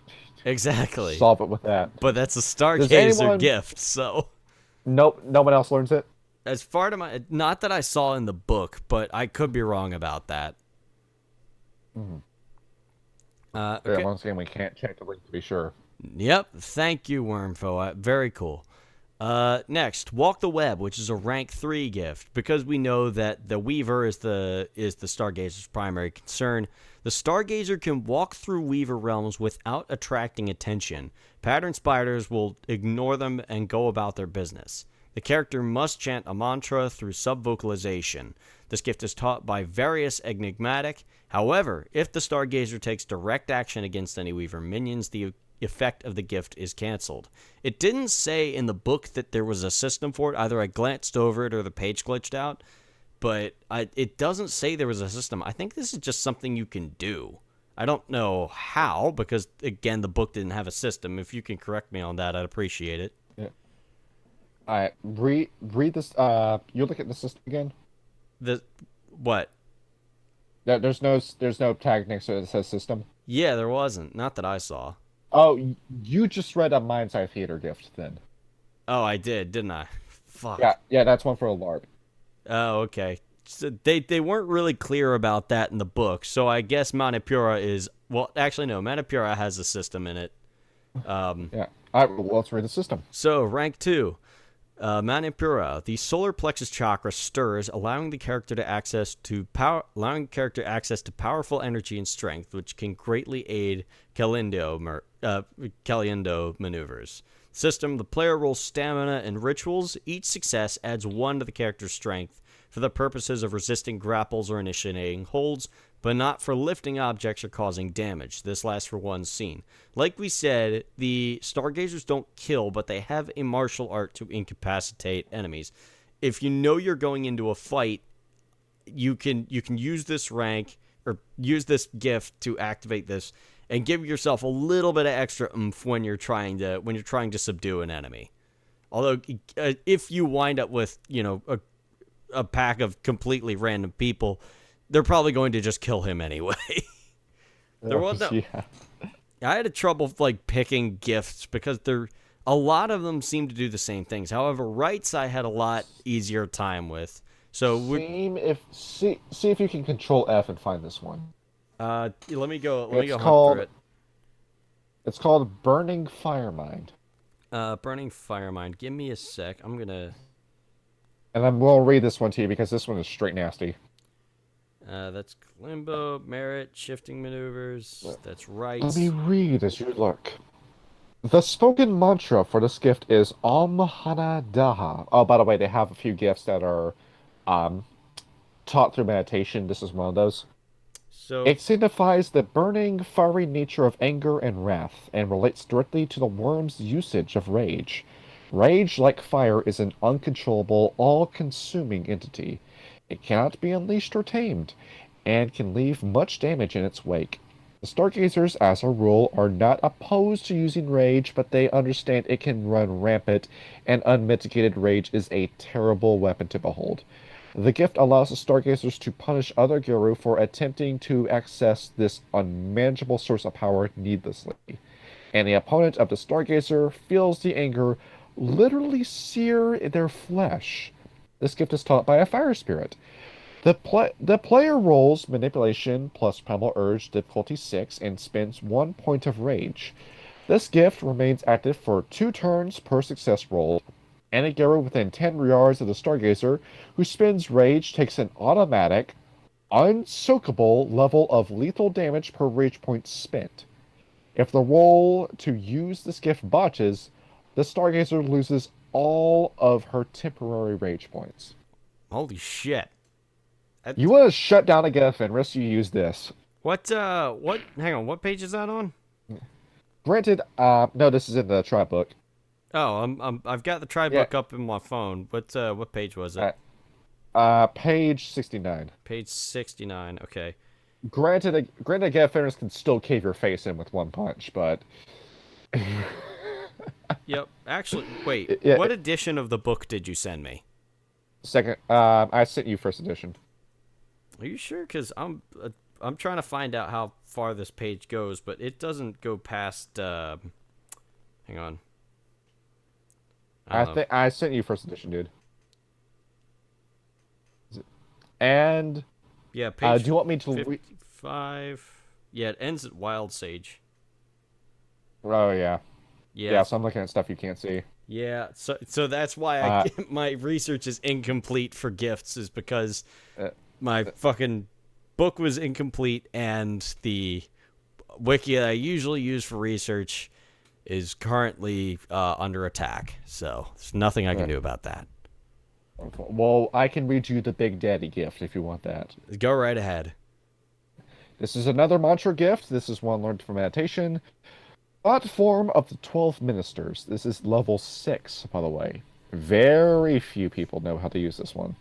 Exactly. Solve it with that. But that's a Stargazer gift, so... Nope, no one else learns it? As far to my... Not that I saw in the book, but I could be wrong about that. Mm. Okay. Yeah, once again, we can't check the link to be sure. Yep, thank you, Wormfo. Very cool. Next, Walk the Web, which is a rank 3 gift. Because we know that the Weaver is the Stargazer's primary concern, the Stargazer can walk through Weaver realms without attracting attention. Pattern spiders will ignore them and go about their business. The character must chant a mantra through sub-vocalization. This gift is taught by various enigmatic. However, if the Stargazer takes direct action against any Weaver minions, the effect of the gift is canceled. It didn't say in the book that there was a system for it. Either I glanced over it or the page glitched out, but it doesn't say there was a system. I think this is just something you can do. I don't know how, because again, the book didn't have a system. If you can correct me on that, I'd appreciate it. Yeah. All right, read this. You look at the system again. The what? There's no tag next to it that says system. Yeah, there wasn't. Not that I saw. Oh, you just read a Mind's Eye Theater gift then. Oh, I did, didn't I? Fuck. Yeah, that's one for a LARP. Oh, okay. So they weren't really clear about that in the book, so I guess Manipura is... Well, actually, no. Manipura has a system in it. Yeah. All right, well, let's read the system. So, rank 2. Manipura. The solar plexus chakra stirs, allowing the character access to powerful energy and strength, which can greatly aid Galliard maneuvers. System: the player rolls stamina and rituals. Each success adds 1 to the character's strength for the purposes of resisting grapples or initiating holds, but not for lifting objects or causing damage. This lasts for 1 scene. Like we said, the Stargazers don't kill, but they have a martial art to incapacitate enemies. If you know you're going into a fight, you can use this rank or use this gift to activate this and give yourself a little bit of extra oomph when you're trying to subdue an enemy. Although if you wind up with, a pack of completely random people, they're probably going to just kill him anyway. I had a trouble like picking gifts because a lot of them seem to do the same things. However, rights I had a lot easier time with. So we See if you can control F and find this one. let me go It's hunt through called it. it's called Burning Firemind. Burning Firemind. Give me a sec. I'm gonna. And I'm going to read this one to you because this one is straight nasty. That's Limbo, Merit, Shifting Maneuvers. That's Let me rights. read as you look. The spoken mantra for this gift is Om Hana Daha. Oh, by the way, they have a few gifts that are um, taught through meditation. This is one of those. So It signifies the burning, fiery nature of anger and wrath, and relates directly to the worm's usage of rage. Rage, like fire, is an uncontrollable, all-consuming entity. It cannot be unleashed or tamed, and can leave much damage in its wake. The Stargazers, as a rule, are not opposed to using rage, but they understand it can run rampant, and unmitigated rage is a terrible weapon to behold. The gift allows the Stargazers to punish other Guru for attempting to access this unmanageable source of power needlessly. And the opponent of the Stargazer feels the anger literally sear their flesh. This gift is taught by a fire spirit. The player rolls manipulation plus primal urge difficulty 6 and spends 1 point of rage. This gift remains active for 2 turns per success roll. Any Guru within 10 yards of the Stargazer who spends rage takes an automatic, unsoakable level of lethal damage per rage point spent. If the roll to use this gift botches, the Stargazer loses all of her temporary rage points. holy shit. You want to shut down a gift and risk you use this. What hang on, what page is that on? Granted, no, this is in the tribe book. Oh, I've got the try Yeah, book up in my phone. What page was it? uh, page 69. Page 69. Okay. Granted, a gift fairness can still cave your face in with one punch, but Yep. Actually, wait. yeah, What edition of the book did you send me? second, I sent you first edition. Are you sure? Because I'm trying to find out how far this page goes, but it doesn't go past. Hang on. I I don't know. think I sent you first edition, dude. And Yeah, do page you want me to 55. Yeah, it ends at Wild Sage. Oh yeah, Yeah. yeah. So I'm looking at stuff you can't see. Yeah. So that's why Uh, my research is incomplete for gifts is because uh, my fucking book was incomplete and the wiki that I usually use for research is currently under attack. So there's nothing I can uh, do about that. well, I can read you the Big Daddy gift if you want that. Go right ahead. This is another mantra gift. This is one learned from meditation. Platform of the 12 Ministers. This is level 6, by the way. Very few people know how to use this one.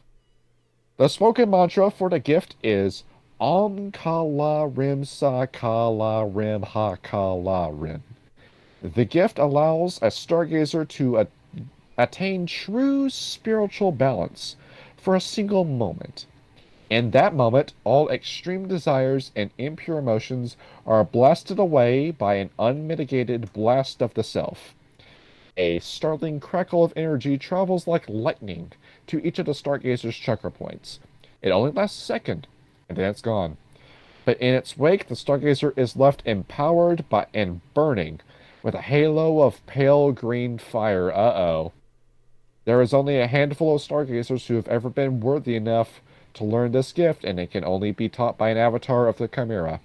The spoken mantra for the gift is Om Kala Rim Sa Kala Rim Ha Kala Rim. The gift allows a stargazer to attain true spiritual balance for a single moment. In that moment, all extreme desires and impure emotions are blasted away by an unmitigated blast of the self. A startling crackle of energy travels like lightning to each of the Stargazer's chakra points. It only lasts a second, and then it's gone. But in its wake, the Stargazer is left empowered by and burning with a halo of pale green fire. Uh-oh. There is only a handful of Stargazers who have ever been worthy enough to learn this gift, and it can only be taught by an avatar of the Chimera.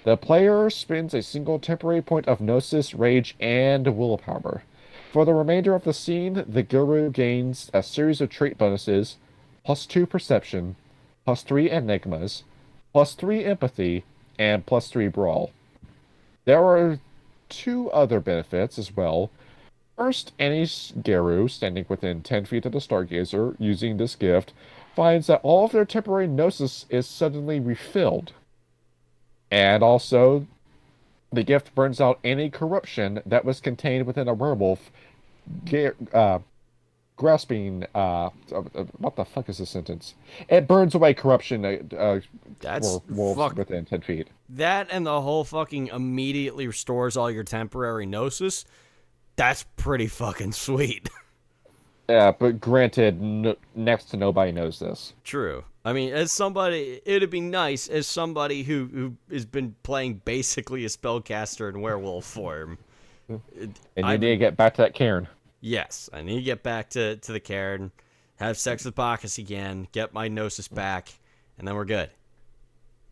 The player spends a single temporary point of Gnosis, Rage, and Willpower. For the remainder of the scene, the Guru gains a series of trait bonuses, +2 Perception, +3 Enigmas, +3 Empathy, and +3 Brawl. There are 2 other benefits as well. First, any Guru standing within 10 feet of the Stargazer using this gift finds that all of their temporary Gnosis is suddenly refilled. And also, the gift burns out any corruption that was contained within a werewolf grasping. What the fuck is the sentence? It burns away corruption. That's Wolves fuck. within 10 feet. That and the whole fucking immediately restores all your temporary gnosis. That's pretty fucking sweet. Yeah, but granted, no, next to nobody knows this. True. I mean, as somebody, it'd be nice as somebody who has been playing basically a spellcaster in werewolf form. And you need to get back to that cairn. Yes, I need to get back to the cairn, have sex with Bacchus again, get my gnosis back, and then we're good.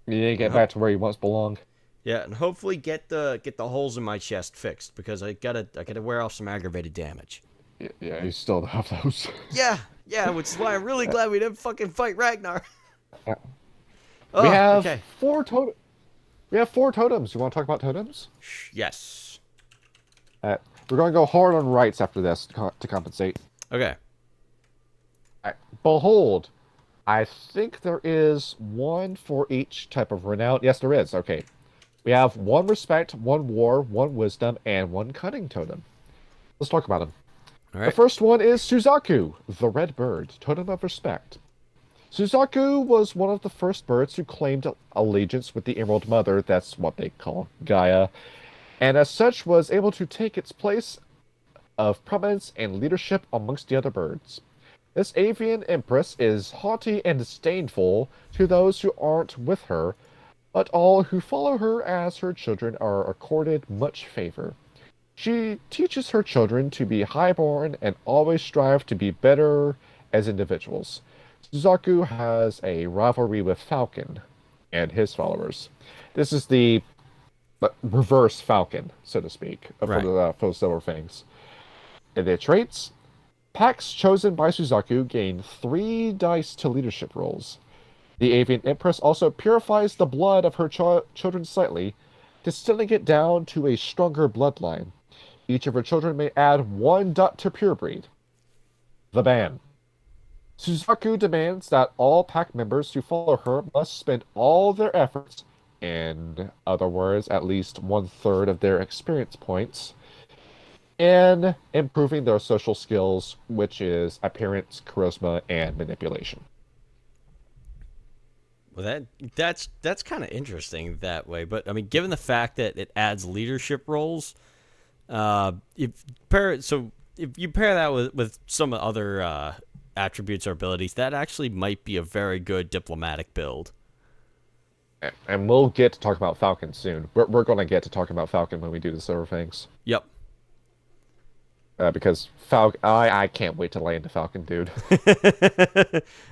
You need to get back to where you once belonged. Yeah, and hopefully get the holes in my chest fixed because I gotta wear off some aggravated damage. Yeah, you still have those. Yeah, which is why I'm really glad we didn't fucking fight Ragnar. Yeah. Oh, We have okay. We have 4 totems. You want to talk about totems? Yes. We're going to go hard on rights after this to compensate. Okay. Behold, I think there is one for each type of renown. Yes, there is. Okay. We have 1 respect, 1 war, 1 wisdom, and 1 cunning totem. Let's talk about them. All The right. first one is Suzaku, the red bird, totem of respect. Suzaku was one of the first birds who claimed allegiance with the Emerald Mother, that's what they call Gaia, and as such was able to take its place of prominence and leadership amongst the other birds. This avian empress is haughty and disdainful to those who aren't with her, but all who follow her as her children are accorded much favor. She teaches her children to be highborn and always strive to be better as individuals. Suzaku has a rivalry with Falcon and his followers. This is the reverse Falcon, so to speak, Right. for the Silver Fangs. In their traits, packs chosen by Suzaku gain 3 dice to leadership rolls. The Avian Empress also purifies the blood of her children slightly, distilling it down to a stronger bloodline. Each of her children may add 1 dot to pure breed. The ban. Suzaku demands that all pack members who follow her must spend all their efforts, in other words, at least 1/3 of their experience points, in improving their social skills, which is appearance, charisma, and manipulation. Well, that's kind of interesting that way. But I mean, given the fact that it adds leadership roles, if you pair that with some other attributes or abilities, that actually might be a very good diplomatic build. And we'll get to talk about Falcon soon. We're going to get to talk about Falcon when we do the Silver Fangs. Yep. Because Falcon, I can't wait to land the Falcon, dude.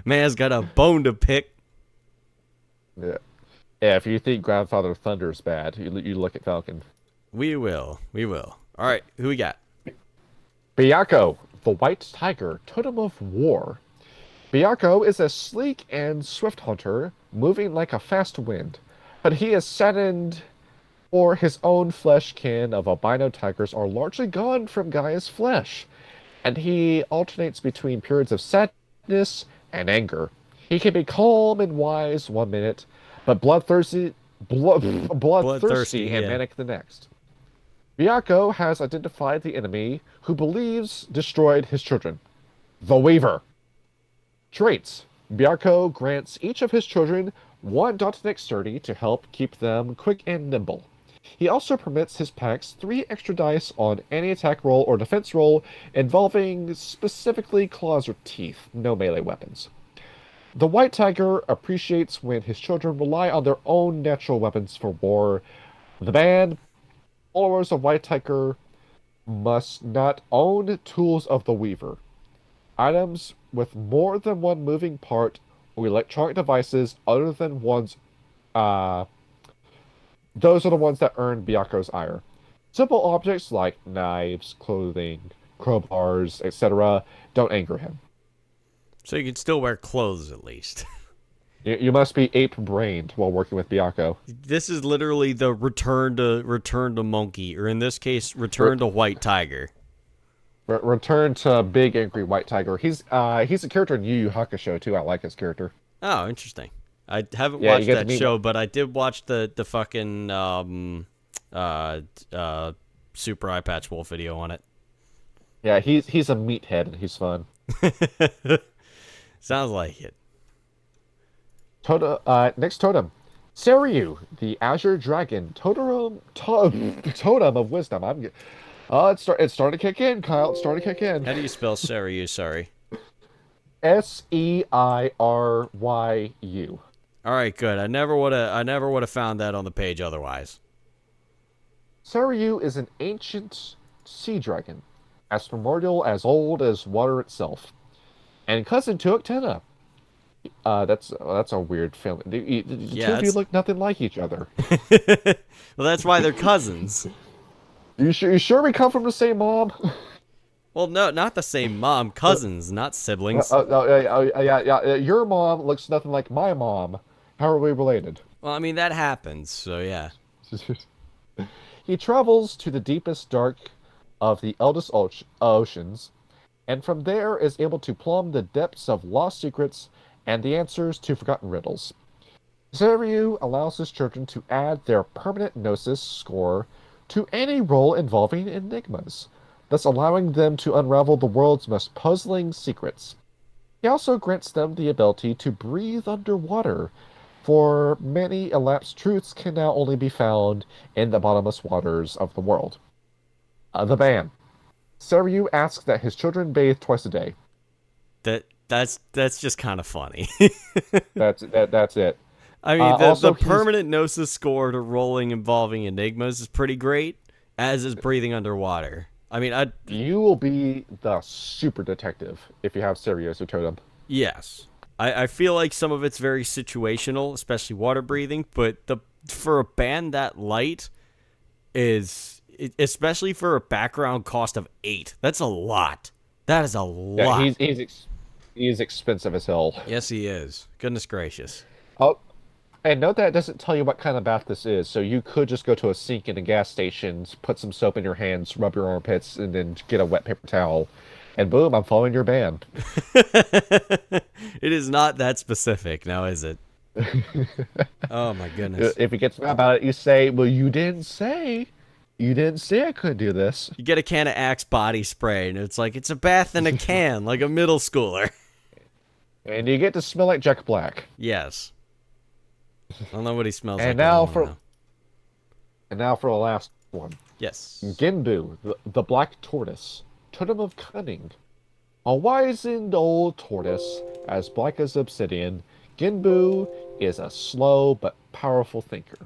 Man's got a bone to pick. Yeah. Yeah, if you think Grandfather Thunder's bad, you look at Falcon. We will. All right, who we got? Byakko, the white tiger, totem of war. Byakko is a sleek and swift hunter, moving like a fast wind, but he is saddened for his own flesh kin of albino tigers are largely gone from Gaia's flesh, and he alternates between periods of sadness and anger. He can be calm and wise 1 minute, but bloodthirsty and Yeah. manic the next. Byakko has identified the enemy who believes destroyed his children, the Weaver. Traits. Byakko grants each of his children 1 dot dexterity to help keep them quick and nimble. He also permits his packs 3 extra dice on any attack roll or defense roll involving specifically claws or teeth, no melee weapons. The White Tiger appreciates when his children rely on their own natural weapons for war. The ban: followers of White Tiger must not own tools of the Weaver. Items with more than 1 moving part or electronic devices other than one's those are the ones that earn Byakko's ire. Simple objects like knives, clothing, crowbars, etc. don't anger him. So you can still wear clothes at least. You must be ape-brained while working with Byakko. This is literally the return to monkey, or in this case, return to white tiger. Return to Big Angry White Tiger. He's a character in Yu Yu Hakusho too. I like his character. Oh, interesting. I haven't Yeah, you watched get to that meet show, but I did watch the fucking Super Eye Patch Wolf video on it. Yeah, he's a meathead and he's fun. Sounds like it. Next totem. Seryu, the Azure Dragon, totem of wisdom. It's starting to kick in, Kyle. It's starting to kick in. How do you spell Seryu? Sorry. Seiryu. All right, good. I never would have found that on the page otherwise. Seryu is an ancient sea dragon, as primordial as old as water itself, and cousin to Uktena. That's a weird family. The two Yeah, of you look nothing like each other. well, that's why they're cousins. You sure we come from the same mom? Well, no, not the same mom. Cousins, not siblings. Yeah. Your mom looks nothing like my mom. How are we related? Well, I mean, that happens, so yeah. He travels to the deepest dark of the eldest oceans, and from there is able to plumb the depths of lost secrets and the answers to forgotten riddles. Zeryu allows his children to add their permanent Gnosis score to any roll involving enigmas, thus allowing them to unravel the world's most puzzling secrets. He also grants them the ability to breathe underwater, for many elapsed truths can now only be found in the bottomless waters of the world. The ban. Seryu asks that his children bathe twice a day. That's just kind of funny. That's it. I mean, Also, the permanent Gnosis score to rolling involving enigmas is pretty great, as is breathing underwater. I mean, you will be the super detective if you have Seryu as your totem. yes. I feel like some of it's very situational, especially water breathing, but for a band that light especially for a background cost of 8. That's a lot. That is a lot. Yeah, he's expensive as hell. Yes, he is. Goodness gracious. Oh, and note that it doesn't tell you what kind of bath this is, so you could just go to a sink in a gas station, put some soap in your hands, rub your armpits, and then get a wet paper towel, and boom, I'm following your band. It is not that specific, now is it? Oh my goodness. If he gets mad about it, you say, well, you didn't say I could do this. You get a can of Axe body spray, and it's like, it's a bath in a can, like a middle schooler. And you get to smell like Jack Black. Yes. I don't know what he smells And like. now anymore, for the last one. Yes. Genbu, the Black Tortoise, totem of cunning. A wizened old tortoise, as black as obsidian, Genbu is a slow but powerful thinker.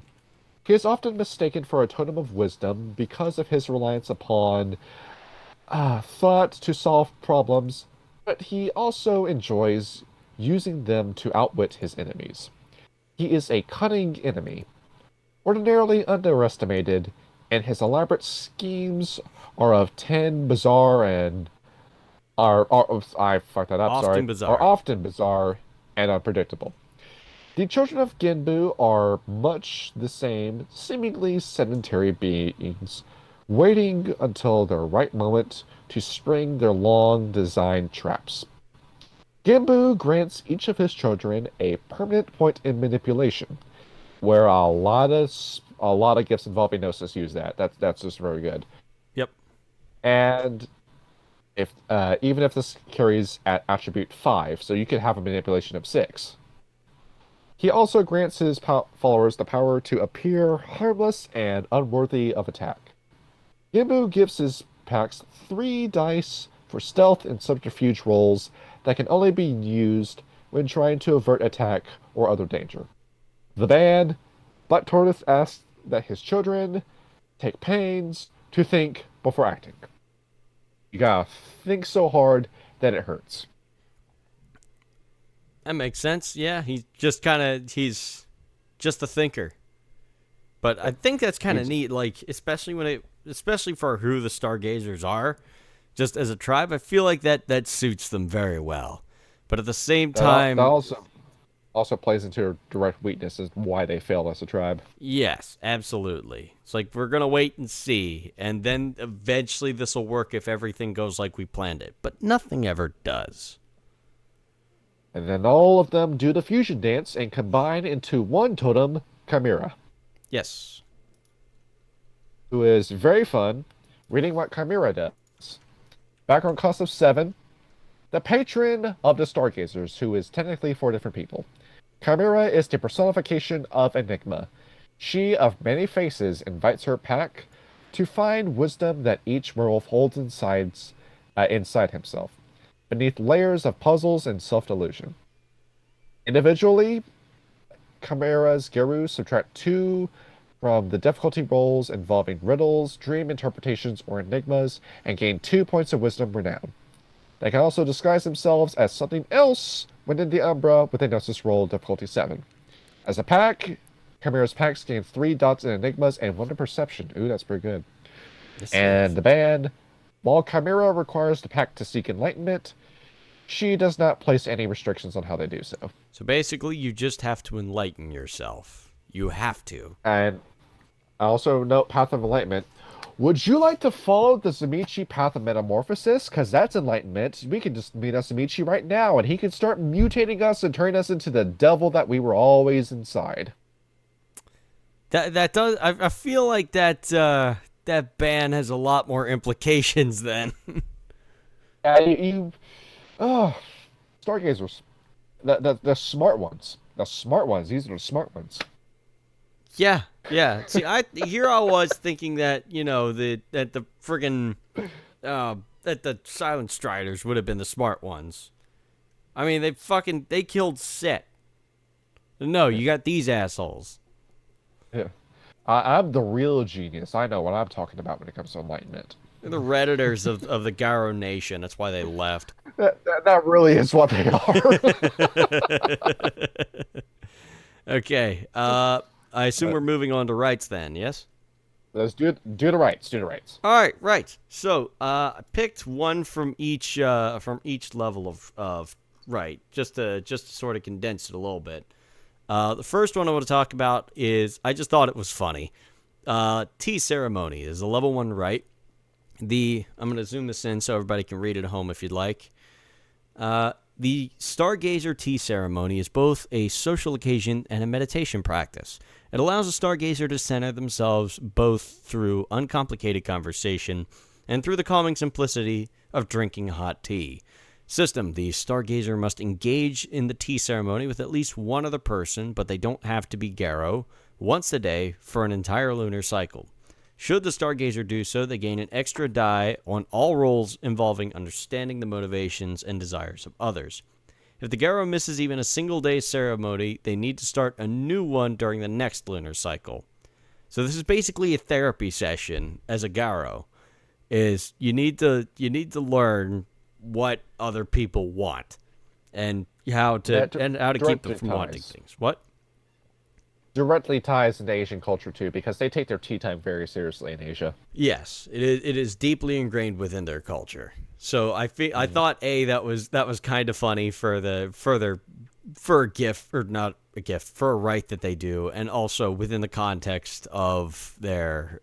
He is often mistaken for a totem of wisdom because of his reliance upon thought to solve problems, but he also enjoys using them to outwit his enemies. He is a cunning enemy, ordinarily underestimated, and his elaborate schemes are often bizarre and I fucked that up. Often bizarre. Are often bizarre and unpredictable. The children of Genbu are much the same, seemingly sedentary beings, waiting until the right moment to spring their long-designed traps. Genbu grants each of his children a permanent point in manipulation, where a lot of gifts involving Gnosis use that. That's just very good. Yep. And if even if this carries at attribute 5, so you could have a manipulation of 6. He also grants his followers the power to appear harmless and unworthy of attack. Genbu gives his packs 3 dice for stealth and subterfuge rolls that can only be used when trying to avert attack or other danger. The ban, Black Tortoise asks that his children take pains to think before acting. You gotta think so hard that it hurts. That makes sense. Yeah, he's just a thinker. But I think that's kind of neat, like especially for who the Stargazers are, just as a tribe. I feel like that suits them very well. But at the same time, that also plays into a direct weakness as why they failed as a tribe. yes, absolutely. It's like we're gonna wait and see, and then eventually this will work if everything goes like we planned it. But nothing ever does. And then all of them do the fusion dance and combine into one totem, Chimera. Yes. Who is very fun reading what Chimera does. Background cost of 7. the patron of the Stargazers, who is technically four different people. Chimera is the personification of Enigma. She, of many faces, invites her pack to find wisdom that each werewolf holds inside himself, beneath layers of puzzles and self-delusion. Individually, Chimera's Geru subtract 2 from the difficulty rolls involving riddles, dream interpretations, or enigmas, and gain 2 points of wisdom renown. They can also disguise themselves as something else within the Umbra with a Gnosis roll difficulty 7. As a pack, Chimera's packs gain 3 dots in enigmas and 1 in perception. Ooh, that's pretty good. And the band, while Chimera requires the pack to seek enlightenment, she does not place any restrictions on how they do so. So basically, you just have to enlighten yourself. You have to. And I also note Path of Enlightenment. Would you like to follow the Zamichi Path of Metamorphosis? Because that's enlightenment. We can just meet us Zamichi right now, and he can start mutating us and turning us into the devil that we were always inside. That does. I feel like that ban has a lot more implications then. Yeah, Stargazers. The smart ones. The smart ones. These are the smart ones. Yeah. See, here I was thinking that, that the friggin' that the Silent Striders would have been the smart ones. I mean, they killed Set. No, you got these assholes. Yeah. I'm the real genius. I know what I'm talking about when it comes to enlightenment. They're the Redditors of the Garo Nation. That's why they left. That really is what they are. Okay. I assume we're moving on to rights then, yes? Let's do the rights. Do the rights. All right, right. So I picked one from each level of right, just to sort of condense it a little bit. The first one I want to talk about is, I just thought it was funny. Tea Ceremony is a level 1 right. I'm going to zoom this in so everybody can read it at home if you'd like. The Stargazer Tea Ceremony is both a social occasion and a meditation practice. It allows a Stargazer to center themselves both through uncomplicated conversation and through the calming simplicity of drinking hot tea. System: the Stargazer must engage in the tea ceremony with at least one other person, but they don't have to be Garo, once a day for an entire lunar cycle. Should the Stargazer do so, they gain an extra die on all rolls involving understanding the motivations and desires of others. If the Garo misses even a single day's ceremony, they need to start a new one during the next lunar cycle. So this is basically a therapy session as a Garo. Is you need to learn what other people want and how to keep them from wanting things. What? Directly ties into Asian culture too, because they take their tea time very seriously in Asia. Yes, it is deeply ingrained within their culture. So I thought that was kind of funny for a gift, or not a gift, for a rite that they do, and also within the context of their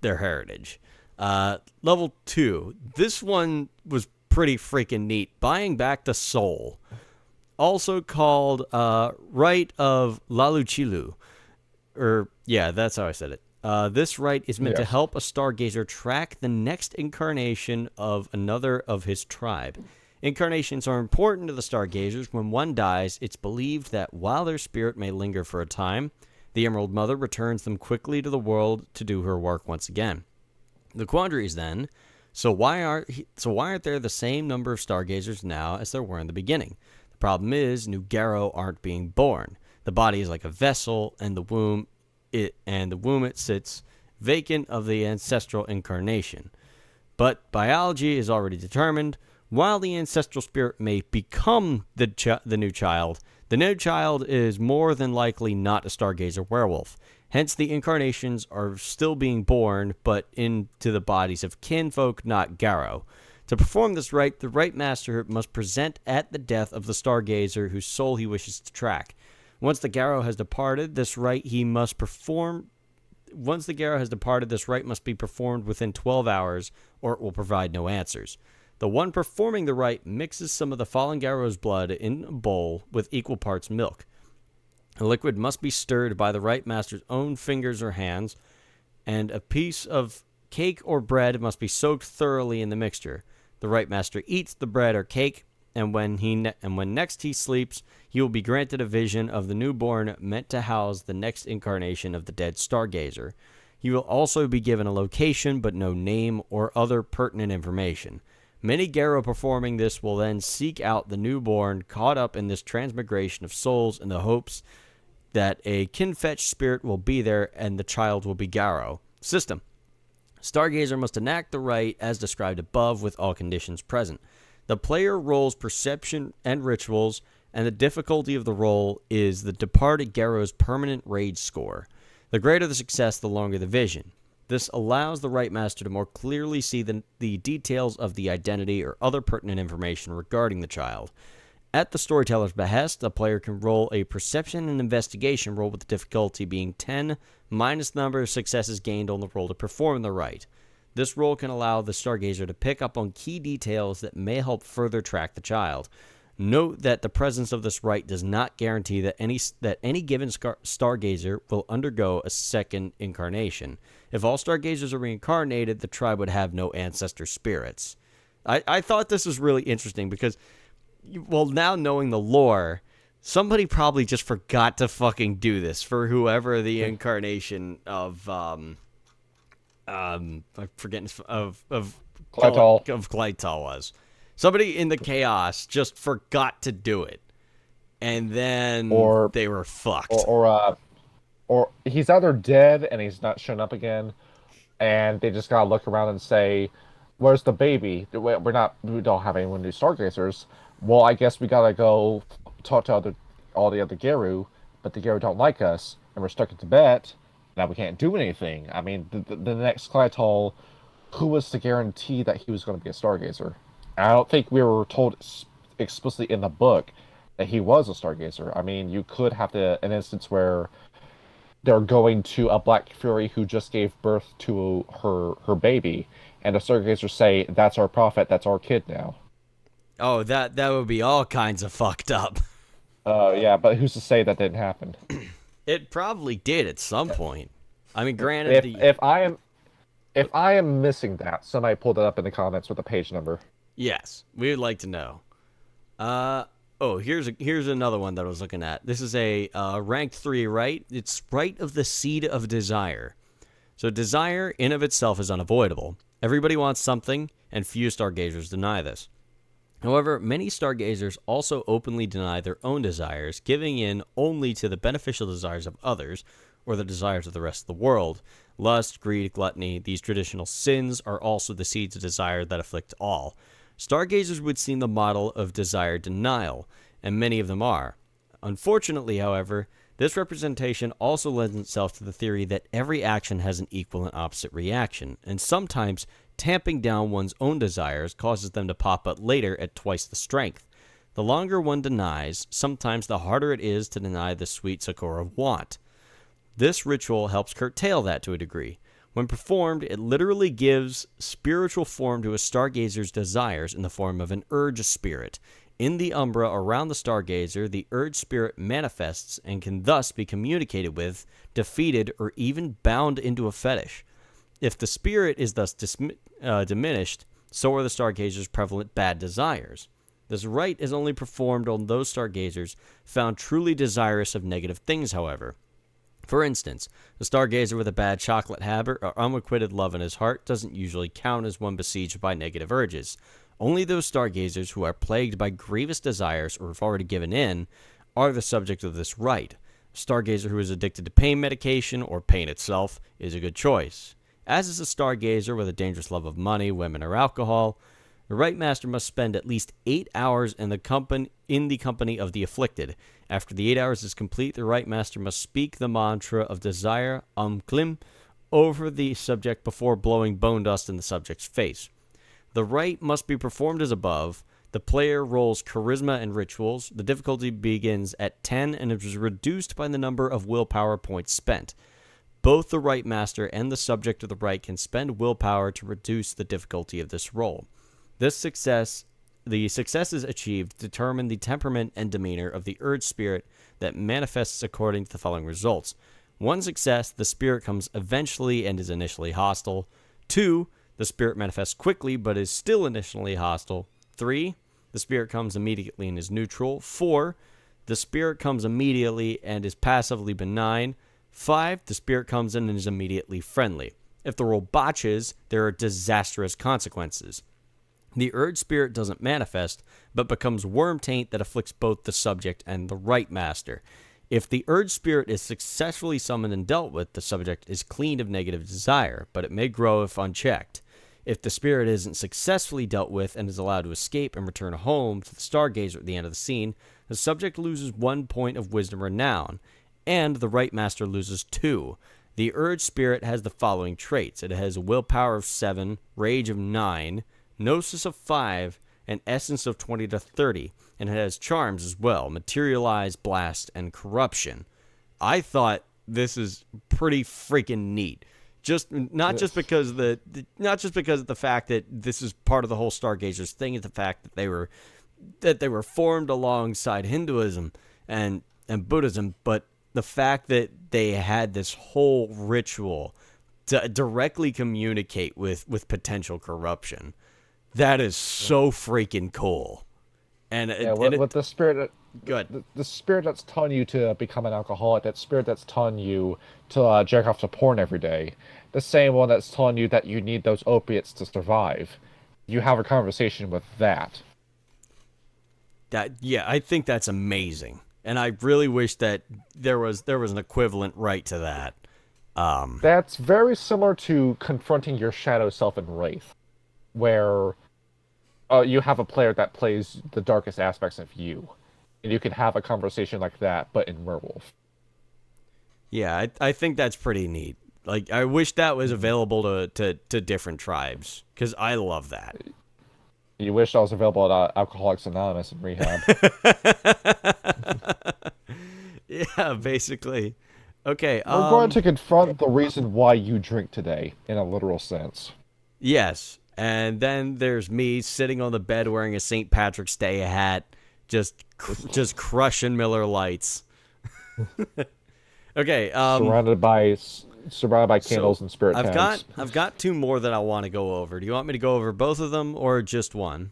heritage. Level 2. This one was pretty freaking neat. Buying back the soul, also called Rite of Laluchilu. That's how I said it. This rite is meant to help a Stargazer track the next incarnation of another of his tribe. Incarnations are important to the Stargazers. When one dies, it's believed that while their spirit may linger for a time, the Emerald Mother returns them quickly to the world to do her work once again. The quandary is then, so why aren't there the same number of Stargazers now as there were in the beginning? The problem is, new Garo aren't being born. The body is like a vessel, and the womb it sits vacant of the ancestral incarnation. But biology is already determined. While the ancestral spirit may become the new child is more than likely not a Stargazer werewolf. Hence, the incarnations are still being born, but into the bodies of kinfolk, not Garo. To perform this rite, the rite master must present at the death of the Stargazer whose soul he wishes to track. Once the Garo has departed, this rite must be performed within 12 hours, or it will provide no answers. The one performing the rite mixes some of the fallen Garo's blood in a bowl with equal parts milk. The liquid must be stirred by the rite master's own fingers or hands, and a piece of cake or bread must be soaked thoroughly in the mixture. The rite master eats the bread or cake, and when next he sleeps, he will be granted a vision of the newborn meant to house the next incarnation of the dead Stargazer. He will also be given a location, but no name or other pertinent information. Many Garo performing this will then seek out the newborn caught up in this transmigration of souls in the hopes that a kin-fetch spirit will be there and the child will be Garo. System. Stargazer must enact the rite as described above with all conditions present. The player rolls perception and rituals, and the difficulty of the roll is the departed Garo's permanent rage score. The greater the success, the longer the vision. This allows the Rite Master to more clearly see the details of the identity or other pertinent information regarding the child. At the storyteller's behest, a player can roll a perception and investigation roll with the difficulty being 10 minus the number of successes gained on the roll to perform the rite. This roll can allow the Stargazer to pick up on key details that may help further track the child. Note that the presence of this rite does not guarantee that any given Stargazer will undergo a second incarnation. If all Stargazers are reincarnated, the tribe would have no ancestor spirits. I thought this was really interesting because, well, now knowing the lore, somebody probably just forgot to fucking do this for whoever the incarnation of I'm forgetting of Glytal was. Somebody in the chaos just forgot to do it, and then they were fucked. Or he's either dead and he's not shown up again, and they just gotta look around and say, "Where's the baby? We don't have anyone to do Stargazers. Well, I guess we gotta go talk to all the other Garu, but the Garu don't like us, and we're stuck in Tibet. Now we can't do anything." I mean, the next Clytol, who was to guarantee that he was going to be a Stargazer? I don't think we were told explicitly in the book that he was a Stargazer. I mean, you could have an instance where they're going to a Black Fury who just gave birth to her baby, and the Stargazers say, "That's our prophet, that's our kid now." Oh, that would be all kinds of fucked up. Yeah, but who's to say that didn't happen? It probably did at some point. I mean, granted, if I am missing that, somebody pull that up in the comments with a page number. Yes, we would like to know. Here's another one that I was looking at. This is a ranked 3, right? It's Rite of the Seed of Desire. So desire in of itself is unavoidable. Everybody wants something, and few Stargazers deny this. However, many Stargazers also openly deny their own desires, giving in only to the beneficial desires of others, or the desires of the rest of the world. Lust, greed, gluttony, these traditional sins are also the seeds of desire that afflict all. Stargazers would seem the model of desire denial, and many of them are. Unfortunately, however, this representation also lends itself to the theory that every action has an equal and opposite reaction, and sometimes tamping down one's own desires causes them to pop up later at twice the strength. The longer one denies, sometimes the harder it is to deny the sweet succor of want. This ritual helps curtail that to a degree. When performed, it literally gives spiritual form to a Stargazer's desires in the form of an urge spirit. In the umbra around the Stargazer, the urge spirit manifests and can thus be communicated with, defeated, or even bound into a fetish. If the spirit is thus diminished, so are the Stargazer's prevalent bad desires. This rite is only performed on those Stargazers found truly desirous of negative things, however. For instance, a Stargazer with a bad chocolate habit or unrequited love in his heart doesn't usually count as one besieged by negative urges. Only those Stargazers who are plagued by grievous desires or have already given in are the subject of this rite. A Stargazer who is addicted to pain medication or pain itself is a good choice. As is a Stargazer with a dangerous love of money, women, or alcohol, the Rite Master must spend at least 8 hours in the company of the afflicted. After the 8 hours is complete, the Rite Master must speak the mantra of desire, Klim, over the subject before blowing bone dust in the subject's face. The rite must be performed as above. The player rolls charisma and rituals. The difficulty begins at 10 and is reduced by the number of willpower points spent. Both the Rite Master and the subject of the rite can spend willpower to reduce the difficulty of this roll. The successes achieved determine the temperament and demeanor of the urge spirit that manifests according to the following results. 1 success, the spirit comes eventually and is initially hostile. 2, the spirit manifests quickly but is still initially hostile. 3, The spirit comes immediately and is neutral. 4, the spirit comes immediately and is passively benign. 5, the spirit comes in and is immediately friendly. If the roll botches, there are disastrous consequences. The urge spirit doesn't manifest, but becomes worm taint that afflicts both the subject and the Rite Master. If the urge spirit is successfully summoned and dealt with, the subject is cleaned of negative desire, but it may grow if unchecked. If the spirit isn't successfully dealt with and is allowed to escape and return home to the Stargazer at the end of the scene, the subject loses 1 point of wisdom renown, and the Rite Master loses 2. The urge spirit has the following traits. It has a willpower of 7, rage of 9, gnosis of 5, and essence of 20 to 30, and it has charms as well, materialize, blast, and corruption. I thought this is pretty freaking neat. Not just because of the fact that this is part of the whole Stargazers thing, it's the fact that they were formed alongside Hinduism and Buddhism, but the fact that they had this whole ritual to directly communicate with potential corruption. That is so freaking cool. With the spirit, good. The spirit that's telling you to become an alcoholic, that spirit that's telling you to jerk off to porn every day, the same one that's telling you that you need those opiates to survive. You have a conversation with that. I think that's amazing, and I really wish that there was an equivalent right to that. That's very similar to confronting your shadow self in Wraith, where you have a player that plays the darkest aspects of you, and you can have a conversation like that, but in Werewolf. Yeah, I think that's pretty neat. Like, I wish that was available to different tribes, because I love that. You wish that was available at Alcoholics Anonymous in rehab. Yeah, basically. Okay. We're going to confront the reason why you drink today, in a literal sense. Yes, and then there's me sitting on the bed wearing a St. Patrick's Day hat, just crushing Miller Lights. Okay. Surrounded by candles and spirit tags. I've got 2 more that I want to go over. Do you want me to go over both of them or just one?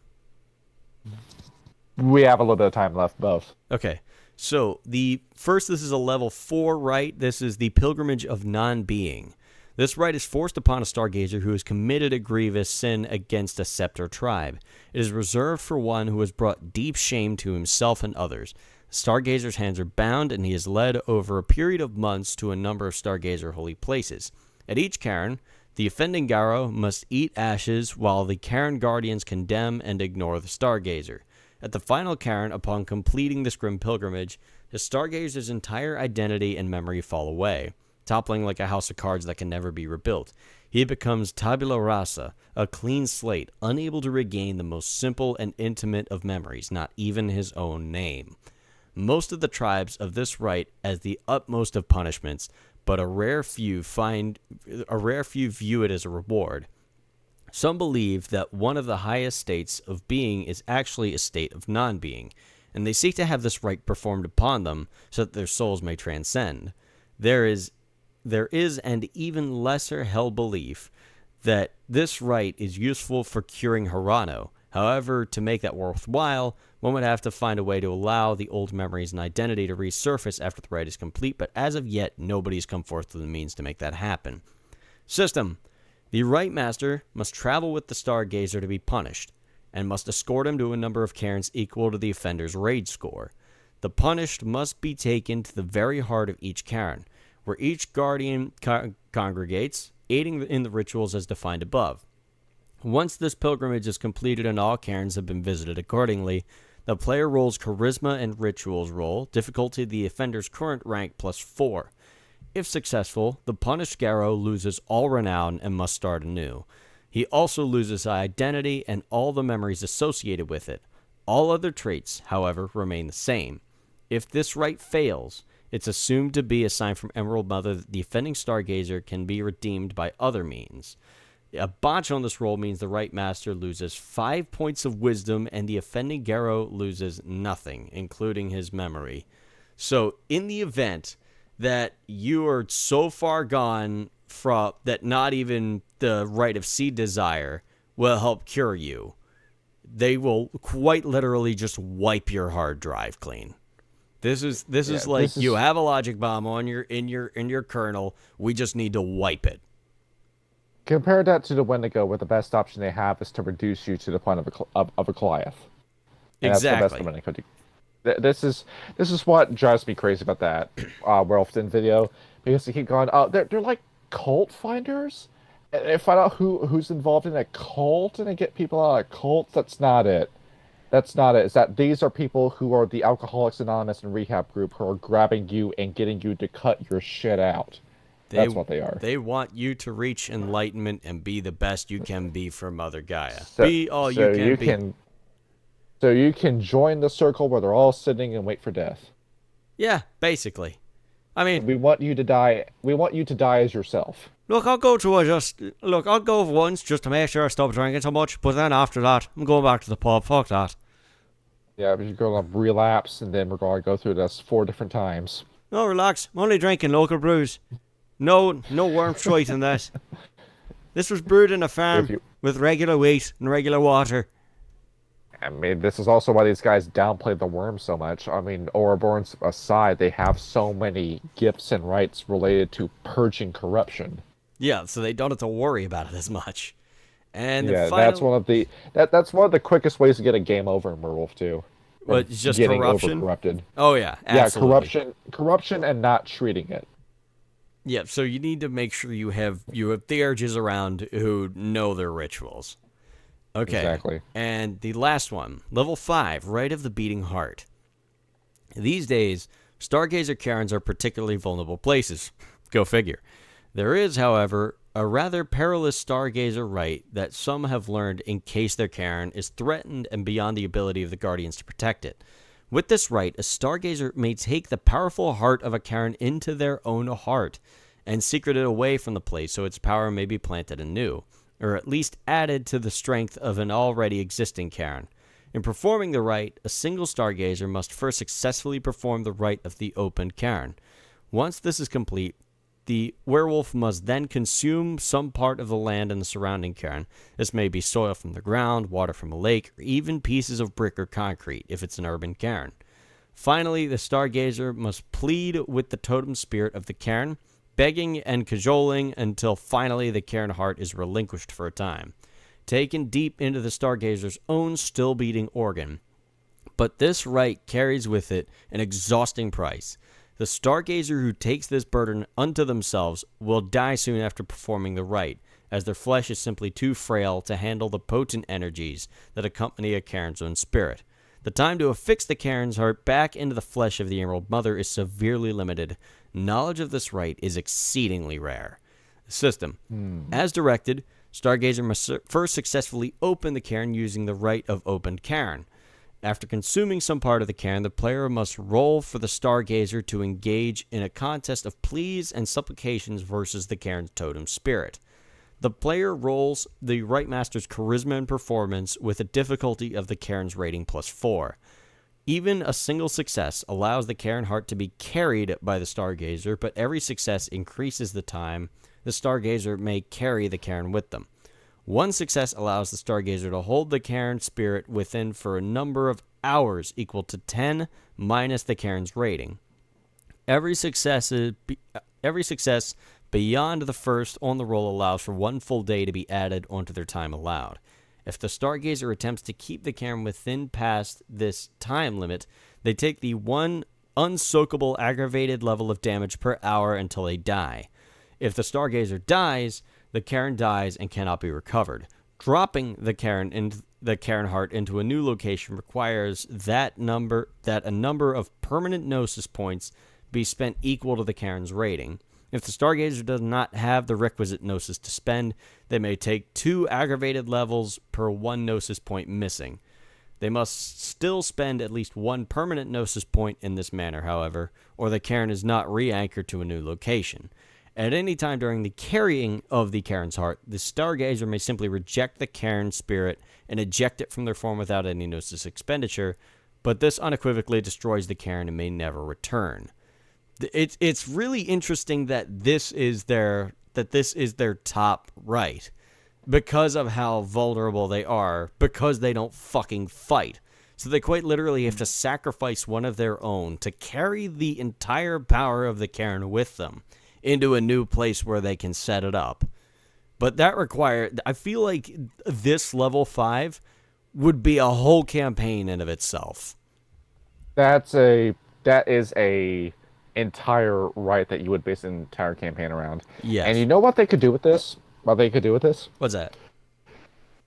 We have a little bit of time left, both. Okay. So the first, this is a level 4 rite. This is the Pilgrimage of Non-Being. This rite is forced upon a Stargazer who has committed a grievous sin against a Scepter tribe. It is reserved for one who has brought deep shame to himself and others. The Stargazer's hands are bound, and he is led over a period of months to a number of Stargazer holy places. At each cairn, the offending Garo must eat ashes while the cairn guardians condemn and ignore the Stargazer. At the final cairn, upon completing this grim pilgrimage, the Stargazer's entire identity and memory fall away, toppling like a house of cards that can never be rebuilt. He becomes tabula rasa, a clean slate, unable to regain the most simple and intimate of memories, not even his own name. Most of the tribes of this rite as the utmost of punishments, but a rare few view it as a reward. Some believe that one of the highest states of being is actually a state of non-being, and they seek to have this rite performed upon them so that their souls may transcend. There is an even lesser held belief that this rite is useful for curing Hirano. However, to make that worthwhile, one would have to find a way to allow the old memories and identity to resurface after the rite is complete, but as of yet, nobody's come forth with the means to make that happen. System. The Rite Master must travel with the Stargazer to be punished, and must escort him to a number of cairns equal to the offender's rage score. The punished must be taken to the very heart of each cairn, where each guardian congregates, aiding in the rituals as defined above. Once this pilgrimage is completed and all cairns have been visited accordingly, the player rolls Charisma and Rituals roll, difficulty the offender's current rank plus 4. If successful, the punished Garo loses all renown and must start anew. He also loses identity and all the memories associated with it. All other traits, however, remain the same. If this rite fails, it's assumed to be a sign from Emerald Mother that the offending Stargazer can be redeemed by other means. A botch on this roll means the Rite Master loses 5 points of wisdom and the offending Garo loses nothing, including his memory. So, in the event that you are so far gone that not even the Rite of Seed Desire will help cure you, they will quite literally just wipe your hard drive clean. This is like you have a logic bomb on in your kernel. We just need to wipe it. Compare that to the Wendigo, where the best option they have is to reduce you to the point of a Goliath. And Exactly. that's the best Wendigo. This is what drives me crazy about that Werewolf video, because they keep going, oh, they're like cult finders, and they find out who's involved in a cult, and they get people out of cults. That's not it. That's not it. It's that these are people who are the Alcoholics Anonymous and rehab group who are grabbing you and getting you to cut your shit out. That's what they are. They want you to reach enlightenment and be the best you can be for Mother Gaia. So, be all so you can be. So you can join the circle where they're all sitting and wait for death. Yeah, basically. I mean, we want you to die. We want you to die as yourself. Look, I'll go once just to make sure I stop drinking so much, but then after that, I'm going back to the pub. Fuck that. Yeah, but you're going to relapse, and then we're going to go through this 4 different times. No, relax. I'm only drinking local brews. No worm shite in that. This was brewed in a farm with regular wheat and regular water. I mean, this is also why these guys downplay the worm so much. I mean, Ouroboros aside, they have so many gifts and rights related to purging corruption. Yeah, so they don't have to worry about it as much. And yeah, that's one of the quickest ways to get a game over in Werewolf 2. What, just getting corruption? Over-corrupted. Oh yeah, absolutely. Yeah, corruption and not treating it. Yeah, so you need to make sure you have theurges around who know their rituals. Okay. Exactly. And the last one, level 5, Rite of the Beating Heart. These days, Stargazer cairns are particularly vulnerable places. Go figure. There is, however, a rather perilous Stargazer rite that some have learned in case their cairn is threatened and beyond the ability of the Guardians to protect it. With this rite, a Stargazer may take the powerful heart of a cairn into their own heart and secret it away from the place so its power may be planted anew, or at least added to the strength of an already existing cairn. In performing the rite, a single Stargazer must first successfully perform the rite of the opened cairn. Once this is complete, the werewolf must then consume some part of the land in the surrounding cairn. This may be soil from the ground, water from a lake, or even pieces of brick or concrete if it's an urban cairn. Finally, the Stargazer must plead with the totem spirit of the cairn, begging and cajoling until finally the cairn heart is relinquished for a time, taken deep into the Stargazer's own still-beating organ. But this rite carries with it an exhausting price. The Stargazer who takes this burden unto themselves will die soon after performing the rite, as their flesh is simply too frail to handle the potent energies that accompany a cairn's own spirit. The time to affix the cairn's heart back into the flesh of the Emerald Mother is severely limited. Knowledge of this rite is exceedingly rare. System. As directed, Stargazer must first successfully open the cairn using the rite of opened cairn. After consuming some part of the cairn, the player must roll for the Stargazer to engage in a contest of pleas and supplications versus the cairn's totem spirit. The player rolls the Rite Master's charisma and performance with a difficulty of the cairn's rating +4. Even a single success allows the cairn heart to be carried by the Stargazer, but every success increases the time the Stargazer may carry the cairn with them. One success allows the Stargazer to hold the cairn spirit within for a number of hours equal to 10 minus the cairn's rating. Every success beyond the first on the roll allows for 1 full day to be added onto their time allowed. If the Stargazer attempts to keep the cairn within past this time limit, they take the 1 unsoakable aggravated level of damage per hour until they die. If the Stargazer dies, the cairn dies and cannot be recovered. Dropping the cairn heart into a new location requires that a number of permanent gnosis points be spent equal to the cairn's rating. If the Stargazer does not have the requisite gnosis to spend, they may take 2 aggravated levels per 1 gnosis point missing. They must still spend at least 1 permanent gnosis point in this manner, however, or the cairn is not re-anchored to a new location. At any time during the carrying of the cairn's heart, the Stargazer may simply reject the cairn spirit and eject it from their form without any gnosis expenditure, but this unequivocally destroys the cairn and may never return. It's really interesting that this is their top right. because of how vulnerable they are, because they don't fucking fight. So they quite literally have to sacrifice one of their own to carry the entire power of the cairn with them into a new place where they can set it up. But that I feel like this level 5 would be a whole campaign in of itself. That is a entire right that you would base an entire campaign around. And you Yes. know what they could do with this? What they could do with this? What's that?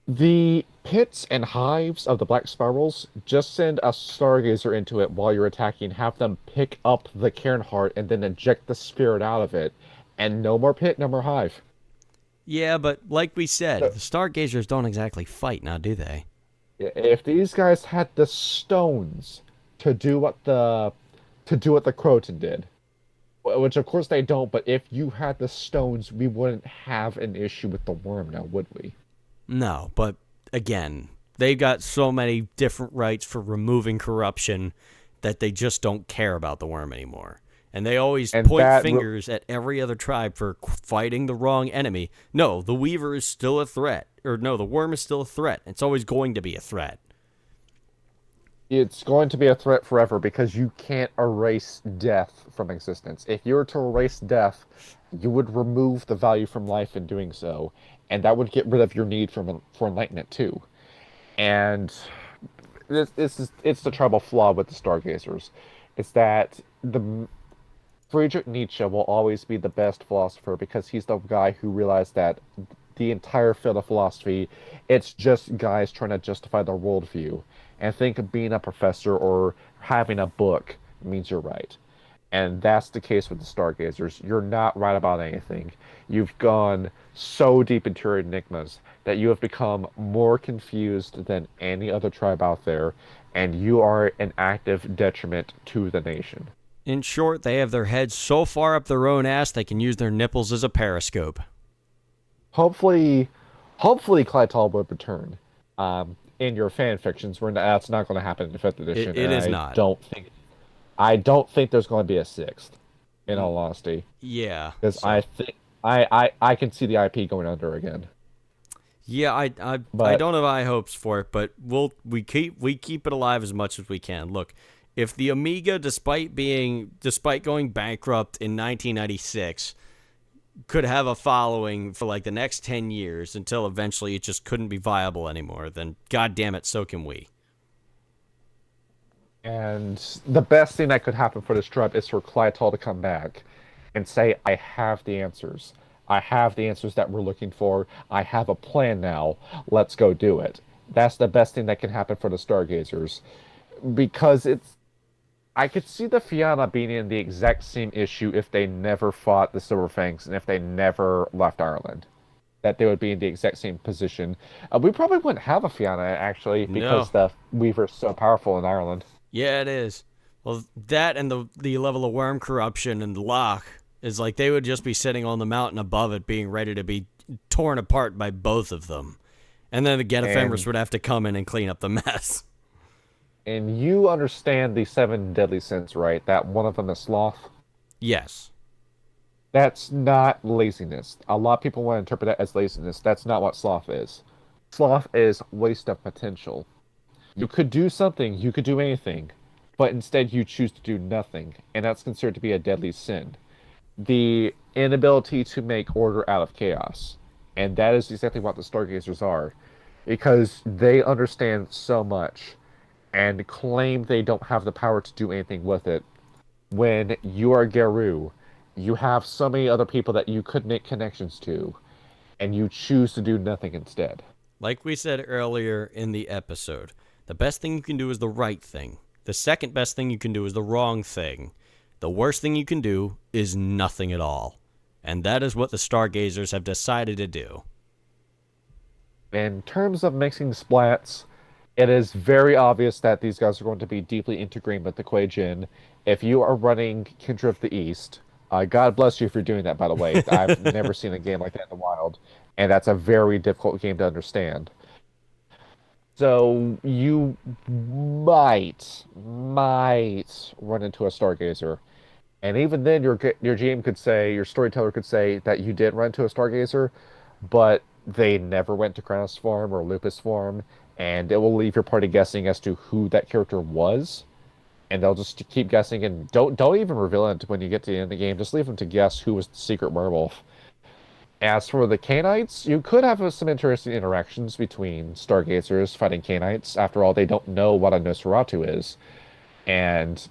The pits and hives of the black spirals, just send a stargazer into it while you're attacking, have them pick up the cairn heart and then eject the spirit out of it. And no more pit, no more hive. Yeah, but like we said, So, the Stargazers don't exactly fight now, do they? if these guys had the stones to do what the Croton did, which of course they don't, but if you had the stones, we wouldn't have an issue with the worm now, would we? No, but again, they've got so many different rights for removing corruption that they just don't care about the worm anymore. And they always And point fingers at every other tribe for fighting the wrong enemy. No, the Weaver is still a threat. Or no, the worm is still a threat. It's always going to be a threat. It's going to be a threat forever because you can't erase death from existence. If you were to erase death, you would remove the value from life in doing so, and that would get rid of your need for enlightenment too. And it's the trouble flaw with the Stargazers. It's that the Friedrich Nietzsche will always be the best philosopher because he's the guy who realized that the entire field of philosophy, it's just guys trying to justify their worldview and think being a professor or having a book means you're right. And that's the case with the Stargazers. You're not right about anything. You've gone so deep into your enigmas that you have become more confused than any other tribe out there, and you are an active detriment to the nation. In short, they have their heads so far up their own ass they can use their nipples as a periscope. Hopefully, hopefully Clyde would return. In your fan fictions, that's not going to happen in the fifth edition, It and is not. I don't think there's going to be a sixth. In all honesty, Yeah. because So I think I can see the IP going under again. yeah, I But don't have high hopes for it, but we keep it alive as much as we can. Look, if the Amiga, despite going bankrupt in 1996, could have a following for like the next 10 years until eventually it just couldn't be viable anymore, then god damn it, so can we. and the best thing that could happen for this tribe is for Clyde to come back and say, "I have the answers. I have the answers that we're looking for. I have a plan now. Let's go do it." That's the best thing that can happen for the Stargazers because I could see the Fianna being in the exact same issue if they never fought the Silverfangs and if they never left Ireland. That they would be in the exact same position. We probably wouldn't have a Fianna actually No. because the Weaver's so powerful in Ireland. Yeah, it is. Well, that and the level of worm corruption and Loch is like they would just be sitting on the mountain above it, being ready to be torn apart by both of them. And then the Get Ephemeris And would have to come in and clean up the mess. and you understand the seven deadly sins, right? That one of them is sloth. Yes. That's not laziness. A lot of people want to interpret that as laziness. That's not what sloth is. Sloth is waste of potential. You could do something, you could do anything, but instead you choose to do nothing, and that's considered to be a deadly sin. The inability to make order out of chaos. And that is exactly what the Stargazers are, because they understand so much and claim they don't have the power to do anything with it. When you are Geru, you have so many other people that you could make connections to, and you choose to do nothing instead. Like we said earlier in the episode, the best thing you can do is the right thing. The second best thing you can do is the wrong thing. The worst thing you can do is nothing at all. And that is what the Stargazers have decided to do. In terms of mixing splats, it is very obvious that these guys are going to be deeply integrated with the Kuei Jin. If you are running Kindred of the East, God bless you for doing that, by the way. I've never seen a game like that in the wild, and that's a very difficult game to understand. So you might run into a Stargazer. And even then, your GM could say, your storyteller could say that you did run into a Stargazer, but they never went to Kratos form or Lupus form, and it will leave your party guessing as to who that character was, and they'll just keep guessing and don't even reveal it when you get to the end of the game. Just leave them to guess who was the secret werewolf. As for the Canites, you could have some interesting interactions between Stargazers fighting Canites. After all, they don't know what a Nosferatu is, and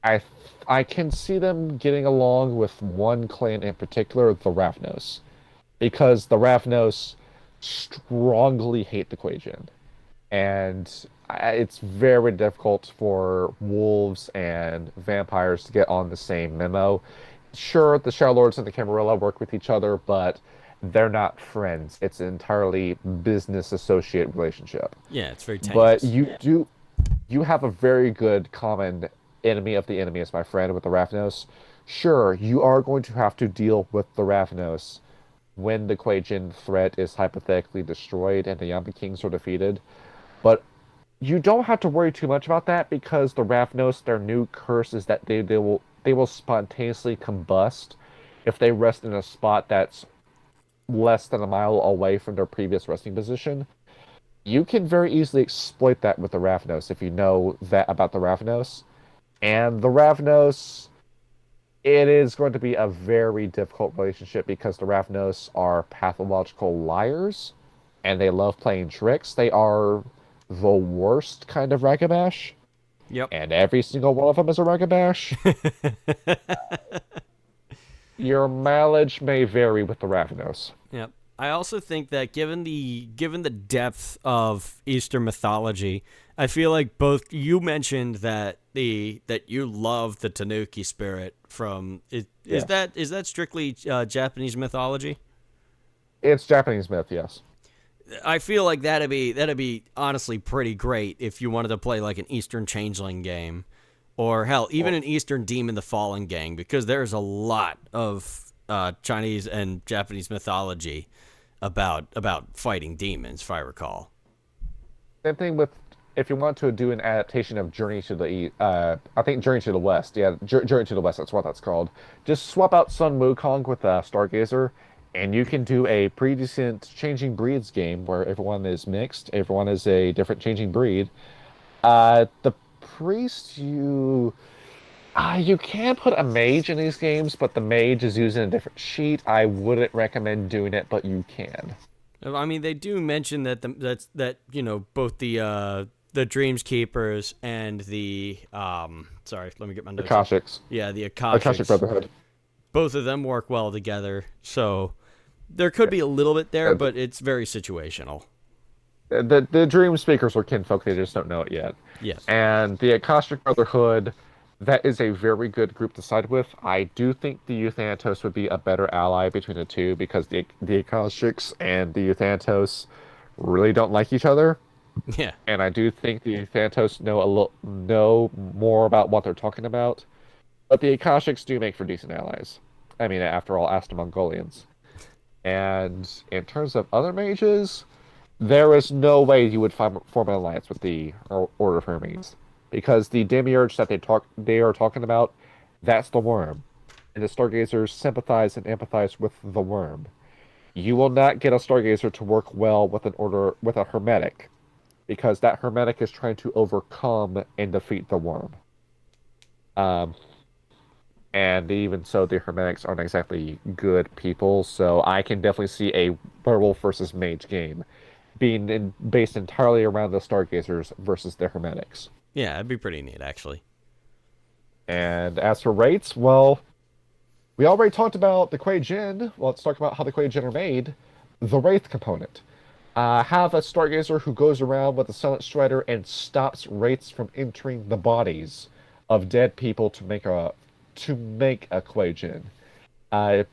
I I can see them getting along with one clan in particular, the Ravnos, because the Ravnos strongly hate the Quajian, and it's very difficult for wolves and vampires to get on the same memo. Sure, the Shadow Lords and the Camarilla work with each other, but they're not friends. It's an entirely business associate relationship. Yeah, it's very But tenuous. you have a very good common enemy of the enemy as my friend with the Ravnos. Sure, you are going to have to deal with the Ravnos when the Quajian threat is hypothetically destroyed and the Yampi Kings are defeated. But you don't have to worry too much about that because the Ravnos, their new curse is that they will spontaneously combust if they rest in a spot that's less than a mile away from their previous resting position. You can very easily exploit that with the Ravnos if you know that about the Ravnos. And the Ravnos, it is going to be a very difficult relationship because the Ravnos are pathological liars and they love playing tricks. They are the worst kind of Ragabash, Yep. and every single one of them is a Ragabash. Your mileage may vary with the Ravnos. Yep. I also think that given the depth of Eastern mythology, I feel like both you mentioned that you love the Tanuki spirit from Yes. is that strictly Japanese mythology? It's Japanese myth, yes. I feel like that'd be honestly pretty great if you wanted to play like an Eastern Changeling game, or hell, even Well, an Eastern Demon the Fallen gang, because there's a lot of Chinese and Japanese mythology about fighting demons, if I recall. same thing with if you want to do an adaptation of Journey to the I think Journey to the West. Yeah, Journey to the West. That's what that's called. Just swap out Sun Wukong with Stargazer, and you can do a pretty decent changing breeds game where everyone is mixed. Everyone is a different changing breed. The priest, you can put a mage in these games, but the mage is using a different sheet. I wouldn't recommend doing it, but you can. I mean, they do mention that both the Dreams Keepers and the sorry, let me get my notes up. Akashics, Yeah, the Akashic Akashics. Brotherhood. Both of them work well together, so there could be a little bit there, Uh, but it's very situational. the dream speakers are kinfolk, they just don't know it yet. Yes. And the Akashic Brotherhood, that is a very good group to side with. I do think the Euthanatos would be a better ally between the two because the Akashics and the Euthanatos really don't like each other. Yeah. And I do think the Euthanatos know more about what they're talking about. But the Akashics do make for decent allies. I mean, after all, ask the Mongolians. And in terms of other mages, there is no way you would form an alliance with the Order of Hermes, because the demiurge that they are talking about, that's the worm, and the Stargazers sympathize and empathize with the worm. You will not get a Stargazer to work well with a Hermetic, because that Hermetic is trying to overcome and defeat the worm. Um, and even so, the Hermetics aren't exactly good people, so I can definitely see a werewolf versus mage game being based entirely around the Stargazers versus the Hermetics. Yeah, that'd be pretty neat, actually. And as for rates, well, we already talked about the Kuei Jin. Well, let's talk about how the Kuei Jin are made. The Wraith component. Have a Stargazer who goes around with a Silent Strider and stops wraiths from entering the bodies of dead people to make a Kuei Jin. Kind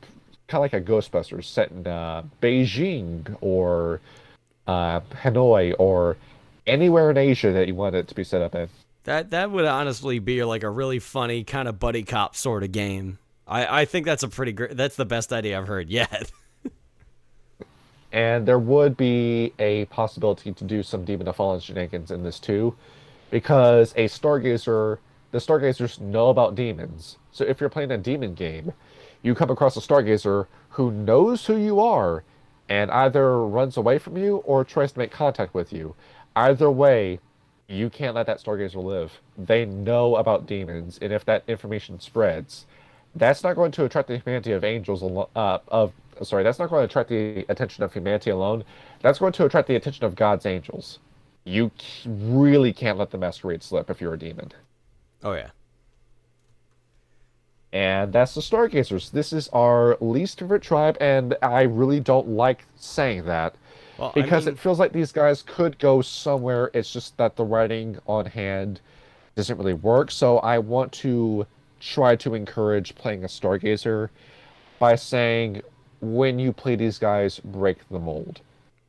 of like a Ghostbusters set in Beijing or Hanoi or anywhere in Asia that you want it to be set up in. That would honestly be like a really funny kind of buddy cop sort of game. I think that's a pretty great. That's the best idea I've heard yet. And there would be a possibility to do some Demon of Fallen shenanigans in this too, because the Stargazers know about demons. So if you're playing a demon game, you come across a Stargazer who knows who you are, and either runs away from you or tries to make contact with you. Either way, you can't let that Stargazer live. They know about demons, and if that information spreads, that's not going to attract the humanity of angels that's not going to attract the attention of humanity alone. That's going to attract the attention of God's angels. You really can't let the masquerade slip if you're a demon. Oh yeah. And that's the Stargazers. This is our least favorite tribe, and I really don't like saying that Well, I because mean, it feels like these guys could go somewhere. It's just that the writing on hand doesn't really work. So I want to try to encourage playing a Stargazer by saying, when you play these guys, break the mold.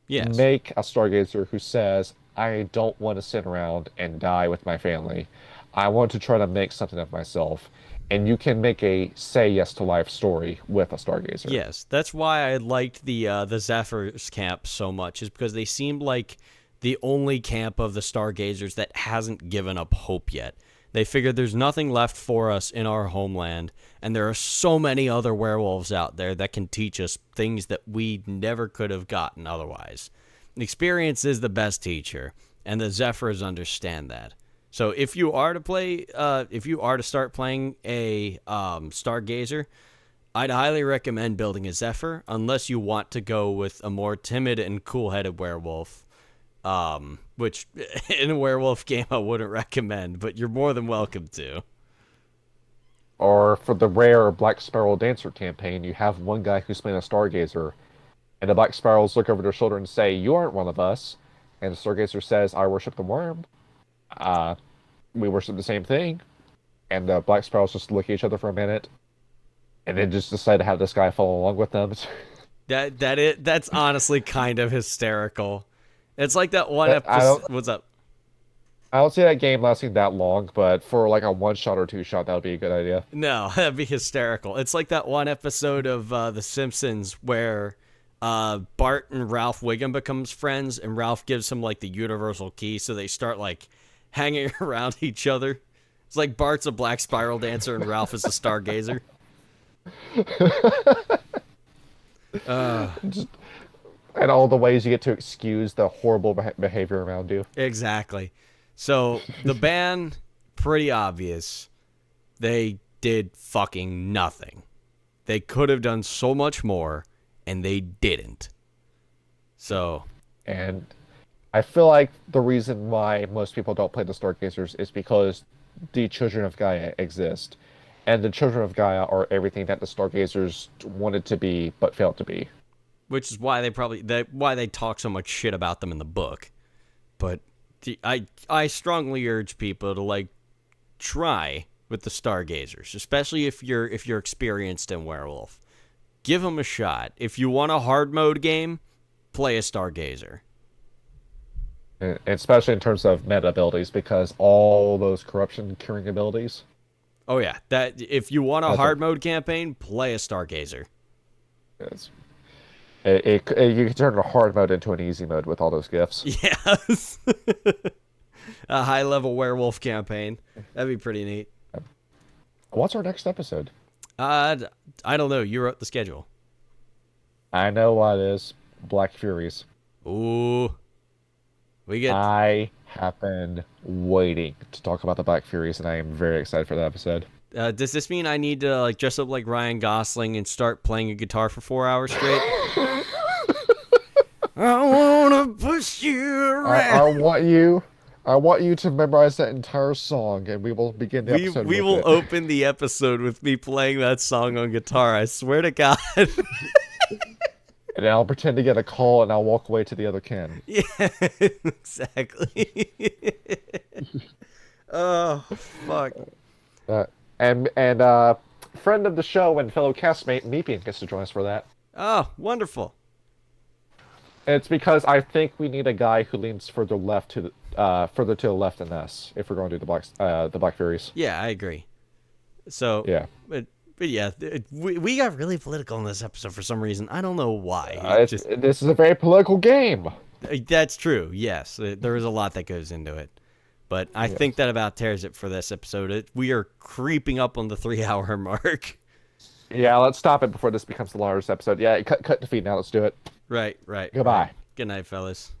yes. Make a Stargazer who says, I don't want to sit around and die with my family. I want to try to make something of myself. And you can make a say yes to life story with a Stargazer. Yes, that's why I liked the Zephyrs camp so much, is because they seemed like the only camp of the Stargazers that hasn't given up hope yet. They figured there's nothing left for us in our homeland, and there are so many other werewolves out there that can teach us things that we never could have gotten otherwise. Experience is the best teacher, and the Zephyrs understand that. So if you are to start playing a Stargazer, I'd highly recommend building a Zephyr, unless you want to go with a more timid and cool-headed werewolf, which in a werewolf game I wouldn't recommend, but you're more than welcome to. Or for the rare Black Spiral Dancer campaign, you have one guy who's playing a Stargazer, and the Black Spirals look over their shoulder and say, You aren't one of us. And the Stargazer says, I worship the worm. We worship the same thing. And the Black Spirals just look at each other for a minute, and then just decide to have this guy follow along with them. That's honestly kind of hysterical. It's like that one That- I episode. don't What's up? I don't see that game lasting that long, but for like a one shot or two shot, that would be a good idea. No, that'd be hysterical. It's like that one episode of The Simpsons where Bart and Ralph Wiggum becomes friends, and Ralph gives him like the universal key, so they start like hanging around each other. It's like Bart's a Black Spiral Dancer and Ralph is a Stargazer. And all the ways you get to excuse the horrible behavior around you. Exactly. So the ban, pretty obvious. They did fucking nothing. They could have done so much more, and they didn't. So, And I feel like the reason why most people don't play the Stargazers is because the Children of Gaia exist. And the Children of Gaia are everything that the Stargazers wanted to be but failed to be. which is why why they talk so much shit about them in the book. But I strongly urge people to like try with the Stargazers, especially if you're experienced in Werewolf. Give them a shot. If you want a hard mode game, play a Stargazer. And especially in terms of meta abilities, because all those corruption curing abilities. Oh yeah, that if you want a That's hard mode campaign, play a Stargazer. It's, you can turn a hard mode into an easy mode with all those gifts. Yes. A high level werewolf campaign. That'd be pretty neat. What's our next episode? I don't know. You wrote the schedule. I know what it is. Black Furies. Ooh. We get I have been waiting to talk about the Black Furies, and I am very excited for that episode. does this mean I need to like dress up like Ryan Gosling and start playing a guitar for 4 hours straight? I wanna push you around. I want you to memorize that entire song, and we will begin the episode. We with will it. open the episode with me playing that song on guitar. I swear to God. And I'll pretend to get a call, and I'll walk away to the other can. Yeah, exactly. Oh, fuck. And friend of the show and fellow castmate Meepian gets to join us for that. Oh, wonderful. It's because I think we need a guy who leans further to the left than us if we're going to do the Black Furies. Yeah, I agree. So Yeah. But yeah, we got really political in this episode for some reason. I don't know why. This is a very political game. That's true. Yes, there is a lot that goes into it. But I think that about tears it for this episode. We are creeping up on the 3-hour mark. Yeah, let's stop it before this becomes the largest episode. Yeah, cut the feed now. Let's do it. Right. Goodbye. Good night, fellas.